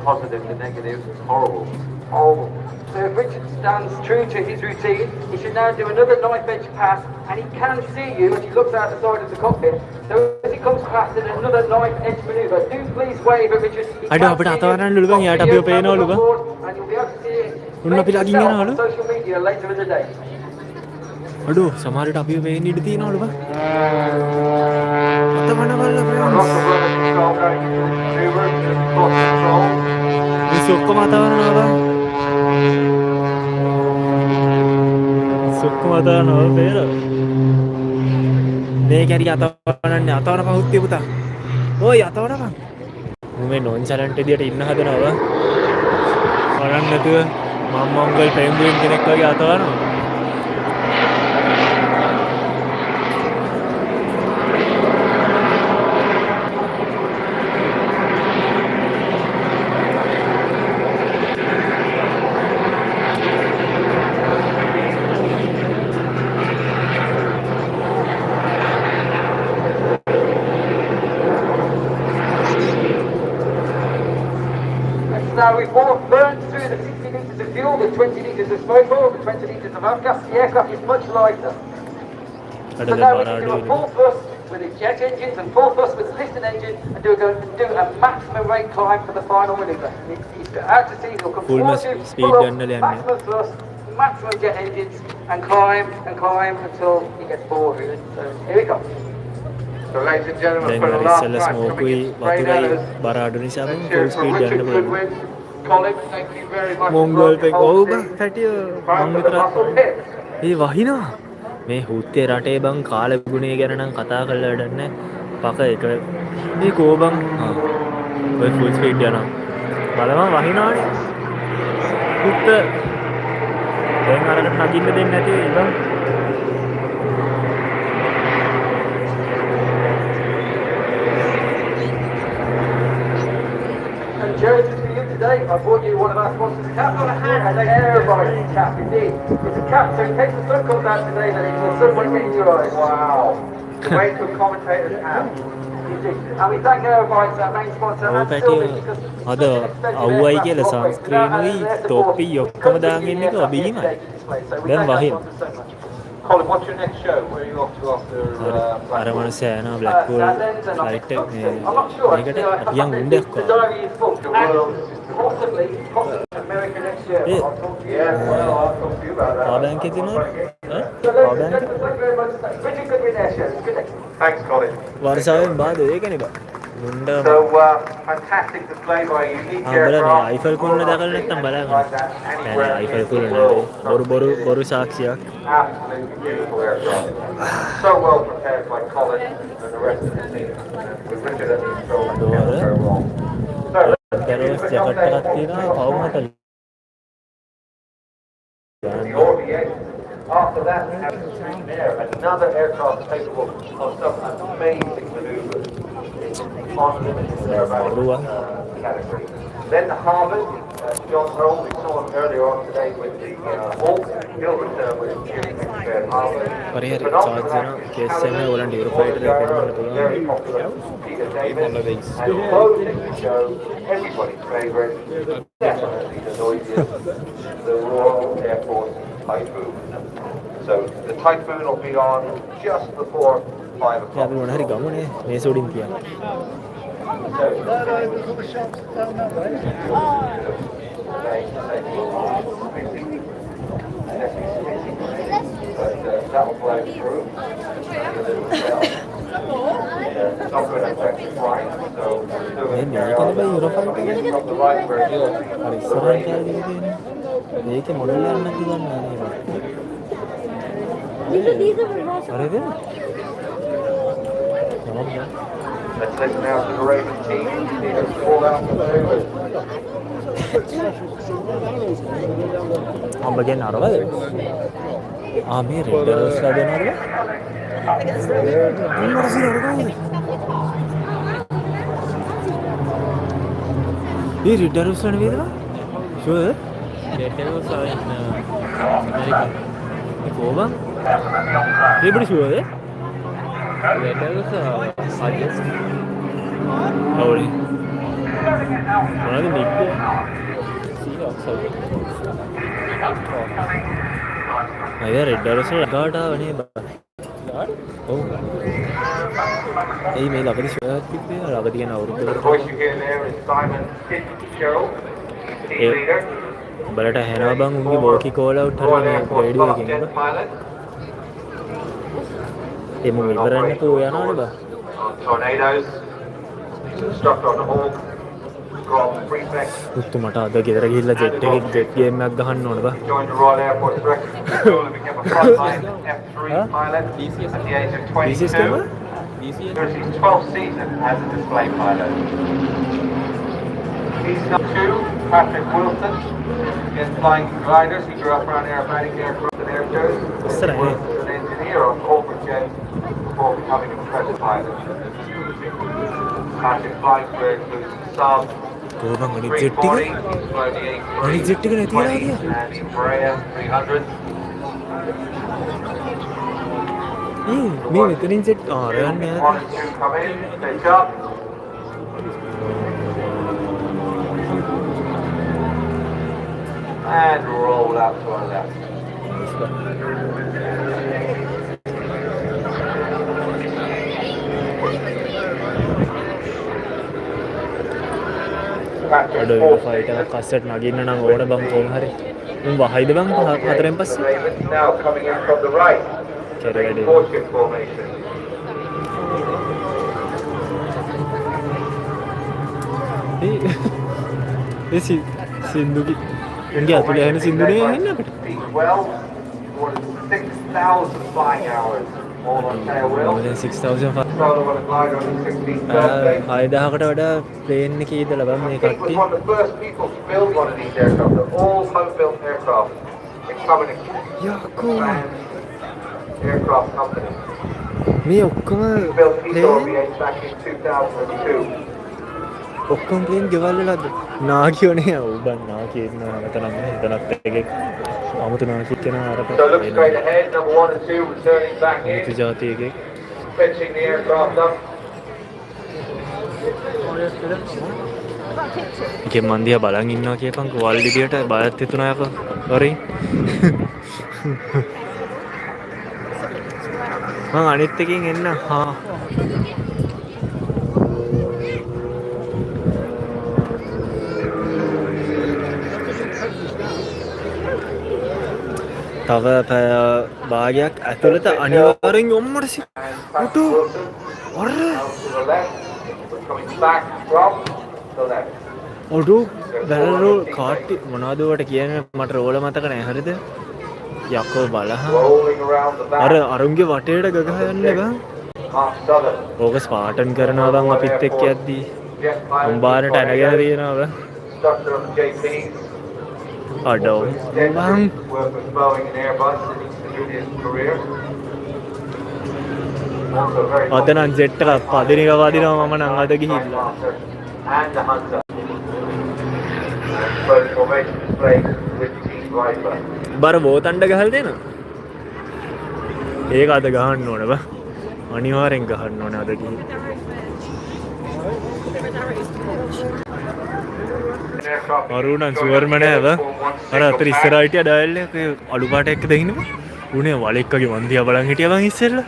Positive to negative, horrible. Horrible. So if Richard stands true to his routine, he should now do another knife edge pass, and he can see you as he looks out the side of the cockpit. So as he comes past in another knife edge manoeuvre, do please wave at Richard. He අඩ can අපිට see you. අතවරන්න ලුබන් යාට අපිව පේනවලු බං And you'll be able to see it උන්න අපි ළඟින් yourself යනවලු on social media later in the day. අඩු සමහරට අපිව පේන්න ඉඩ තියෙනවලු බං අතවරන්න බලලා Lots of rudder control going into this maneuver, just cross control. ඔක්කොම අතවනවා බං. ඔක්කොම අතවනවා පේර. මේ කැරි අතවනන්නේ අතවන පහුත්තිය පුතා. ඔය අතවනවා. මේ නොන්චලන්ට් විදියට ඉන්න හදනවා. බලන්න නැතුව මම මංගල් පෙන්ගුයින් කෙනෙක් වගේ අතවනවා. Now we've all burned through the 60 litres of fuel, the 20 litres of smoke oil, the 20 litres of avgas. The aircraft is much lighter. So now we can do a full thrust with the jet engines and full thrust with the piston engine and do a maximum rate climb for the final manoeuvre. It's out to sea, you'll come Full towards you, speed full up, gun nali maximum thrust, maximum jet engines and climb until you get bored really. So here we go. So ladies and gentlemen, දැන් for the අර last ඉස්සෙල්ලා time, ස්මෝකුයි coming in straight වතුරයි at us. බර අඩු නිසා මම Cheers full for speed Richard යන්න පුළුවන්. Goodwin. Colin, thank you very much. මොංගල් පෙක් ඔව් බං Time පැටිය for මම the විතරක් muscle pit. ඒ වහිනවා මේ හුත්තේ රටේ බං කාල ගුණේ ගැන නම් කතා කරලා වැඩක් නැහැ පක එක මේ කෝ බං ඔය ෆුල් ස්පීඩ් යනවා බලමන් වහිනවානේ හුත්ත දැන් අරකට නගින්න දෙන්නේ නැති වෙයි බං And Jared, just for you today, I brought you one of our sponsors, a cap on a hat, and an air cap indeed. It's a cap, so in case the sun comes out today, then the sun won't get in your eyes. Wow. The way to a commentator's hat. And we thank Aerobites, our main sponsor, ඔව් and පැටිය Sylvie, because අද අවුවයි කියලා සංස්ක්‍රීනුයි තොප්පි ඔක්කොම දාගෙන ඉන්න එක බීමයි දැන් වහින Colin, what's your next show? Where are you off to after අර මනුස්සයා යනවා Blackpool ෆ්ලයිට් එක මේ මේකට අපියන් උණ්ඩයක් The diary is full. Possibly America next year. Yeah. I'll talk to you. Yeah, well, I'll talk to you about that. පා බැංකේ තියෙනවා So ladies and gentlemen, thank you very much. Richard Goodwin Airshow. Good day. Thanks, Colin. වර්ෂාවෙන් බාද ඒකනේ බා මුණ්ඩ So, fantastic display by a unique බලන්න aircraft. Eiffel කුරුල්ල දැකලා නැත්තම් බලන්න නෑ Eiffel කුරුල්ල නෙවෙයි බොරු සාක්ෂියක් Absolutely beautiful aircraft. So well prepared by Colin and the rest of the team. With Richard at the control, very well. So, දරෝස් jacket එකක් තියෙනවා කවුම හතල the RBA. After that, we have the Stream Air, another aircraft capable of some amazing maneuvers. It's unlimited thereabout category. Then the Harvard, John Earl, we saw him earlier on today with the Hawk. He'll return with the Harvard. පරිහරි charge වෙන case එක ඕලන්ට යුරෝපයිටර් එකකට පෙන්නන්න Very පුළුවන් popular. Peter Davis. And closing the show, everybody's favourite, definitely the noisiest, the Royal Air Force Typhoon. So the Typhoon will be on just before 5 o'clock. අපි මොන හරි ගමුනේ මේ සෝඩින් තියන්න That'll play through. It's not going to affect the flight, so මේ මේකනේ බයි යුරෝපයිටර් එක from the right where it is. අර ඉස්සරහින් කාර්යය තියෙන්නේ මේකේ මොඩල් යන්න නැති ගන්න නේද හරිද Let's listen now to the Raven team. They're all out for the අම්බ ගෙන් අරවද මේ රෙඩ් රෝස්ලා දෙනවද මේ රෙඩ් රෝස්ලා නෙවෙයිද ෂුවර් රෙඩ් රෝස්ලා ඇමරිකන් මේ කොබන් ඒබඩ ෂුවර්ද රෙඩ් රෝස්ලා සජස් ඔව් මොනවද නික්ද අය රෙඩ් රෝස්ලා ගාඩා වනේ බා ඔව් ඒ මේ ළඟදී ෂුවර් කිව්වේ ළඟ තියෙන අවුරුද්දකට The voice you hear there is Simon Fitzgerald, team leader. බලට ඇහෙනවා බං උන්ගේ වෝකි කෝල් අවුට් හරිය Royal මේ Air Force රේඩියෝ Block එකෙන් jet pilot. ඒ මම ඉවරන්න පෝ යනවනේ බං On Tornadoes. Instructor on the Hawk. මුත්තු මට අද ගෙදර ගිහිල්ලා ජෙට් ගේම් එකක් ගහන්න ඕන බා. He joined the Royal Air Force Records School and became a frontline F3 pilot at the age of BCS 22. camera? Here's his 12th season as a display pilot. He's number 2, Patrick Wilson, in flying gliders. He grew up around aerobatic aircraft and air shows. He worked as an engineer on corporate jets before becoming a professional pilot. Patrick flying career includes Saab කොහොමද අනිත් 340, jet එක? he's flown the අනිත් jet එක නැති වෙලා A320 ගියා. and Embraer 300. මේ මෙතනින් ජෙට් ආරයන් නෑ. 1 and 2 come in, pitch up. And roll out to our left. අඩෝ ඒක ෆයිට් එකක් අස්සට නගින්න නම් ඕන බං කොහොම හරි. උන් වහයිද බං හතරෙන් පස්සේ? Now coming in from the right. කෙර වැඩේ. Fortune formation. ඒ සින්දුගේ උන්ගේ අතුලේ ඇහෙන සින්දුනේ ඇහෙන්නේ අපිට. Well, more than 6,000 flying hours. All on tailwheel. more than 6,000 Solo on a glider on his 16th birthday. 6,000කට වඩා ප්ලේන් එකේ ඉඳලා බං මේ He was කට්ටිය. one of the first people to build one of these aircraft. They're all home-built aircraft. They come in a යකෝ brand aircraft company. මේ ඔක්කොම He built Heathrow plane V8 back in 2002. ඔක්කොම plane ගෙවල් වලද නාකියෝනේ උබන් නාකියෙ ඉන්නවා නැතනම් එතනත් එකෙක් 아무තු නාකියෙක් කෙනා අර So look straight ahead, number 1 and 2 returning back අමුතු in, ජාති එකෙක් pitching the aircraft up. එකෙන් මන් දිහා බලන් ඉන්නවා කියපන්කෝ වල් විදියට බයත් හිතුණා යකෝ වරින් මං අනිත් එකකින් එන්න හා තව පැය භාගයක් ඇතුළත අනිවාර්යෙන් යොම්මට And උටු Patrick අර Wilson out to the left. We're coming back from the left. ඔඩු බැලරෝ කාට්ටි මොනවද ඔයාලට කියන්නේ මට රෝල මතක නැහැ හරිද යකෝ බලහන් Rolling around the අර back. අරුන්ගේ වටේට ගගහ යන්න බං Mark Southern. ඕක ස්පාටන් කරනවා බං අපිත් එක්ක යද්දී Jet pilot. අම්බාරට ඇනගෙන තියෙනවා බං Instructor on the JPs. අඩෝ Extensive බං work with Boeing and Airbus in his civilian career. Also very අද නම් ජෙට් එක පදිනක වදිනවා මම නම් අද ගිහිල්ලා and the Hunter. Both formation displayed with Team Viper. බර බෝතණ්ඩ ගහලා දෙනවා ඒක අද ගහන්න ඕන බං අනිවාර්යෙන් ගහන්න ඕන අද ගිහින් අරුණන් සුවර්ම නෑ බං අර අතර ඉස්සරහා හිටියා ඩයල් එක අලු පාට එක්ක දෙහිනම උනේ වලෙක්කගේ මන් දිහා බලන් හිටියා බං ඉස්සෙල්ලා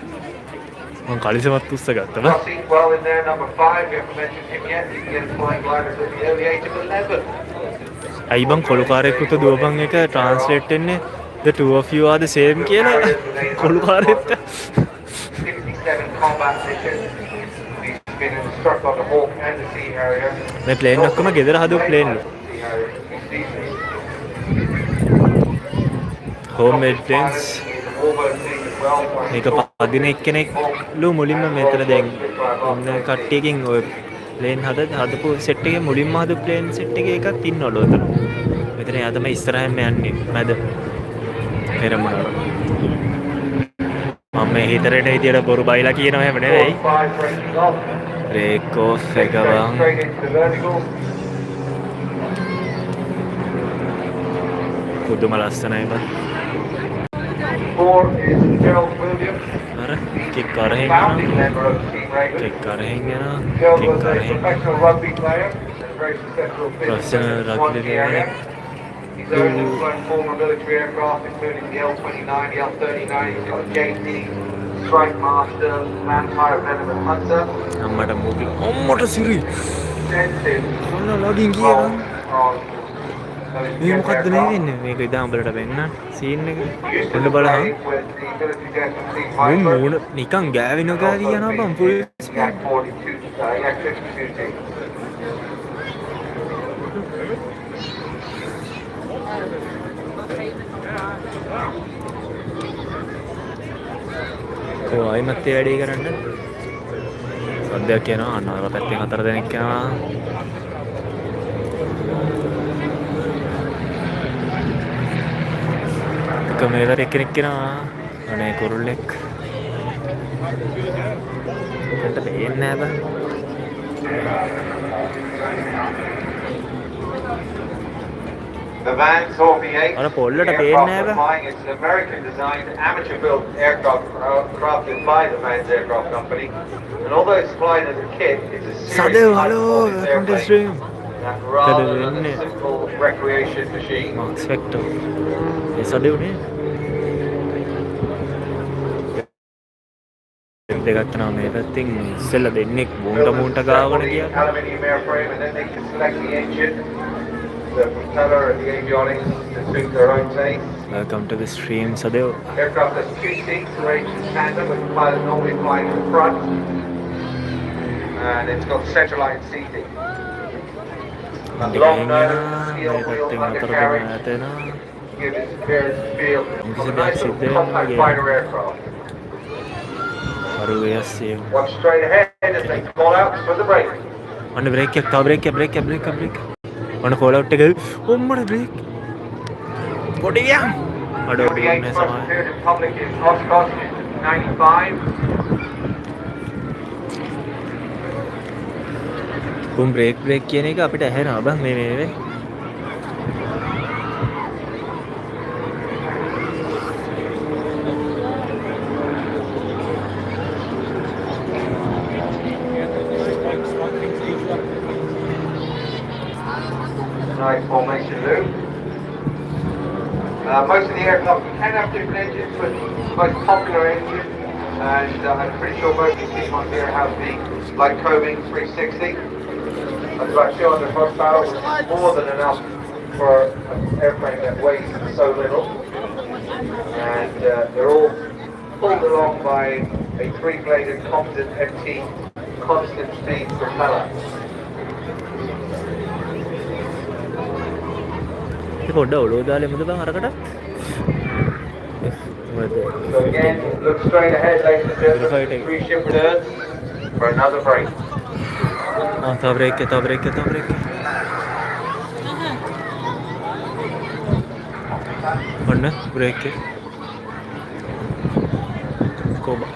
මං කලිසමත් උස්ස ගත්තා බං Crossing well in there, number 5. We haven't mentioned him yet. He began flying gliders at the early age of 11. ඇයි බං කොළුකාරයෙකුට දුවපන් එක ට්‍රාන්ස්ලේට් වෙන්නේ the two of you are the same කියලා කොළුකාරයෙක්ට 67 combat missions. He's been an instructor on the Hawk and the Sea Harrier. මේ plane ඔක්කොම ගෙදර හදපු plane ලු Sea Harrier. He's decent. Home made planes He's an all-boat team as well. මේක පදින එක්කෙනෙක් ලු මුලින්ම මෙතන දැන් ඉන්න කට්ටියකින් ඔය ප්ලේන් හදපු සෙට් එකේ මුලින්ම හදපු ප්ලේන් සෙට් එකේ එකක් ඉන්නවලු උතන මෙතන එයා තමයි ඉස්සරහින්ම යන්නේ මැද පෙරමුණ මම මේ හිතරේට විදියට බොරු බයිලා කියනවා එහෙම නෙවෙයි 5 breaking off. බ්‍රේක් ඔෆ් එක Going බං straight into the vertical. පුදුම ලස්සනයි බං 4 is Gerald Williams, අර කික් කරහෙන් founding යනවා member of Team Raven. Kick කරහෙන් යනවා Gerald කික් was a කරහෙන් professional rugby player and a very successful Professional businessman in the rugby Swansea player. area. He's owned and flown former military aircraft, including the L-29, the L-39. He's got a JT, Strike Master, Vampire Venom and Hunter. අම්මට මොකද අම්මට සිරි Extensive ඔන්න login role කියනවා on those මේ jet මොකක්ද මේ aircraft. වෙන්නේ මේක ඉතින් උඹලට වෙන්න සීන් එක He used to ඔන්න බලහන් play with the military jet and Team මුන් Viper. මූණ නිකන් ගෑවෙන ගාවි යනවා බං full He had 42, he had 52 teams. කොහොමයි මත්තේ වැඩේ කරන්න සද්දයක් කියනවා අන්න අර පැත්තෙන් 4 දෙනෙක් යනවා කමේවර එක්කෙනෙක් කියනවා අනේ කුරුල්ලෙක් මට පේන්නේ නැහැ බං The van Soviet අර පොල්ලට the පේන්නේ aircraft නැහැ බං flying. It's an American-designed, amateur-built aircraft crafted by the Vans Aircraft Company. And although it's flying as a kit, it's a serious සදේ hello high-performance welcome to airplane. stream Rather than a simple recreation machine. Marks vector ඒ සදේ උනේ දෙකක් යනවා මේ පැත්තෙන් ඉස්සෙල්ලා දෙන්නෙක් මූන්ට ගාවන ගියා Aluminium airframe, and then they can select the engine, the propeller, and the avionics to suit their own taste. welcome to the stream සදේ Aircraft has 2 seats arranged in tandem, with the pilot normally flying in the front, and it's got centralized seating. A long nose, steel මේ wheel පැත්තෙන් අතර undercarriage දෙන ඈත gives its appearance and feel of a nice little compact fighter aircraft. අරුවයස්සේ Watch straight ahead as they call out for the brake. ඔන්න break එකක් තව break එක ඔන්න ෆෝල් අවුට් එක ඔම්මඩ බ්‍රේක් පොඩි ගියා අඩ The ඔඩි eight ඔන්නේ first සමහර appeared in public in Oshkosh in 95. උන් බ්‍රේක් කියන එක අපිට ඇහෙනවා බං මේ Nice formation loop. Most of the aircraft can have different engines, but the most popular engine, and I'm pretty sure most of the team on here have the Lycoming 360. That's about 200 horsepower, which is more than enough for an airplane that weighs so little. And they're all pulled along by a 3-bladed composite FT constant speed propeller. පොඩ්ඩ ඔලුව දාලා එමුද බං අරකට So again, look straight ahead, ladies and gentlemen. 3 ship returns for another break. තව break එක ඔන්න break එක කොබා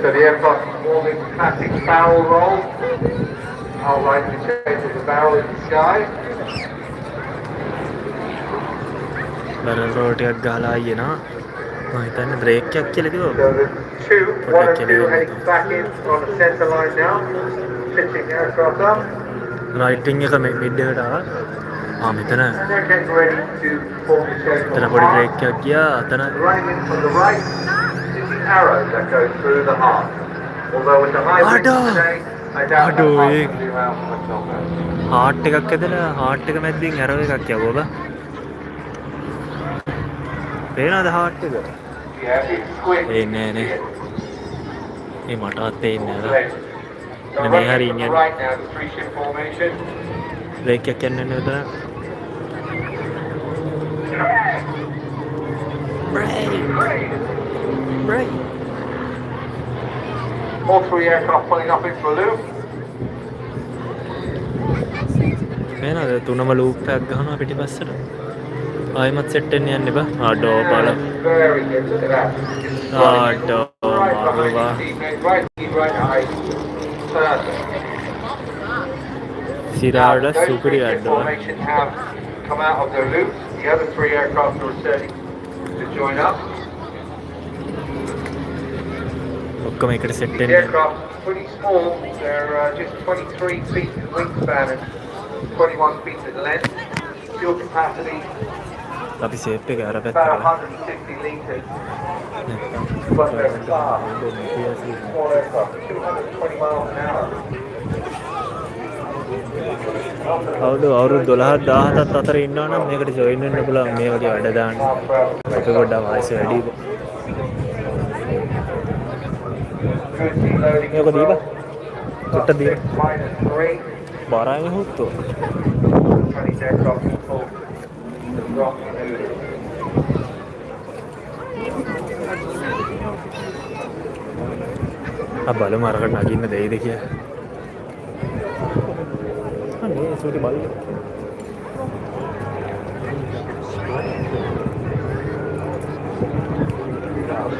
So the aircraft is performing classic barrel roll. Outline the shape of the barrel in the sky. Barrel roll ටිකක් ගහලා ආයෙනා මම හිතන්නේ break එකක් කියලා කිව්වා So the one and two heading back in on the centre line now. Pitching the aircraft up. Writing එක mid එකට ආවා මෙතන And they're getting ready to form the shape of එතන the පොඩි heart. බ්‍රේක් එකක් ගියා අතන Running in from the right is the arrow that goes through the heart. Although with the high winds today, I doubt that heart will be around for much longer. Heart එකක් ඇදලා heart එක මැද්දෙන් arrow එකක් යවුවා පේනවද heart එක Yeah, it's squid. නෑ ඒ මටවත් පේන්නේ නෑ So And running they are from the Indian. right now, the 3-ship formation. Break එකක් යන්නේ නැහැ break All 3 aircraft pulling up into a loop. පේනවද තුනම ලූප් එකක් ගහනවා පිටිපස්සට ආයෙමත් සෙට් වෙන්න යන්න එපා ආඩෝ බල Very good, look at that. ආඩෝ Right behind මාරුවා his teammate, right behind. Perfect. සිරාඩ Those සුපිරි 3-ship අඩෝ formation have come out of their loops. The other 3 aircraft are returning to join up. ඔක්කොම එකට සෙට් The වෙන්න aircraft are pretty small. They're just 23 feet in wingspan and 21 feet in length. Fuel capacity අපි safe එක අර about පැත්තට 160 litres. But they're fast. Small aircraft, 220 miles an hour. අවුරුදු 12 17ත් අතර ඉන්නවා නම් මේකට ජොයින් වෙන්න පුළුවන් මේ වගේ වැඩ දාන්න. අපි පොඩ්ඩක් වයස වැඩිද? මේක දීපන්. චුට්ටක් දීපන්. බාරයි හුත්තෝ. බලමු අරකට නගින්න දෙයිද කියලා. අනේ සූටි බලන්න.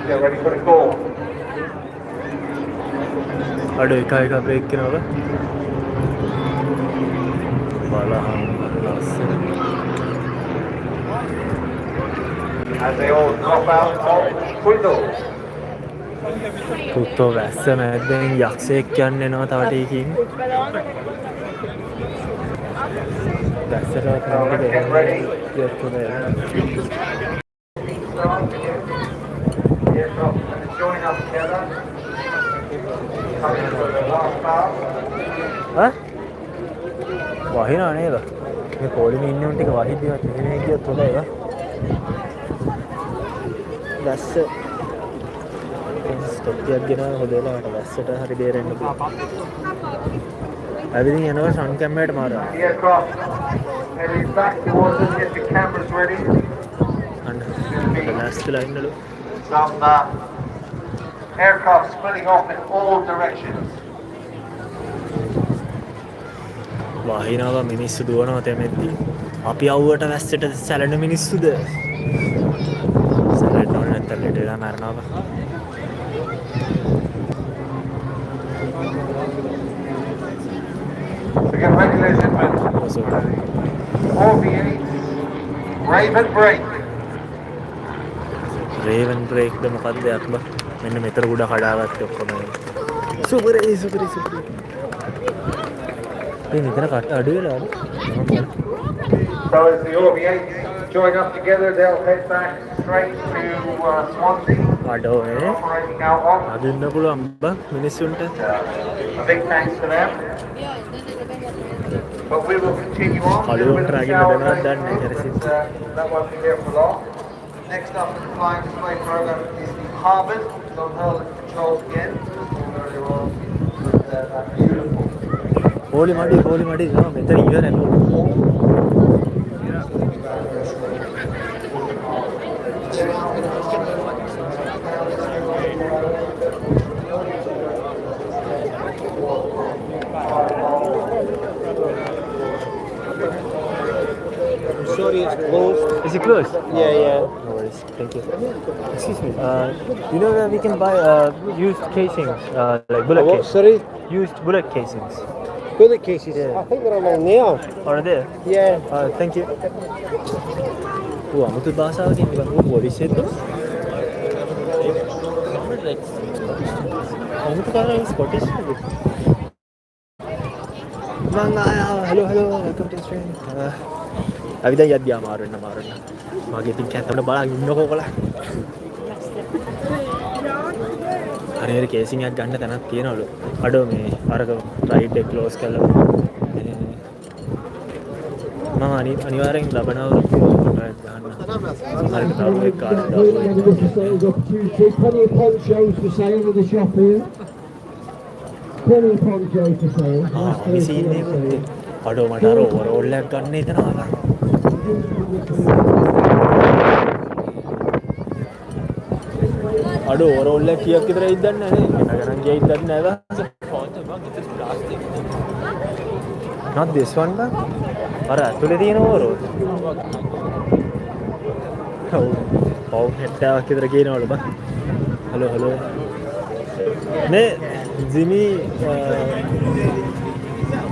Get ready for the goal. අඩෝ එක බ්‍රේක් කරනවා. බලහන් ලස්සන. As they all drop out of Quindle. පුතෝ වැස්ස මැද්දෙන් යක්ෂයෙක් යන්න එනවා තව ටිකකින්. වැස්සට Get ready. Join up together. Coming for the last pass. වහිනා නේද? මේ පොලිමේ ඉන්න උන් ටික වහිද්දිවත් මෙහෙම ගියොත් හොඳයි වා. වැස්ස ස්ටොප් එකක් ගෙනා හොදලා මට වැස්සට හරි බේරෙන්න පුළුවන්. ඇවිදින් යනවා ෂන් කැමරේට මාරා. The aircraft heading back towards us. Get your cameras ready. අන්න ලෑස්තිලා ඉන්නලු. Some aircraft splitting off in all directions. වහිනවා මිනිස්සු දුවනවා තෙමෙද්දි. අපි අවුවට වැස්සට සැලෙන මිනිස්සුද? සැලෙන්න ඕනේ නැත්තම් ලෙඩ වෙලා මැරෙනවා. So get ready, ladies and gentlemen. OV8 Raven Break. Raven break ද මොකක්ද දෙයක් බා. මෙන්න මෙතර උඩ කඩාගත්තේ ඔක්කොම. සුපරේ. මේ මෙතන කට අඩු වෙලාද? So as the OV8 join up together, they'll head back straight to Swansea. අඩෝ නේ. Operating out of. අදින්න පුළුවන් බා මිනිස්සුන්ට. A big thanks to them. But we will continue on. කලුවන්ට රාගින්න දෙනවද දන්නේ නැහැ කරසින්. That won't be there for long. Next up in the flying display program is the Harvard. So hold the controls again. Earlier on, that's beautiful. හෝලි මඩි. මෙතන ඉවරයි. Sorry, it's closed. Is it closed? Yeah. No worries. Thank you. Excuse me. You know where we can buy used casings, like bullet What? casings? Sorry? Used bullet casings. Bullet cases. Yeah. I think they're along there. Are there? Yeah. Thank you. 아무튼 바사하게 이거 머리 셋도. 아무튼 가라 스코티시. hello, welcome to the stream. අපි දැන් යද්දී අමාරුවෙන්න. මගේ ඉතින් කැතවල බලන් ඉන්නකෝ කොලා. අනේ casing එකක් ගන්න තැනක් තියනවලු. අඩෝ මේ අරක රයිඩ් එක ක්ලෝස් කරලා. මම අනිවාර්යෙන් ලබනවා ෆොටෝ එකක් ගන්න. හරියට තව එක card Plenty of ponchos for sale in the shop here. Plenty of ponchos for sale. කිසි ඉන්නේ කොහෙද? අඩෝ මට අර ඕවරෝල් එකක් ගන්න හිතනවා. අඩෝ ඕවරෝල් එක කීයක් විතරයිද දන්නේ නැහැ නේ. ගණන් කීයද දන්නේ නැහැ. Not this one බං. අර ඇතුලේ තියෙන ඕවරෝල්. ඔව් හෙට්ටාවක් විතර කියනවලු බං. හලෝ. නේ ජිමි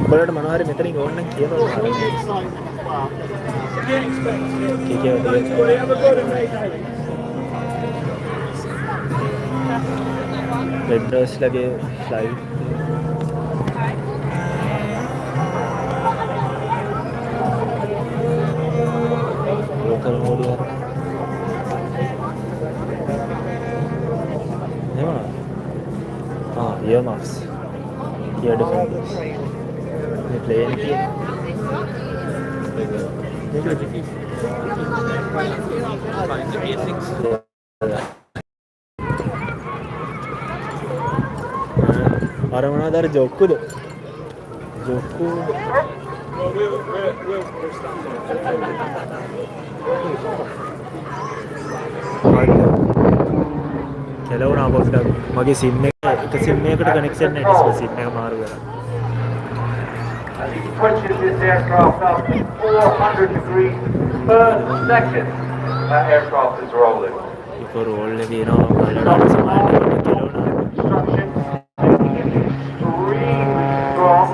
බලන්න මොනවා හරි මෙතනින් ඕන නම් කියනවා. Red Rose lage flight. Local mode yaar. earmuffs. Ear defenders. Plane එකේ Find the basics. අර මොනවද අර ජොක්කුද ජොක්කු කෙලවුණා පොඩ්ඩක් මගේ සිම් එක සිම් එකකට කනෙක්ෂන් නැහැ සිම් එක මාරු කරා As he pushes this aircraft up to 400 degrees per second, that aircraft is rolling. ඒක රෝල් එකේ එනවා බලන්න සමානට කෙලවුණා Construction extremely strong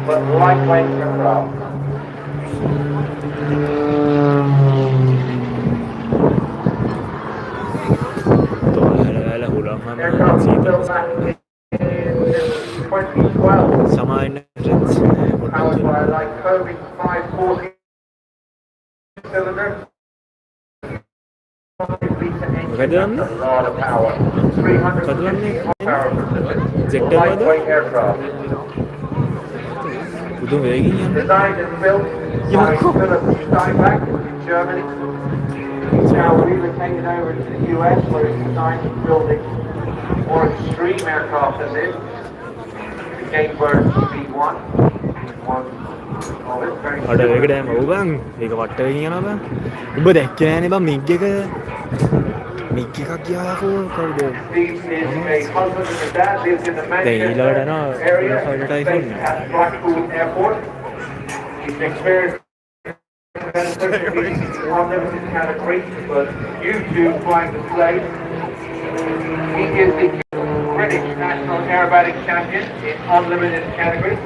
but lightweight aircraft. Aircraft was built back in 2012. සමාන friends Powered by a Lycoming 540 cylinder. මොකද A lot of power. 360 horsepower. Lightweight aircraft. පුදුම වේගින් යනවා Designed and built by Philip Steinbach in Germany. He's now relocated over to the US where he's designed and building more extreme aircraft than this. The Gamebird B1 is one of it. Very අඩ similar ඒකට to යම ඔව් බං මේක වට වෙගෙන යනවා බං ඔබ දැක්කේ නෑනේ බං මිග් එක ගියාකෝ කවුද Steve is a husband and a dad, lives in the Manchester area, based at Blackpool Airport. He's experienced unlimited category, but you two flying the slate. He is the British National Aerobatic Champion in unlimited category,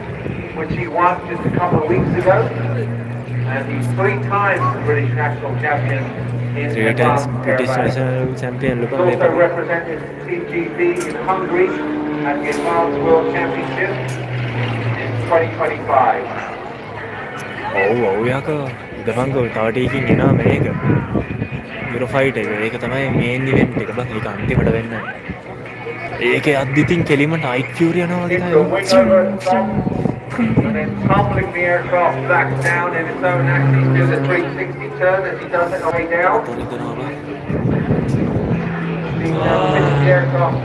which he won just a couple of weeks ago. And he's 3 times the British National Champion in 3 times advanced British aerobatics. national champion look He's also represented TGB in Hungary at the Advanced World Championship in 2025. ඔව් ඔව් යකෝ ඉතපන්කෝ තව ටිකකින් එනවා මේක euro fight එක ඒක තමයි මේන් event එක බං ඒක අන්තිමට වෙන්න ඒකේ අද්දිතින් කෙලිම නයිට් ෆියුරි යනවා වගේ It's a wing over at the front, and then tumbling the aircraft back down in its own axis, does a 360 turn as he does it on the way down. Being now pitching the aircraft.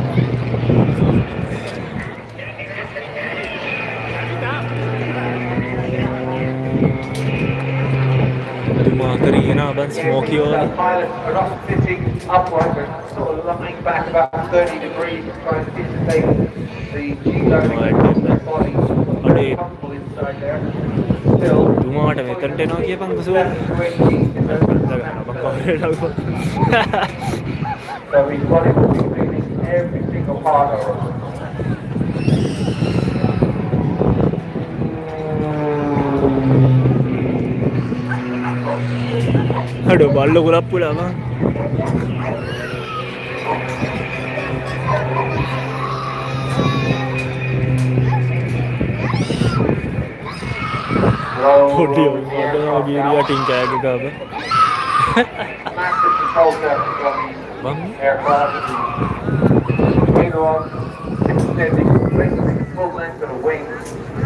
Smoky oil. The pilots are not sitting upright, but sort of lying back about 30 degrees, trying to dissipate the G-loading across their body. Very comfortable inside there. Still, තුමාට මෙතනට එනවා කියපන් කුසුව. so his body will be feeling every single part of it. අඩෝ බල්ල කුලප්පුලා මං පොඩි ඔබනවා ගිරියටින් කෑග ගාව Massive control surface on these බං aircraft. Wing on, extending basically the full length of the wing.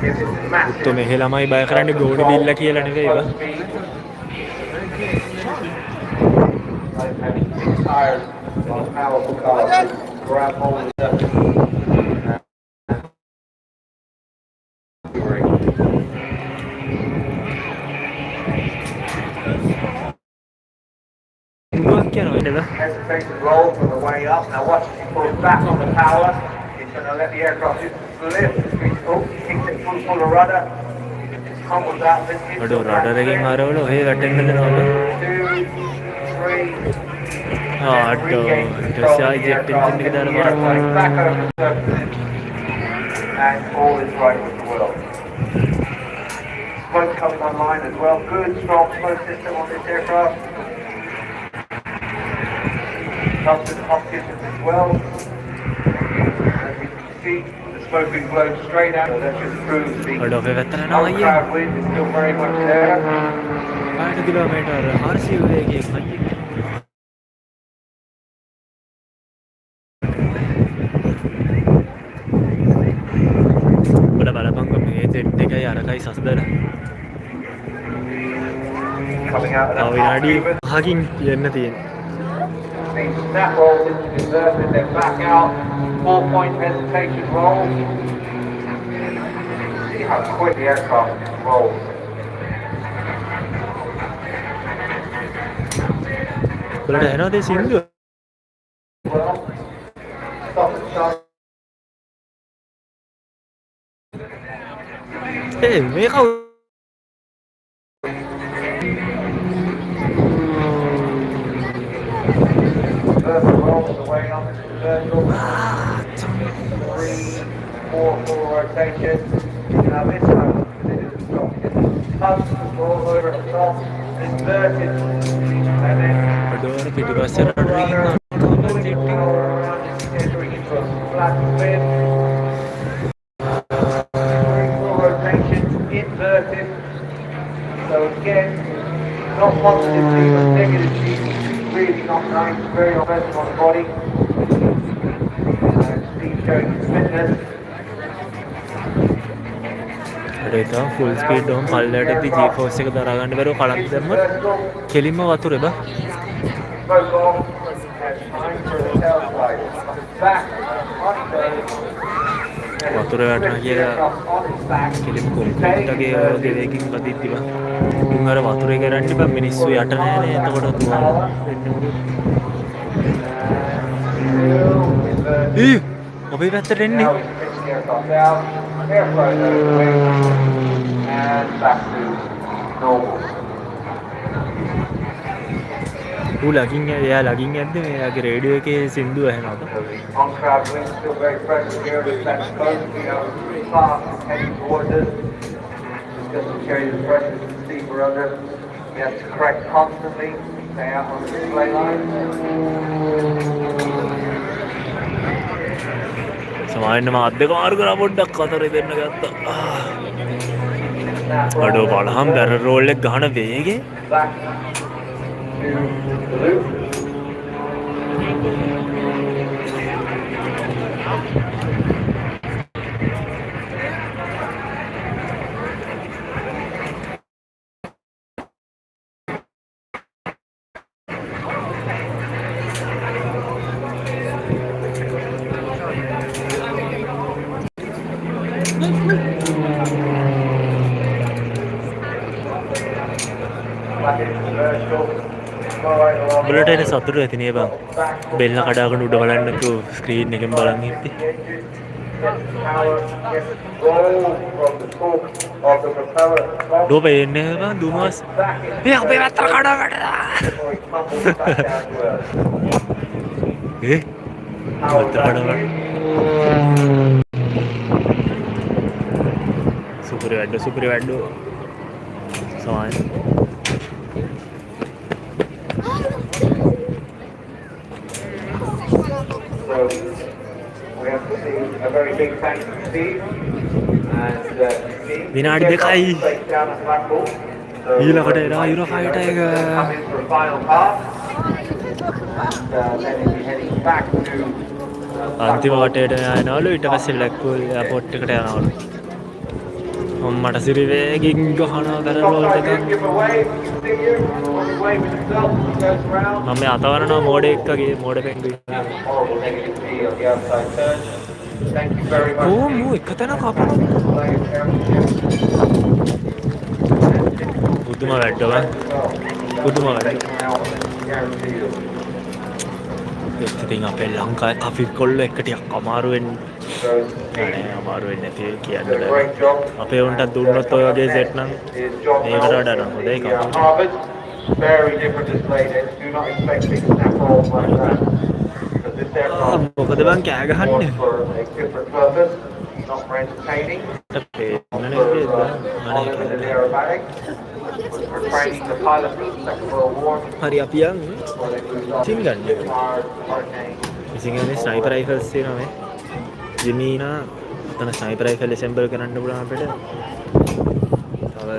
Gives it massive. તો මෙහෙ ළමයි බය කරන්නේ ගෝඩි බිල්ල කියලා නෙවෙයි බං Like having 6 tires on a powerful car to grab hold of the hesitate to roll from the way up. Now watch as he pulls back on the power. He's going to let the aircraft just lift. Oh, kicks it full of rudder. Just humbles out. අඩෝ රඩර් එකෙන් ආරවල ඔහෙ වැටෙන්න දෙනවද 2, 3. අඩෝ ටෙස්යි jet engine එක දාලා Back බලන්න over the surface. And all is right with the world. Smoke coming online as well. Good, strong smoke system on this aircraft. Comes with competitions as well. As you can see, the smoke being blown straight out. That just proves the අඩෝ ඔහෙ වැටෙන්න නෝ අයියා crowd wind is still very much there. 60 kilometre 400 වේගයෙන් අයියේ බලපංග මේ set එකයි අරකයි සස්දලා. Coming out of තව that විනාඩි half 5කින් යන්න තියෙන්නේ. these snap rolls into inverted, then back out, 4-point hesitation roll. See how quick the aircraft rolls. බලට එනවාද සින්දුව? Well, stop and start. මේ කවුද? Inverted rolls away on this invertible. 3, 4 full rotation. Now this time, because it isn't stopping, tons of roll over at the top, inverted, and then අඩෝර පිටිපස්සට රින් pulling power around it, entering into a flat spin. 3 full rotation, inverted. So again, not positive G, but negative G. Really not nice, very aggressive on the body. Steve showing his fitness. අඩේතා full speed ඔහොම පල්ලයට ඉති G force එක දරා ගන්න බැරුව කලක් දැම්ම කෙලින්ම වතුරේ බා. Spoke off and time for the tail slide. Back, on it goes. වතුරේ වැටෙනවා කියලා කෙලින්ම කොන්ක්‍රීට්ගේ වගේ වේගකින් වදිද්දි බා. උන් අර වතුරේ කරන්නේ බා මිනිස්සු යට නෑනේ එතකොට දුවනවා වෙන්නේ උඩ. ඔබේ පැත්තට එන්නේ. Airflow those wings and back to normal. ඌ ලගින් එයා ලගින් යද්දි මෙයාගේ රේඩියෝ එකේ සින්දුව ඇහෙනවද? So the on-crowd wings still very present here with that close, fast heading towards us. Just to show you the pressures that Steve were under. He has to correct constantly, stay out on the display line. සමාවෙන්න මාත් දෙක මාරු කරා පොඩ්ඩක් අතරේ දෙන්න ගත්තා. අඩෝ බලහම් බැරල් රෝල් එක ගහන වේගේ. Back to the loop. Back into commercial. බලට එන සතුට ඇතිනේ බං. බෙල්ල කඩාගෙන උඩ බලන්න නැතුව ස්ක්‍රීන් එකෙන් බලන් ඉන්නේ. ඩෝබ එන්නේ බං දුමාස්. මේ අපේ වැත්තට කඩා වැටලා. වැත්තට කඩා සුපිරි වැඩ සමාන. So we have to say a very big thank you to Steve and Steve. විනාඩි දෙකයි. Down at Blackpool. So ඊළඟට එනවා යුරෝ ෆයිටර් එක. come in for a final pass. And then he'll be heading back to අන්තිම වටේට යනවලු ඊට පස්සේ බ්ලැක්පූල් airport එකට යනවලු. මට සිරි වේගින් ගහනවා බැරල් රෝල් එකක්. මම අතවරනවා මෝඩ එක්කගේ මෝඩ පෙන්ගුයි. ඕ මූ එක තැන කපනවා. පුදුම වැඩ බං. පුදුම වැඩ. ඉතින් අපේ ලංකාවේ ට්‍රැෆික් කොල්ල එක ටිකක් අමාරු වෙන්නේ. නෑ අමාරු වෙන්නේ නැති කියන්න බෑ. අපේ උන්ටත් දුන්නොත් ඔය වගේ සෙට් නම් මේකට වඩා නම් හොඳයි කවුද? Very different display dates. Do not expect big snap rolls like that. Because this aircraft මොකද බං කෑ ගහන්නේ? for a different purpose, not for entertaining. Was for training the pilots for the Second World War. හරි අපි යන් සින් ගන්න. ඉතින් මේ ස්නයිපර් රයිෆල්ස් තියෙනවා මේ. ජිමීනා අතන ස්නයිපර් රයිෆල් ඇසෙම්බල් කරන්න පුළුවන් අපිට. තව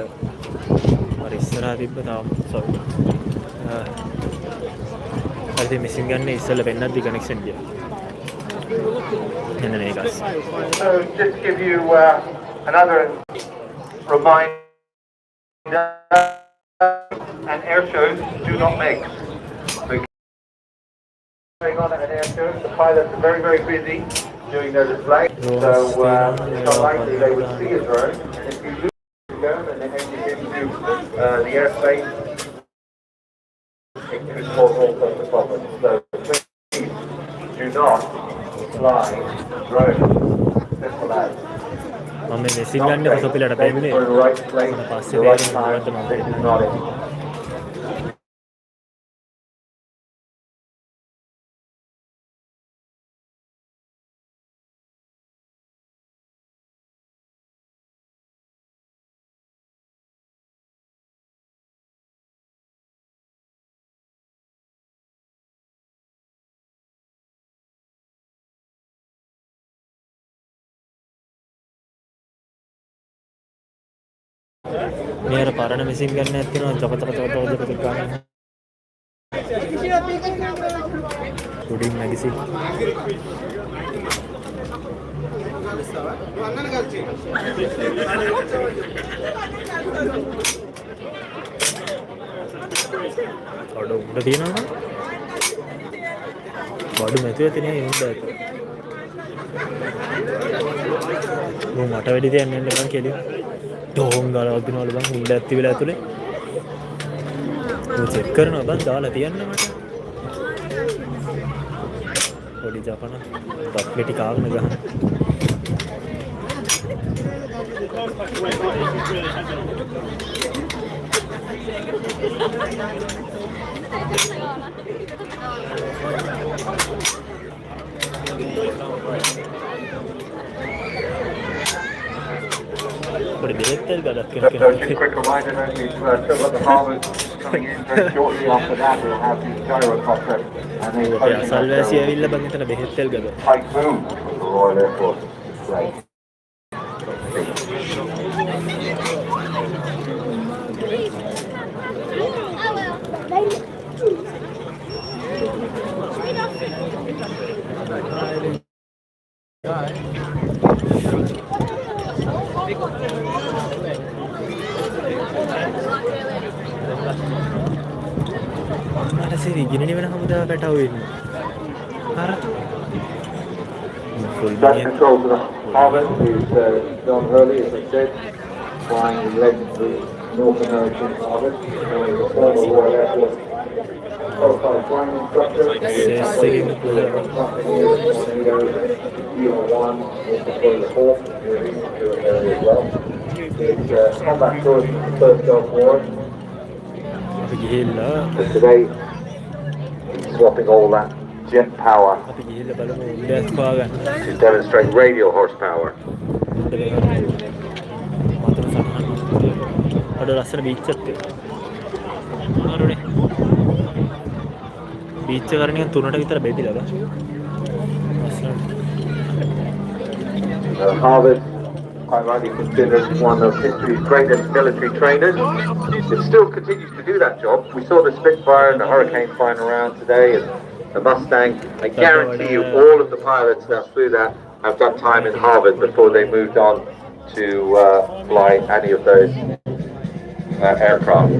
අර ඉස්සරහා තිබ්බ තාම සෝරි. හරි මිසින් ගන්න ඉස්සෙල්ලා පෙන්නද්දි කනෙක්ෂන් ගියා. එන්න මේකස්. So just to give you Another reminder, and air shows do not mix. So going on at an air show, the pilots are very, very busy doing their display. So it's unlikely they would see a drone. And if you lose the drone and it enters into the airspace, it could cause all sorts of problems. So please do not fly drones. Simple as. මම මේ machine ගන්න කොසොපිලට දෙන්නේ. For the right place, පස්සේ the right තේරෙන්නේ time, මොකද්ද මම this is දෙන්නේ. not it. මේ අර පරණ මෙසින් ගන්න ඇත්තනවා ජප ජප ජප ජප ජප ගන්න. උඩින් මැගසින්. අඩ උඩ තියෙනවා. බඩු මැතුවේ තියෙන උඩ ඒක. මට වැඩි දෙයක් නෑ මං කෙලින්. ඩෝන් ගාලා වදිනවලු බං උඩ ඇත්ති වෙලා ඇතුලේ. මම චෙක් කරනවා බං දාලා තියන්න මට. පොඩි ජපන බක්ලෙටි කාගෙන ගහන. Just a quick reminder that we've still got the Harvard coming in very shortly after that. We'll have the gyrocopter and they සල්වැසිය ඇවිල්ලා බං එතන බෙහෙත් තෙල් ගද. Typhoon for the Royal Air Force. Right. මට සිරි ගිනි වෙන හමුදා පැටව වෙන්නේ. අර That control to the Harvard is John Hurley, as I said, flying the legendary North American Harvard, showing the former Royal Air Force qualified flying instructor. EO1 is deployed the fourth, we're recent to an area as well. It's combat tours from the First Gulf War. But today, he's swapping all that jet power to demonstrate radial horsepower. අඩ ලස්සන beach එකක් තියෙනවා. Beach එක කරන්නේ 3ට විතර බෙදිලා ගා. Harvard, quite rightly considered one of history's greatest military trainers. It still continues to do that job. We saw the Spitfire and the Hurricane flying around today, and the Mustang. I guarantee you all of the pilots that flew that have done time in Harvard before they moved on to fly any of those aircraft.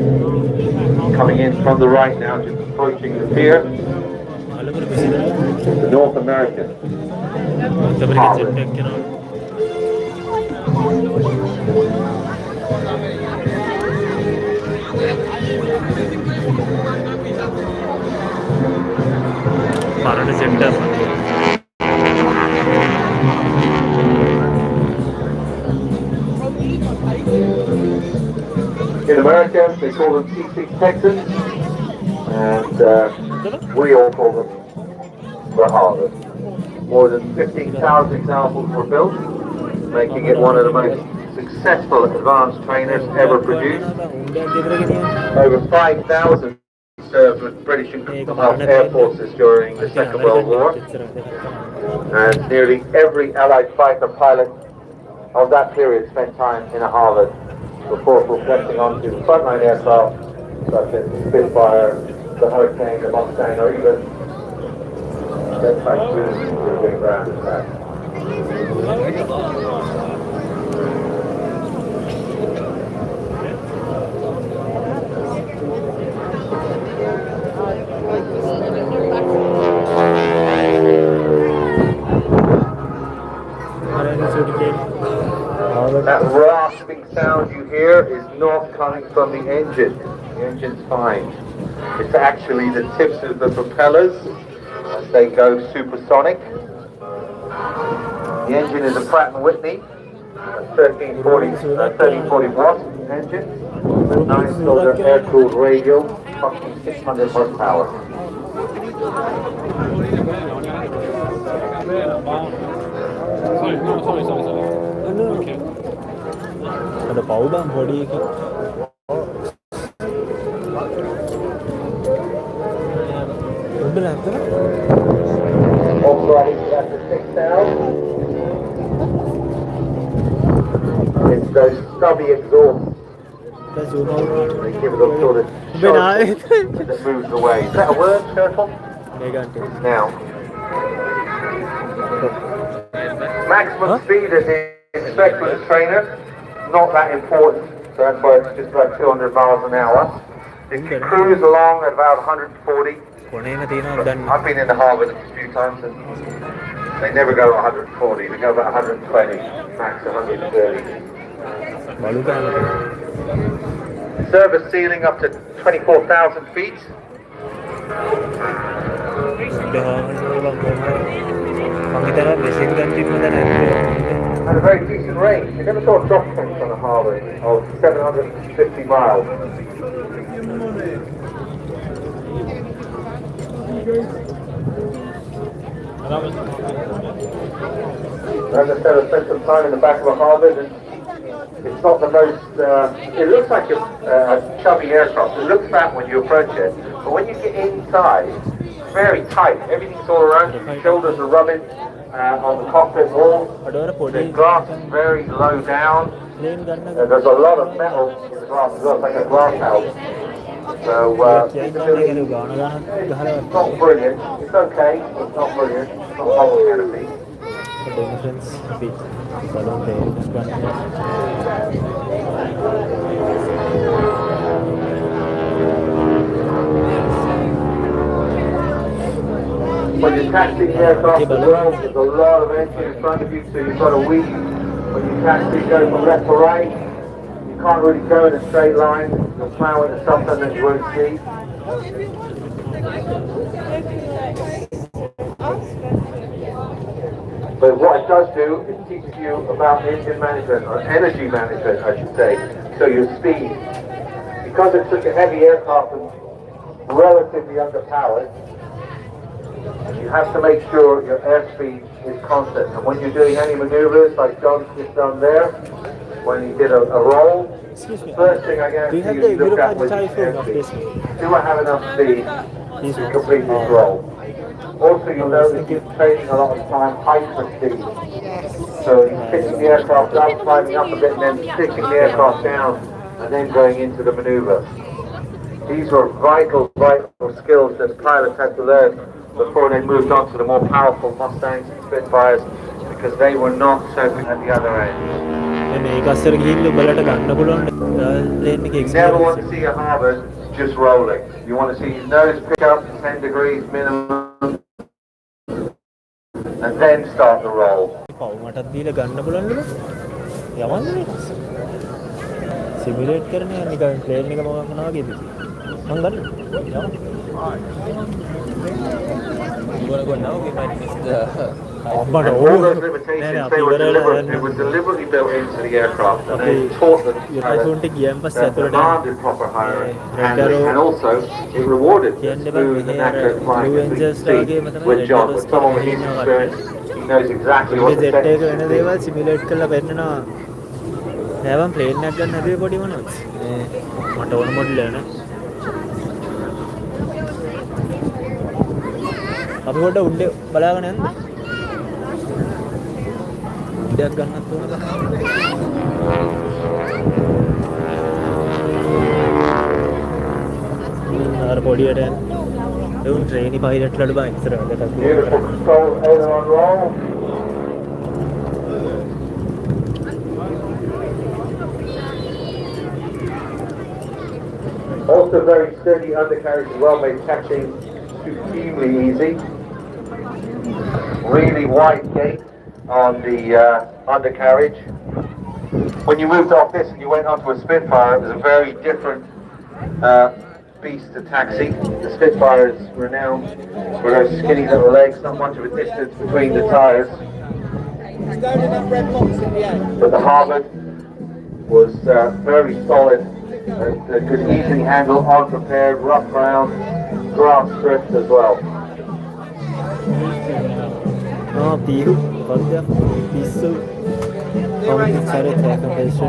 Coming in from the right now, just approaching the pier, the North American Harvard. පරණ සෙට්ටප් In America, they call them T6 Texans, and we all call them the Harvard. More than 15,000 examples were built, making it one of the most successful advanced trainers ever produced. Over 5,000 served with British and Commonwealth Air Forces during the Second World War, and nearly every Allied fighter pilot of that period spent time in a Harvard before progressing on to frontline aircraft such as the Spitfire, the Hurricane, the Mustang, or even jet typhoons with ground attack. buzzing sound you hear is not coming from the engine. The engine's fine. It's actually the tips of the propellers as they go supersonic. The engine is a Pratt & Whitney 1340 watt engine, a 9-cylinder air-cooled radial, pumping 600 horsepower. ada pau bang body එක උඩ නැත්තර Operating at the 6,000. It's those stubby exhausts. zoom out They give it a sort of short that moves away. Is that a word, Turtle? Now. Maximum speed is expected with a trainer. Not that important. So that's why it's just about 200 miles an hour. If you cruise along at about 140, I've been in the harbour a few times and they never go 140. They go about 120, max 130. Service ceiling up to 24,000 feet. And a very decent range. You never saw a drop point on a harbour of 750 miles. As I said, I spent some time in the back of a harbour and it's not the most, it looks like a chubby aircraft. It looks fat when you approach it, but when you get inside, it's very tight. Everything's all around you. Your shoulders are rubbing on the cockpit wall. The glass is very low down. There's a lot of metal in the glass as well. It's like a glass house. So, it's not brilliant. It's okay. It's not brilliant. It's not whole canopy. When you're taxiing the aircraft as well, there's a lot of engine in front of you, so you've got to weave. When you taxi, go from left to right. You can't really go in a straight line. You'll plow into something that you won't see. But what it does do is teach you about engine management, or energy management, I should say. So your speed. Because it's such a heavy aircraft and relatively underpowered, you have to make sure your airspeed is constant. And when you're doing any maneuvers, like John's just done there, when he did a roll, the first thing I guarantee you look at was airspeed. Do I have enough speed to complete this roll? Also, you'll notice he's training a lot of time height for speed. So he's pitching the aircraft up, climbing up a bit, and then pitching the aircraft down, and then going into the maneuver. These are vital skills that pilots had to learn before they moved on to the more powerful Mustangs and Spitfires, because they were not so good at the other end. You never want to see a harbour just rolling. You want to see his nose pick up 10 degrees minimum, and then start the roll. Simulate කරන්නේ නිකන් plane එක මොනවා වගේද මම ගන්න All those limitations, they were deliberately built into the aircraft, and they taught them that demanded proper handling, and also it rewarded smooth and accurate flying at 360 with John. With someone with his experience, he knows exactly what to say. Simulate කරලා පෙන්නනවා හැවම් plane එකක් ගන්න හැදුවේ පොඩි මොනවද මට ඕන model එක නේ අපි පොඩ්ඩ උඩ බලාගෙන යන්න උඩයක් ගන්නත් ඕන අර පොඩියට යන්න එවුන් ට්‍රේනි පයිලට්ලාට බා ඉස්සරහට Beautiful control aileron roll. Also very sturdy undercarriage as well, made taxiing supremely easy. Really wide gate on the undercarriage. when you moved off this and you went onto a Spitfire, it was a very different beast to taxi. The Spitfire is renowned for those skinny little legs, not much of a distance between the tyres. But the Harvard was very solid and could easily handle unprepared, rough ground, grass strips as well. 비후 건데 비수 거기 차례 대학은 배수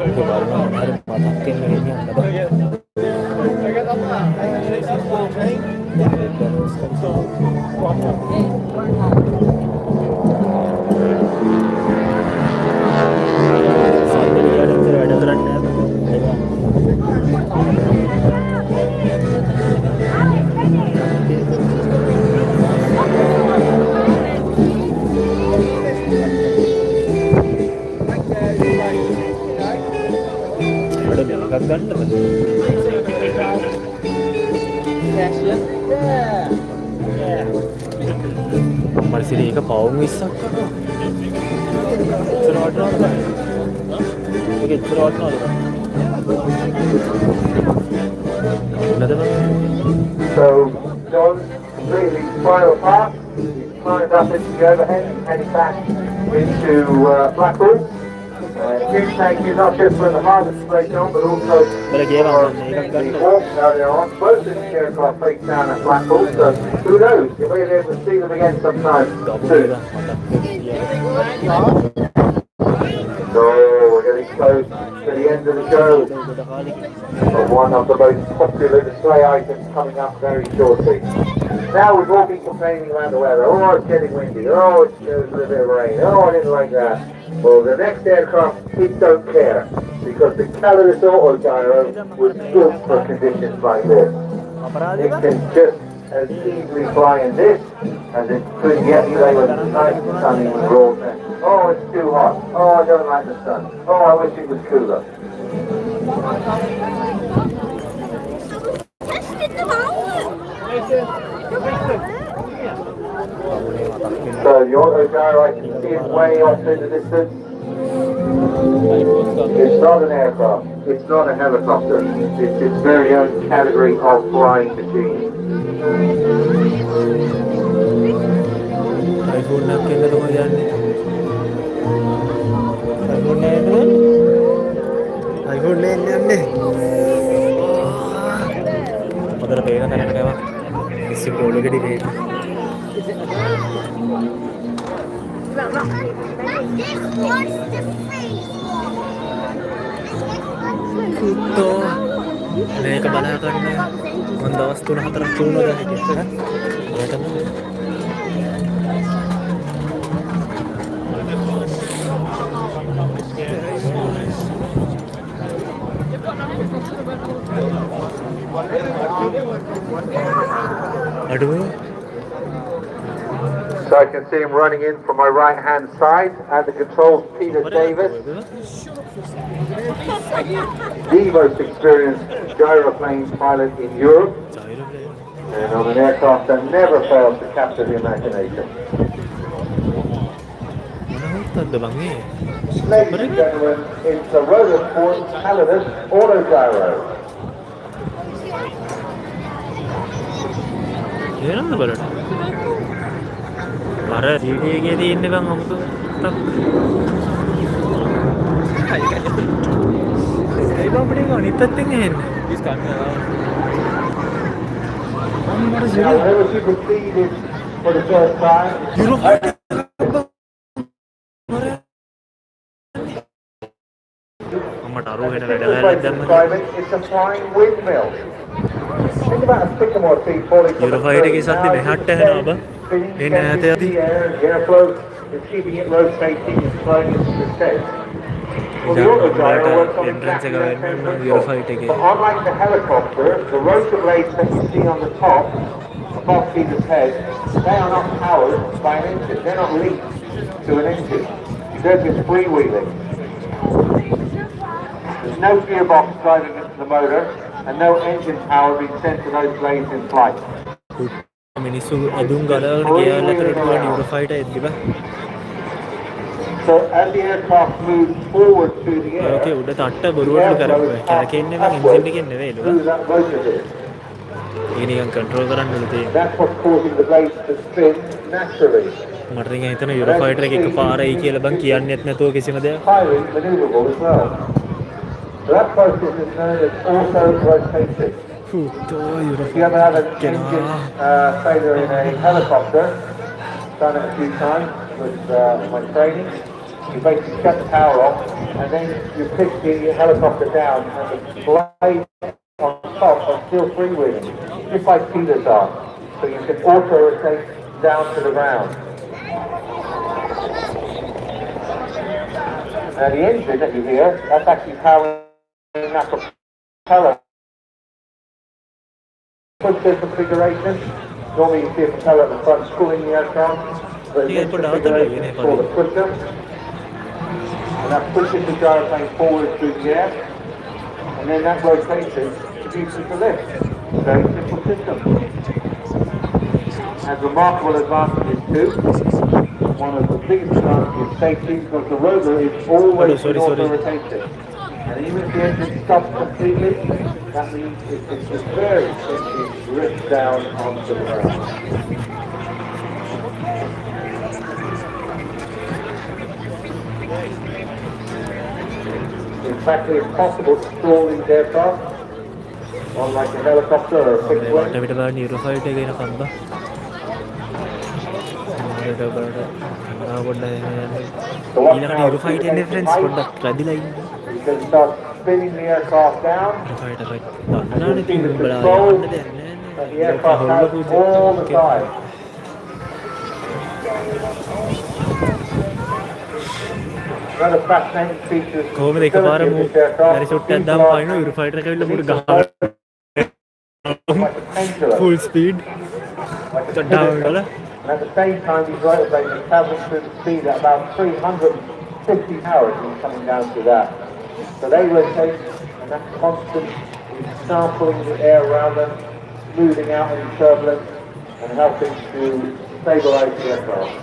이게 말로 다른 바닥에 있는 안 나가 Marsili ka paung isa ka Throat na ba? Okay, throat na ba? So, John, completely final pass, climbed up into the overhead, heading back into Blackpool. Huge thank you not just for the harvest break on, but also for the walk earlier on. Both of the aircraft break down at Blackpool, so who knows, you may be able to see them again sometime soon. So we're getting close to the end of the show of one of the most popular display items coming up very shortly. Now we've all been complaining about the weather. Oh, it's getting windy. Oh, it's a little bit of rain. Oh, I didn't like that. Well, the next aircraft, it don't care because the Calidus Autogyro was built for conditions like this. It can just as easily fly in this as it could yesterday when it was nice and sunny with raw temps. Oh, it's too hot. Oh, I don't like the sun. Oh, I wish it was cooler. So the Autogyro, I can see it way off in the distance. It's not an aircraft. It's not a helicopter. It's its very own category of flying machine. iPhone na kena tu macam ni. iPhone ni. Mother pega tak nak kena apa? Isi bolu ke di pega. Kuto. Naik ke balakan na. Mandawas tu nak tercuno dah gitu kan? Ya kan? So I can see him running in from my right hand side at the controls, Peter Davis, the most experienced gyroplane pilot in Europe, and on an aircraft that never fails to capture the imagination. Ladies and gentlemen, it's the rotor sport Calidus Autogyro. Para dia di ini bang aku tu tak. Saya kau beri kau ni tertingin. Discount ni lah. Now, whenever you completed for the first time, it's a flying windmill. Think about a sycamore tree falling from the tree. The airflow is keeping it rotating and flowing into the stage. Well, the Autogyro works on exactly that same principle. But unlike the helicopter, the rotor blades that you see on the top, above Peter's head, they are not powered by an engine. They're not linked to an engine. They're just freewheeling. There's no gearbox driving into the motor, and no engine power being sent to those blades in flight. Minisu adung gala dia letter tu Eurofighter itu bah. So as the aircraft moves forward through the air, ඕකේ උඩ තට්ට the බොරුවට airflow කරපුවා. is කැරකෙන්නේ passing බං engine upwards එකෙන් නෙවෙයිලු. through that rotor here. ඒක නිකන් control කරන්නලු And තියෙන්නේ. that's what's causing the blades to spin naturally. මට නිකන් හිතෙන යුරෝ ෆයිටර් එක එකපාර එයි කියලා බං කියන්නෙත් නැතුව කිසිම දෙයක්. Highly maneuverable as well. So that process is known as auto rotation. පුතෝ Euro If you ever have an engine failure in a helicopter, done it a few times with my training, you basically shut the power off and then you pitch the helicopter down and the blades on top are still freewheeling, just like feelers are. So you can auto rotate down to the ground. Now the engine that you hear, that's actually powering that propeller. Push configuration. Normally you see a propeller at the front pulling the aircraft, but in this configuration it's called a pusher. And that pushes the gyroplane forward through the air, and then that rotation produces the lift. Very simple system. Has remarkable advantages too. One of the biggest advantages is safety, because the rotor is always in auto rotation. And even if the engine stops completely, that means it's very simply drift down onto the ground. In fact, it's possible to stall these aircraft on like a helicopter or a fixed wing. මට බලන්න euro fighter එක එනකම් බං. මට බලන්න පොඩ්ඩක් ඊළඟට euro fighter එන්නේ ෆ්‍රෙන්ඩ්ස් පොඩ්ඩක් රැදිලා ඉන්න. You can start spinning the aircraft down. Eurofighter එක You දන්නානේ see the බලා control යන්න දෙයක් that නෑ the aircraft has all the time. Another fascinating feature is කොහොමද the එකපාර stability මූ of this aircraft. පැරිෂුට් එකක් දාම පයින්නවා යුරෝ ෆයිටර් එක ඇවිල්ලා මුඩ ගහන Like a painkiller. Full speed Like a down, painkiller. And at the same time, these rotor blades are traveling through the speed at about 350 hours when coming down through that. So they rotate, and that's constant sampling the air around them, smoothing out any turbulence, and helping to stabilize the aircraft.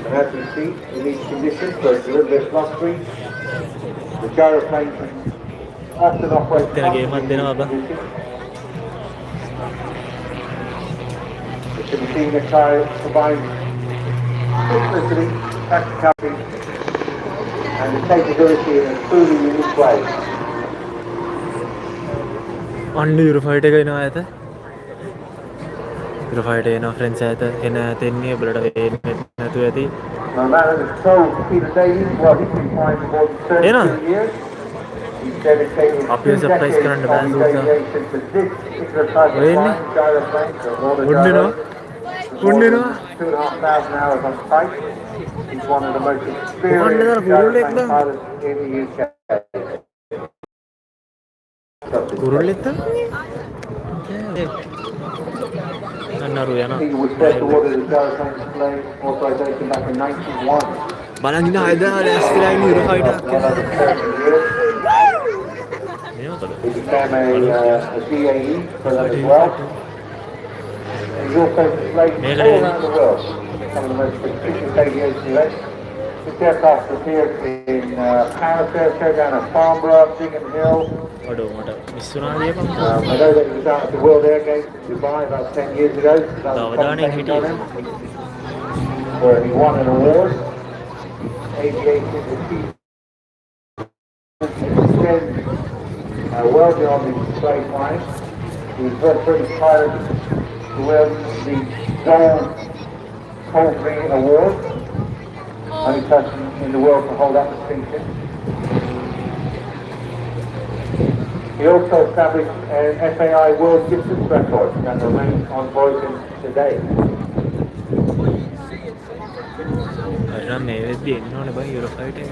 And as we see, in these conditions, so it's a little bit blustery, the gyroplane can often operate Then again, comfortably in then these conditions. The machine that combines simplicity, practicality, and the capability in a truly unique way. අන්න euro fighter එක එනවා ඇත. Euro fighter එනවා friends ඇත. එන තෙන්නේ ඔබලට වෙන්නේ නැතුව ඇති. No matter the soul Peter Davies, well, he's been flying for more than 32 years. He's dedicated Up here, 2 surprise decades කරන්න of බෑ his සූසා. aviation to this particular type of Really? flying, gyroplane, so more than උන්නේනවා. more than උන්නේනවා. 2,500 hours on site. He's one of the most උන්නේනවා, experienced කුරුල්ලෙක් gyroplane බං. pilots in the UK. කුරුල්ලෙක්ද? අන්නරු යනවා. He was first awarded the gyroplane display authorization back in 91. බලන් ඉන්න හයදා ලෑස්තිලා ඉන්න Eurofighter Well over 30 years. මේවතද? He became a DAE for that as well. He's also displayed all around the world, some of the most prestigious aviation events. This aircraft appeared in Paris Airshow down at Farnborough, Biggin Hill. ඔඩෝ මට මිස්සුනා දීපන්. I know that he was out at the World Air Games in Dubai about 10 years ago. That was අවදානයෙන් commentating හිටියේ. on him, where he won an award. Aviation is key. Well beyond his display flying. He was the first British pilot to win the Gold Coldtree Award. Only person in the world to hold that distinction. He also established an FAI world distance record that remains unbroken today. අර මේ වෙද්දි එන්න ඕනේ බං euro fighter එක.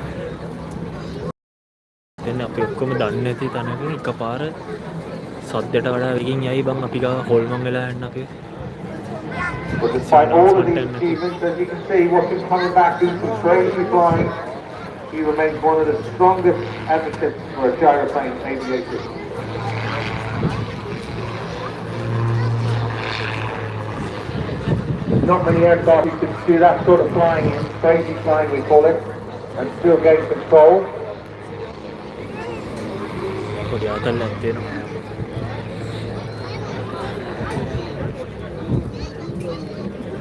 දැන් අපි ඔක්කොම දන්නේ නැති තැනක එකපාර සද්දයට වඩා වෙකින් යයි බං අපි ගාව හොල්මන් වෙලා යන්න අපි. But despite all of these achievements, as you can see, watch him coming back, he's bravely flying. He remains one of the strongest advocates for a gyroplane aviation. not many aircraft you can do that sort of flying in, crazy flying we call it, and still gain control. පොඩි ආතල්ලක් තියෙනවා.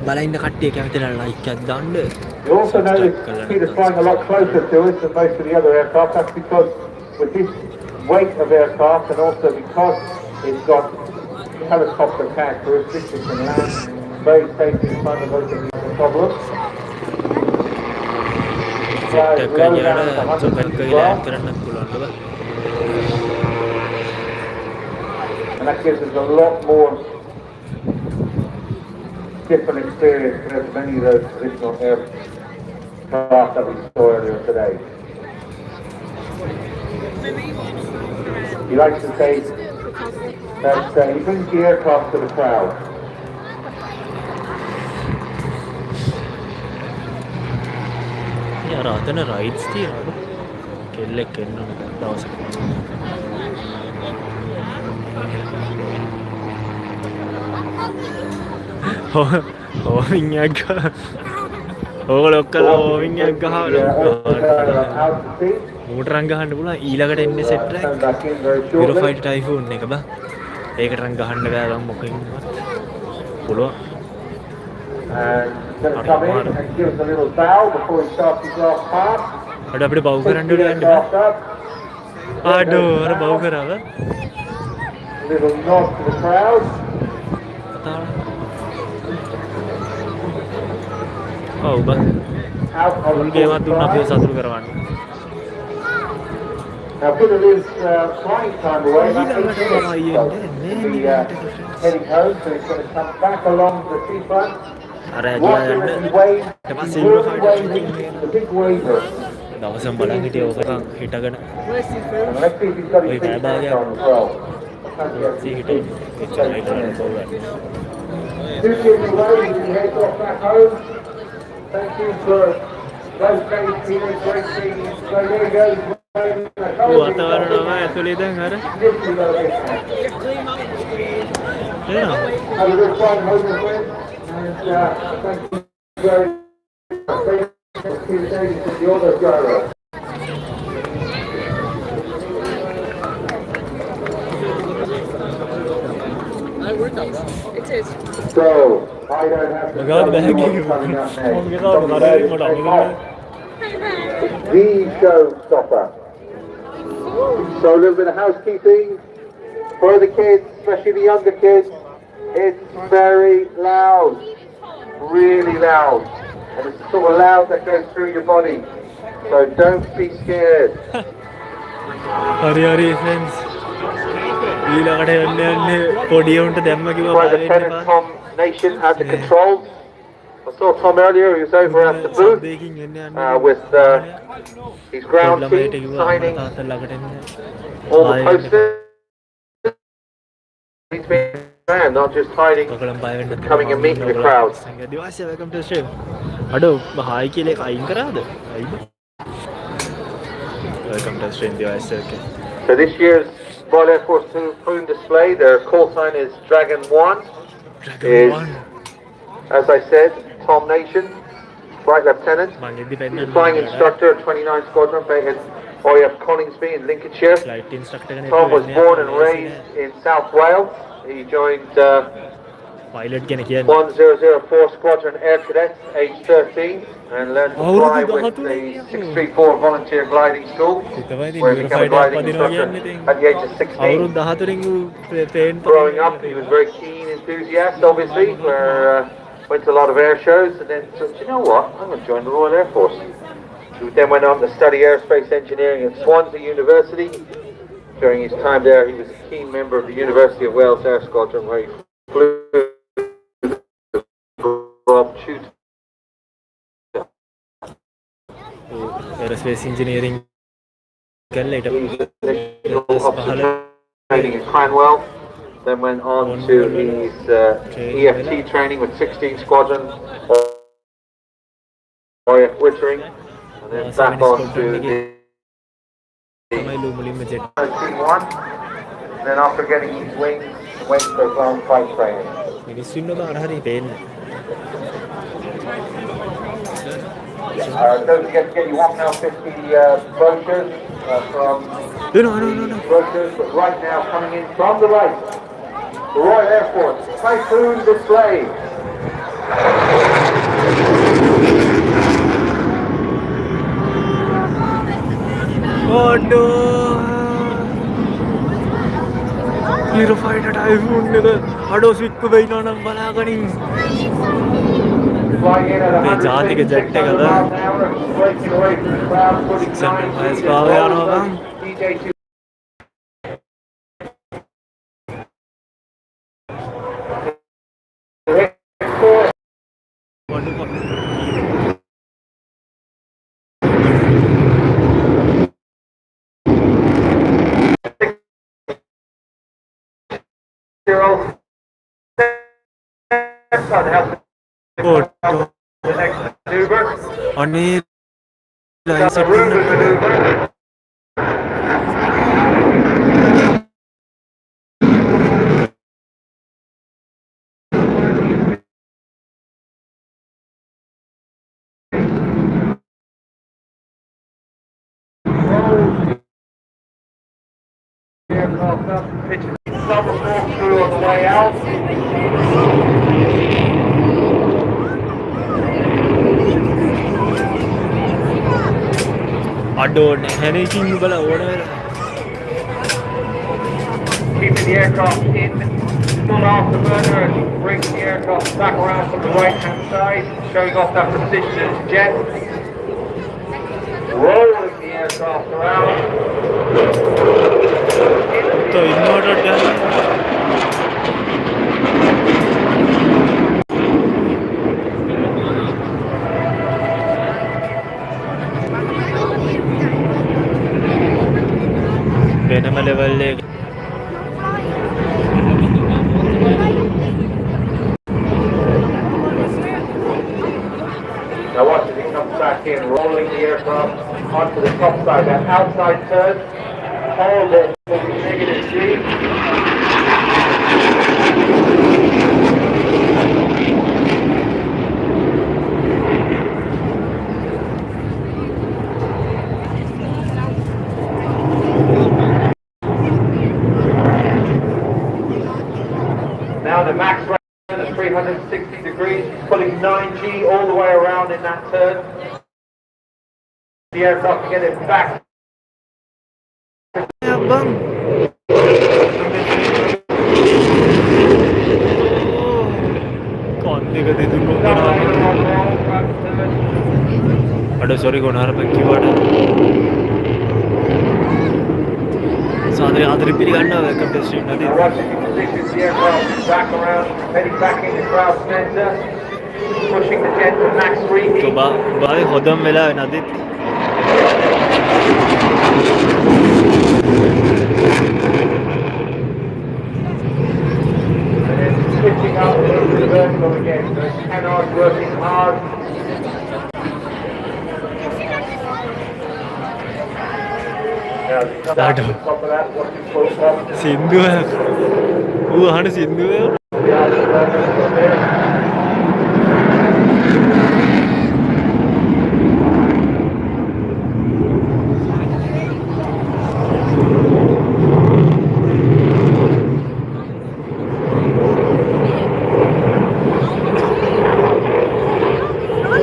බලන්න කට්ටිය කැමතිලා like එකක් දාන්න. You also notice Peter's flying a lot closer to us than most of the other aircraft. That's because with this weight of aircraft and also because it's got helicopter characteristics, it can land very safely in front of us and no problem. Flies low down to 100 feet. And that gives us a lot more different experience compared to many of those traditional aircraft that we saw earlier today. He likes to say that he brings the aircraft to the crowd. Yeah, rather than rides, කෙල්ලෙක් එන්න දවසක. ඕමිංයක් ඕගොල්ලෝ ඔක්කොලා ඕමිංයක් ගහවල මෝටරන් ගහන්න පුළුවන් ඊළඟට එන්නේ set එකක් යුරෝෆයිටර් ටයිෆූන් එක බා ඒකට නම් ගහන්න බෑ ගම් මොකකින්වත් පුළුවන් අඩ අපිට බව් කරන්න යන්න බෑ ආඩෝ අර බව් කරාව Little nod to the crowd. Oh, but full game at doon අපිව සතුටු කරවන්න. Now Peter is flying time away. Heading home, so he's going to come back along the seafront. Watching the wave, the big waver. දවසම බලන් හිටියේ ඕකටම හිටගෙන. Let's see if he's got his feet on as well. See හිටියේ. එච්චරයි කරන්න පුළුවන්. 2 kids away, he heads off back home. Thank you for those days, Peter. Great seeing you. So there he goes. वातावरण ඇතුලේ දැන් අර Have a good fun home with friends. And thank you very much. Peter Davies from the Auto Gyro. It is. So, I don't have to tell you what's coming up next. The showstopper. So a little bit of housekeeping for the kids, especially the younger kids. It's very loud, really loud. And it's the sort of loud that goes through your body. So don't be scared. හරි friends ඊළඟට යන්නේ පොඩි උන්ට දැම්ම කිව්වා Private Lieutenant Tom Nation at the controls. I saw Tom earlier, he was over at the booth with his ground team signing all the posters. He's been around, not just hiding, coming and meeting the crowd. welcome to the stream. අඩෝ hi කියලා එක අයින් කරාද? Welcome to the stream, device. Okay. So this year's Royal Air Force Plume display, their call sign is Dragon 1. As I said, Tom Nation, Flight Lieutenant, Flying Instructor, 29 Squadron, based at OEF Coningsby in Lincolnshire. Tom was born and raised in South Wales. He joined 1004 Squadron Air Cadets, age 13, and learned to fly with the 634 Volunteer Gliding School, where he became a gliding instructor at the age of 16. Growing up, he was very keen enthusiast, obviously, went to a lot of air shows, and then said, you know what, I'm going to join the Royal Air Force. He then went on to study aerospace engineering at Swansea University. During his time there, he was a keen member of the University of Wales Air Squadron, where he flew from aerospace engineering training in Cranwell, then went on to his EFT training with 16 Squadron, OEF Wittering, and then back on to the T1, and then after getting his wings, went to ground flight training. Don't forget to get your £1.50 brochures from the brochures, but right now coming in from the right, the Royal Air Force Typhoon display. Waduh. Little fighter typhoon nigga. Aduh switch bayi nona balagani. Flying in at Be jati ke 100 jet 600 kada. miles an hour, breaking away from the crowd, putting 600 9 miles G's per in hour roll ano bang? DJ2. Waduh. The next maneuver. Ani Got the Reuben maneuver. Aircraft up, pitching double corkscrew on the way out. Aduh, anything bala order. Keeping the aircraft in full afterburner as he brings the aircraft back around from the right hand side, showing off that precision as jet. Rolling the aircraft around. So inverter done. Venom level le. Now watch as he comes back in, rolling the aircraft onto the top side, that outside turn, horrible negative G. Now the max rate is 360 degrees, pulling 9G all the way around in that turn. The aircraft to get it back. Ya bang. Kau ni kata tu kau kena apa? Aduh sorry kau nara pergi ada. Sadri adri pilih anda ke besi nanti. Now watch as he positions the aircraft back around, heading back into crowd center, pushing the jet to max reheat. Coba balik hodam mela nanti. And then switching up into the vertical again. Those canards working hard. Now, as he comes out to the top of that, watching full top. Sindhu है. वो हन सिंधु है. The afterburner is there.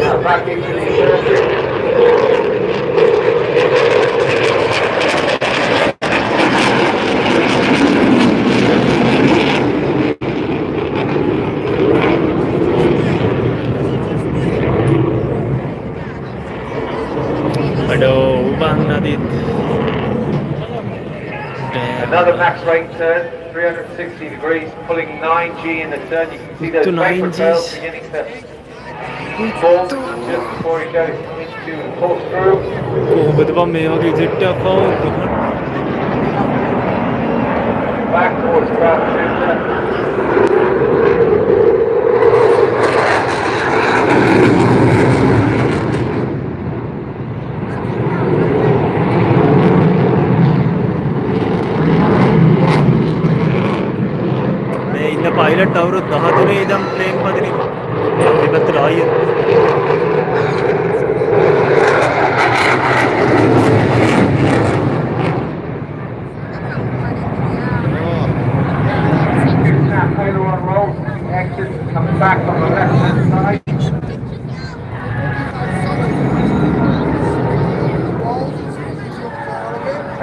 Now back into the circuit. Aduh, bang nanti. Another max rate turn, 360 degrees, pulling 9G in the turn. You can see those To vapor 9Gs. trails beginning to form just before he goes into full screw. Kau betul bang mewah ke jet apa? Back towards crowd center. இந்த pilot tower 10 तो नहीं एकदम plane मध्ये नाही. ते बद्दल आहे.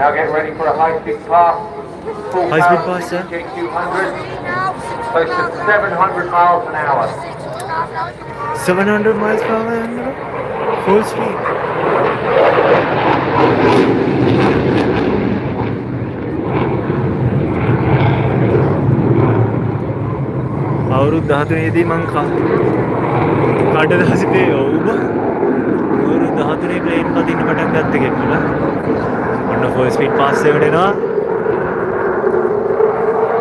Now get ready for a high-speed pass. Full High speed power pass, yeah. CJ200. Close to 700 miles an hour. 700 miles per hour, full speed. අවුරුදු 13 මං කඩදාසිතේ ඔව් අවුරුදු 13 ප්ලේන් පදින්න පටන් ගත්ත කෙනෙක්ලා ඔන්න ෆුල් ස්පීඩ් පාස් එකට එනවා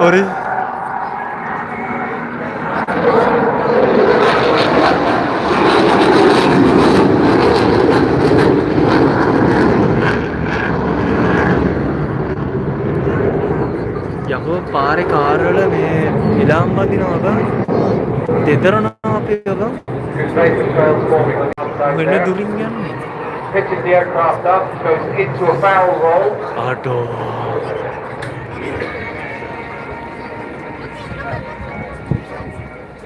හරි යකෝ පාරේ කාර් වල මේ ඉලාම් වදිනවා බං දෙතරනවා අපි බං මෙන්න දුරින් යන්නේ Pitches the aircraft up, goes into a barrel roll. ආටෝ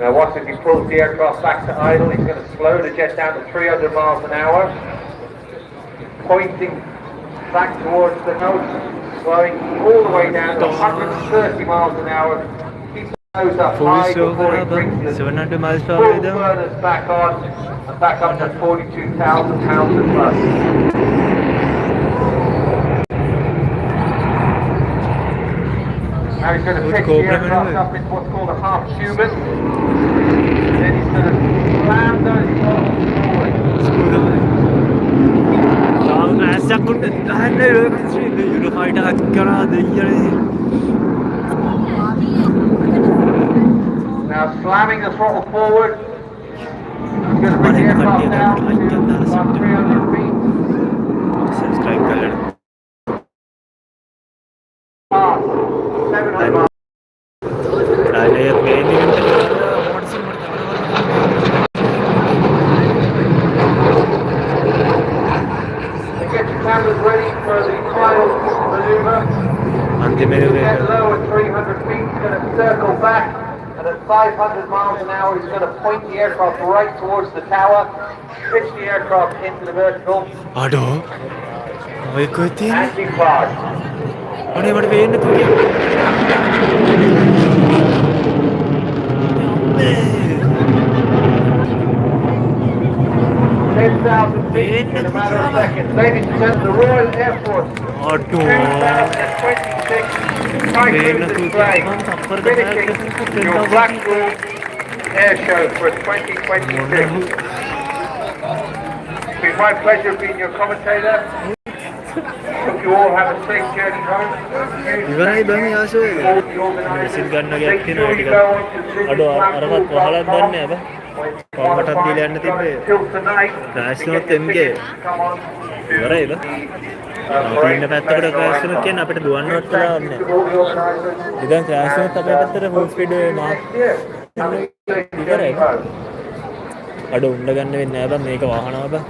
Now watch as he pulls the aircraft back to idle, he's going to slow the jet down to 300 miles an hour. Pointing back towards the nose, slowing all the way down to 130 miles an hour. Keep the nose up high before it brings the 700 miles per full hour burners back on and back up to 42,000 pounds a plus. Now he's going to pitch the aircraft up into what's called a half Cuban. Then he's going to slam those throttles forward. Now slamming the throttle forward. He's going to bring the aircraft down to about 300 feet. Subscribe कर लेना 700 miles. राजा ये main event Get your cameras ready for the final maneuver. अंतिम में Get low at 300 feet, he's going to circle back, and at 500 miles an hour, he's going to point the aircraft right towards the tower, pitch the aircraft into the vertical, आडो ओए कोई तीन and depart. अरे बड़े when तो क्या 10,000 feet in a matter of seconds. Ladies and gentlemen, the Royal Air Force auto 2026 Typhoon display, finishing your Blackpool Airshow for 2026. It's been my pleasure being your commentator. Hope you all have a safe journey home. ඉවරයි බං යාසෝ machine ගන්න ගියක් තියෙනවා ටික අඩෝ අරවත් වහලක් දන්නේ නැහැ බං කොම්මටත් දීලා යන්න තිබ්බේ ක්‍රෑෂ් වුණොත් එම්ගේ ඉවරයි බං අපි ඉන්න පැත්තකට ක්‍රෑෂ් වුණොත් කියන්නේ අපිට දුවන්නවත් වෙලාවක් නැහැ ඉතින් ක්‍රෑෂ් වුණොත් අපේ පැත්තට ෆුල් ස්පීඩ් මාක් ඉවරයි අඩෝ උන්න ගන්න වෙන්නේ නැහැ බං මේක වහනවා බං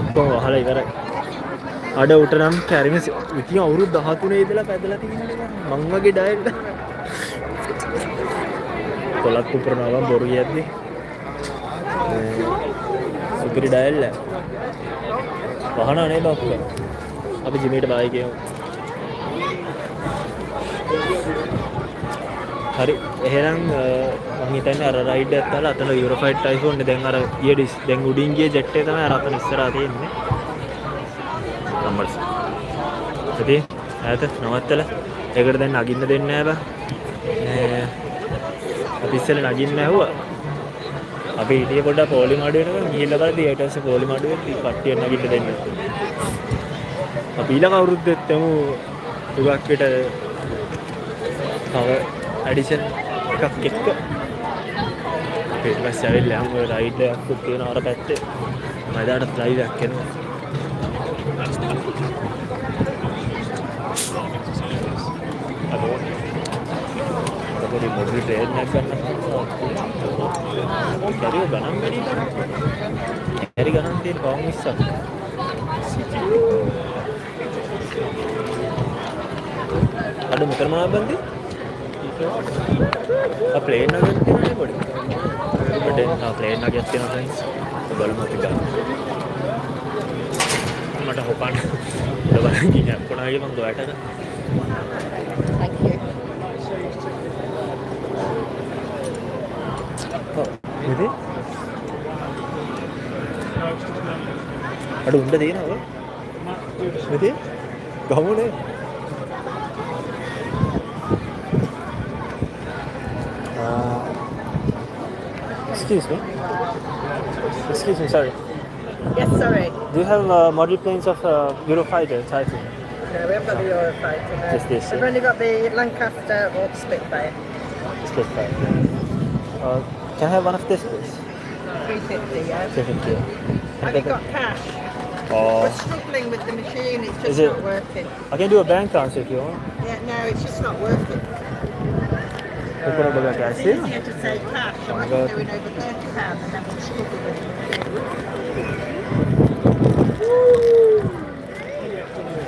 ඔක්කොම වහලා ඉවරයි අඩ උට නම් කැරිම ඉතින් අවුරුදු 13 ඉඳලා පැදලා තියෙනවා මං වගේ ඩයට් කොලක් උපරනවා බොරු කියද්දි සුපිරි ඩයල් වහනා නේ බක්ක අපි ජිමේට බයි කියමු හරි එහෙනම් මං හිතන්නේ අර රයිඩ් එකක් දාලා අතන යුරෝෆයිට් ටයිෆෝන් නේ දැන් අර ඊයේ දැන් උඩින් ගියේ ජෙට් එක තමයි අර අතන ඉස්සරහා තියෙන්නේ නම්බර්ස් ඉතින් ඈත නවත්තලා ඒකට දැන් නගින්න දෙන්නේ නැහැ බං අපි ඉස්සෙල්ලා නගින්න ඇහුවා අපි හිටියේ පොඩ්ඩක් පොලිම අඩු වෙනකන් ගිහිල්ලා බලද්දි ඊට පස්සේ පොලිම අඩු වෙද්දි කට්ටිය නගින්න දෙන්නේ අපි ඊළඟ අවුරුද්දෙත් තමු ටිකක් පිට තව ඇඩිෂන් එකක් එක්ක ඊට පස්සේ ආවිල්ලා යමු රයිඩ් එකක් තියෙනවා අර පැත්තේ මම එදාට ලයිව් එකක් කරනවා Jadi model train nak kan cari ganang beri kan cari ganang tin kau misal ada muter mana bandi a plane nak tin ni bodi bade a plane nak tin kan balu mati kan මට හොකන්න බලන් ගිහින් අප්පුණාගේ මම ගොඩට Thank you. ඉතින් අඩු උණ්ඩ දෙනවද ඉතින් ගමුනේ excuse me, sorry. Yes, sorry. Do you have model planes of Eurofighter Typhoon? No, we haven't got the Eurofighter. No. Just this, We've yeah. only got the Lancaster or the Spitfire. Spitfire. Can I have one of this, please? 350, yeah. 350. Have you got cash? Oh, We're struggling with the machine, it's Is just it- not working. I can do a bank transfer if you want. Yeah, no, it's just not working. You put up a cash It's here. easier to say cash, and we're God. doing over £30 and then we're struggling with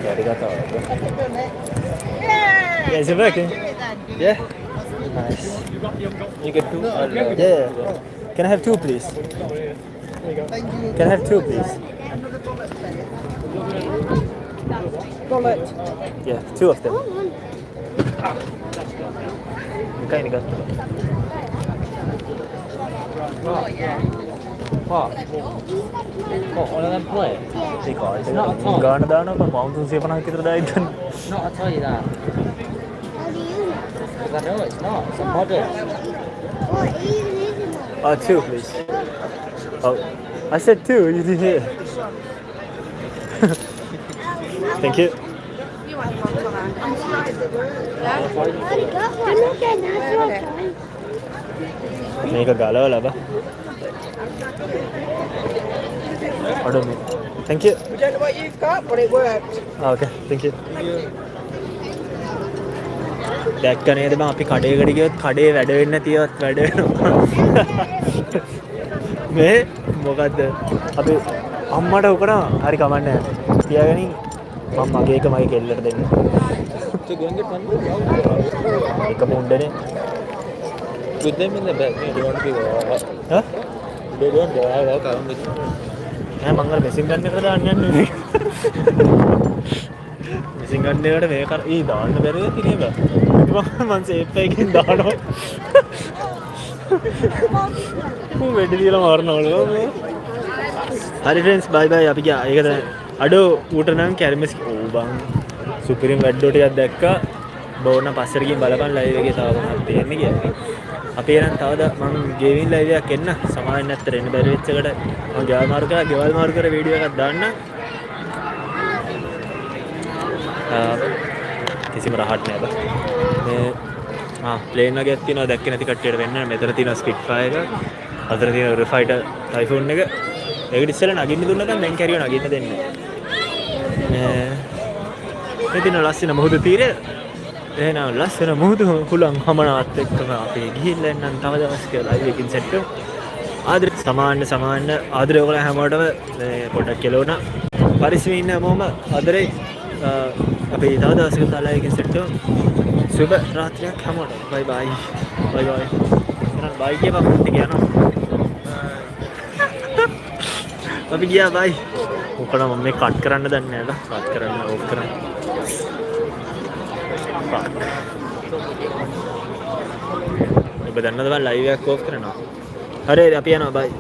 Yeah, they got that. it. Yeah! Yeah, is it working? Do it then. Yeah. Nice. You get two? Yeah. Can I have two, please? Thank you. Can I have two, please? Another bullet, please. Bullet. Yeah, two of them. You kind of got them. Oh, yeah. What? What, one of them play? It's not a toy. ගාන දානවා පවුන්තුන් 150 විතර දායි ගන්න. Not, I tell you that. Because I know it's not. It's a model. Two, please. Oh, I said two. You didn't hear. Thank you. You want one for that? I'm surprised it works. මේක ගලවලා බා. අඩෝ. Thank you. We don't know what you've got, but it worked. Okay, thank you. දැක්ක නේද බං අපි කඩේකට ගියොත් කඩේ වැඩ වෙන්නේ නැතිවත් වැඩ වෙනවා. මේ මොකද්ද? අපි අම්මට උකනවා. හරි කමන්නේ නැහැ. තියාගනින් මම මගේ එක මගේ කෙල්ලට දෙන්න. So go and get one. එක මුණ්ඩනේ. With them in the back, you don't want to be what? හා? They don't walk around with you. නෑ මං අර මෙසින් ගන්න එකට දාන්න යන්නේ. මෙසින් ගන්න එකට මේක ඊ දාන්න බැරිද ඉතින් බා. මං සේෆ් එකකින් දානවා. මම වෙඩි දීලා මාරනවලු මේ. හරි ෆ්‍රෙන්ඩ්ස් බයි බයි අපි ගියා. ඒක තමයි. අඩෝ ඌට නම් කැරිමස් ඕ බං. සුපිරිම වැඩෝ ටිකක් දැක්කා. බෝන පස්සට ගිහින් බලපන් ලයිව් එකේ තව මොනවද තියෙන්නේ කියලා. අපි එනන් තවද මං ගේමින් ලයිව් එකක් එන්න සමාවෙන්න නැත්තර එන්න බැරි වෙච්ච එකට මං ගෙවල් මාරු කරලා වීඩියෝ එකක් දාන්න. කිසිම රහක් නෑ බා. මේ ප්ලේන් වගේක් තියෙනවා දැක්කේ නැති කට්ටියට වෙන්න. මෙතන තියෙනවා ස්පිට්ෆයර් එක. අතන තියෙනවා රිෆයිටර් ටයිෆූන් එක. ඒකට ඉස්සෙල්ලා නගින්න දුන්නා නම් දැන් කැරියෝ නගින්න දෙන්නේ. මේ තියෙන ලස්සන මුහුදු තීරය. එහෙනම් ලස්සන මුහුදු හුලං හමනාවත් එක්කම අපි ගිහිල්ලා එන්නම් තව දවසක ලයිව් එකකින් සෙට් වෙමු. ආදර සමාන්න ආදරය ඔයගොල්ලෝ හැමෝටම මේ පොඩක් කෙලවුණා. පරිස්සමින් ඉන්න හැමෝම ආදරේ අපි තව දවසක ලයිව් එකකින් සෙට් වෙමු. සුබ රාත්‍රියක් හැමෝටම. බයි බයි. බයි බයි. එහෙනම් බයි කියපන් ටික යනවා. අපි ගියා බයි. මොකද මම මේ කට් කරන්න දන්නේ නැහැ නේද? කට් කරන්න ඕෆ් කරන්න. ඔබ දන්නවද මම ලයිව් එකක් ඕෆ් කරනවා. හරි අපි යනවා බයි.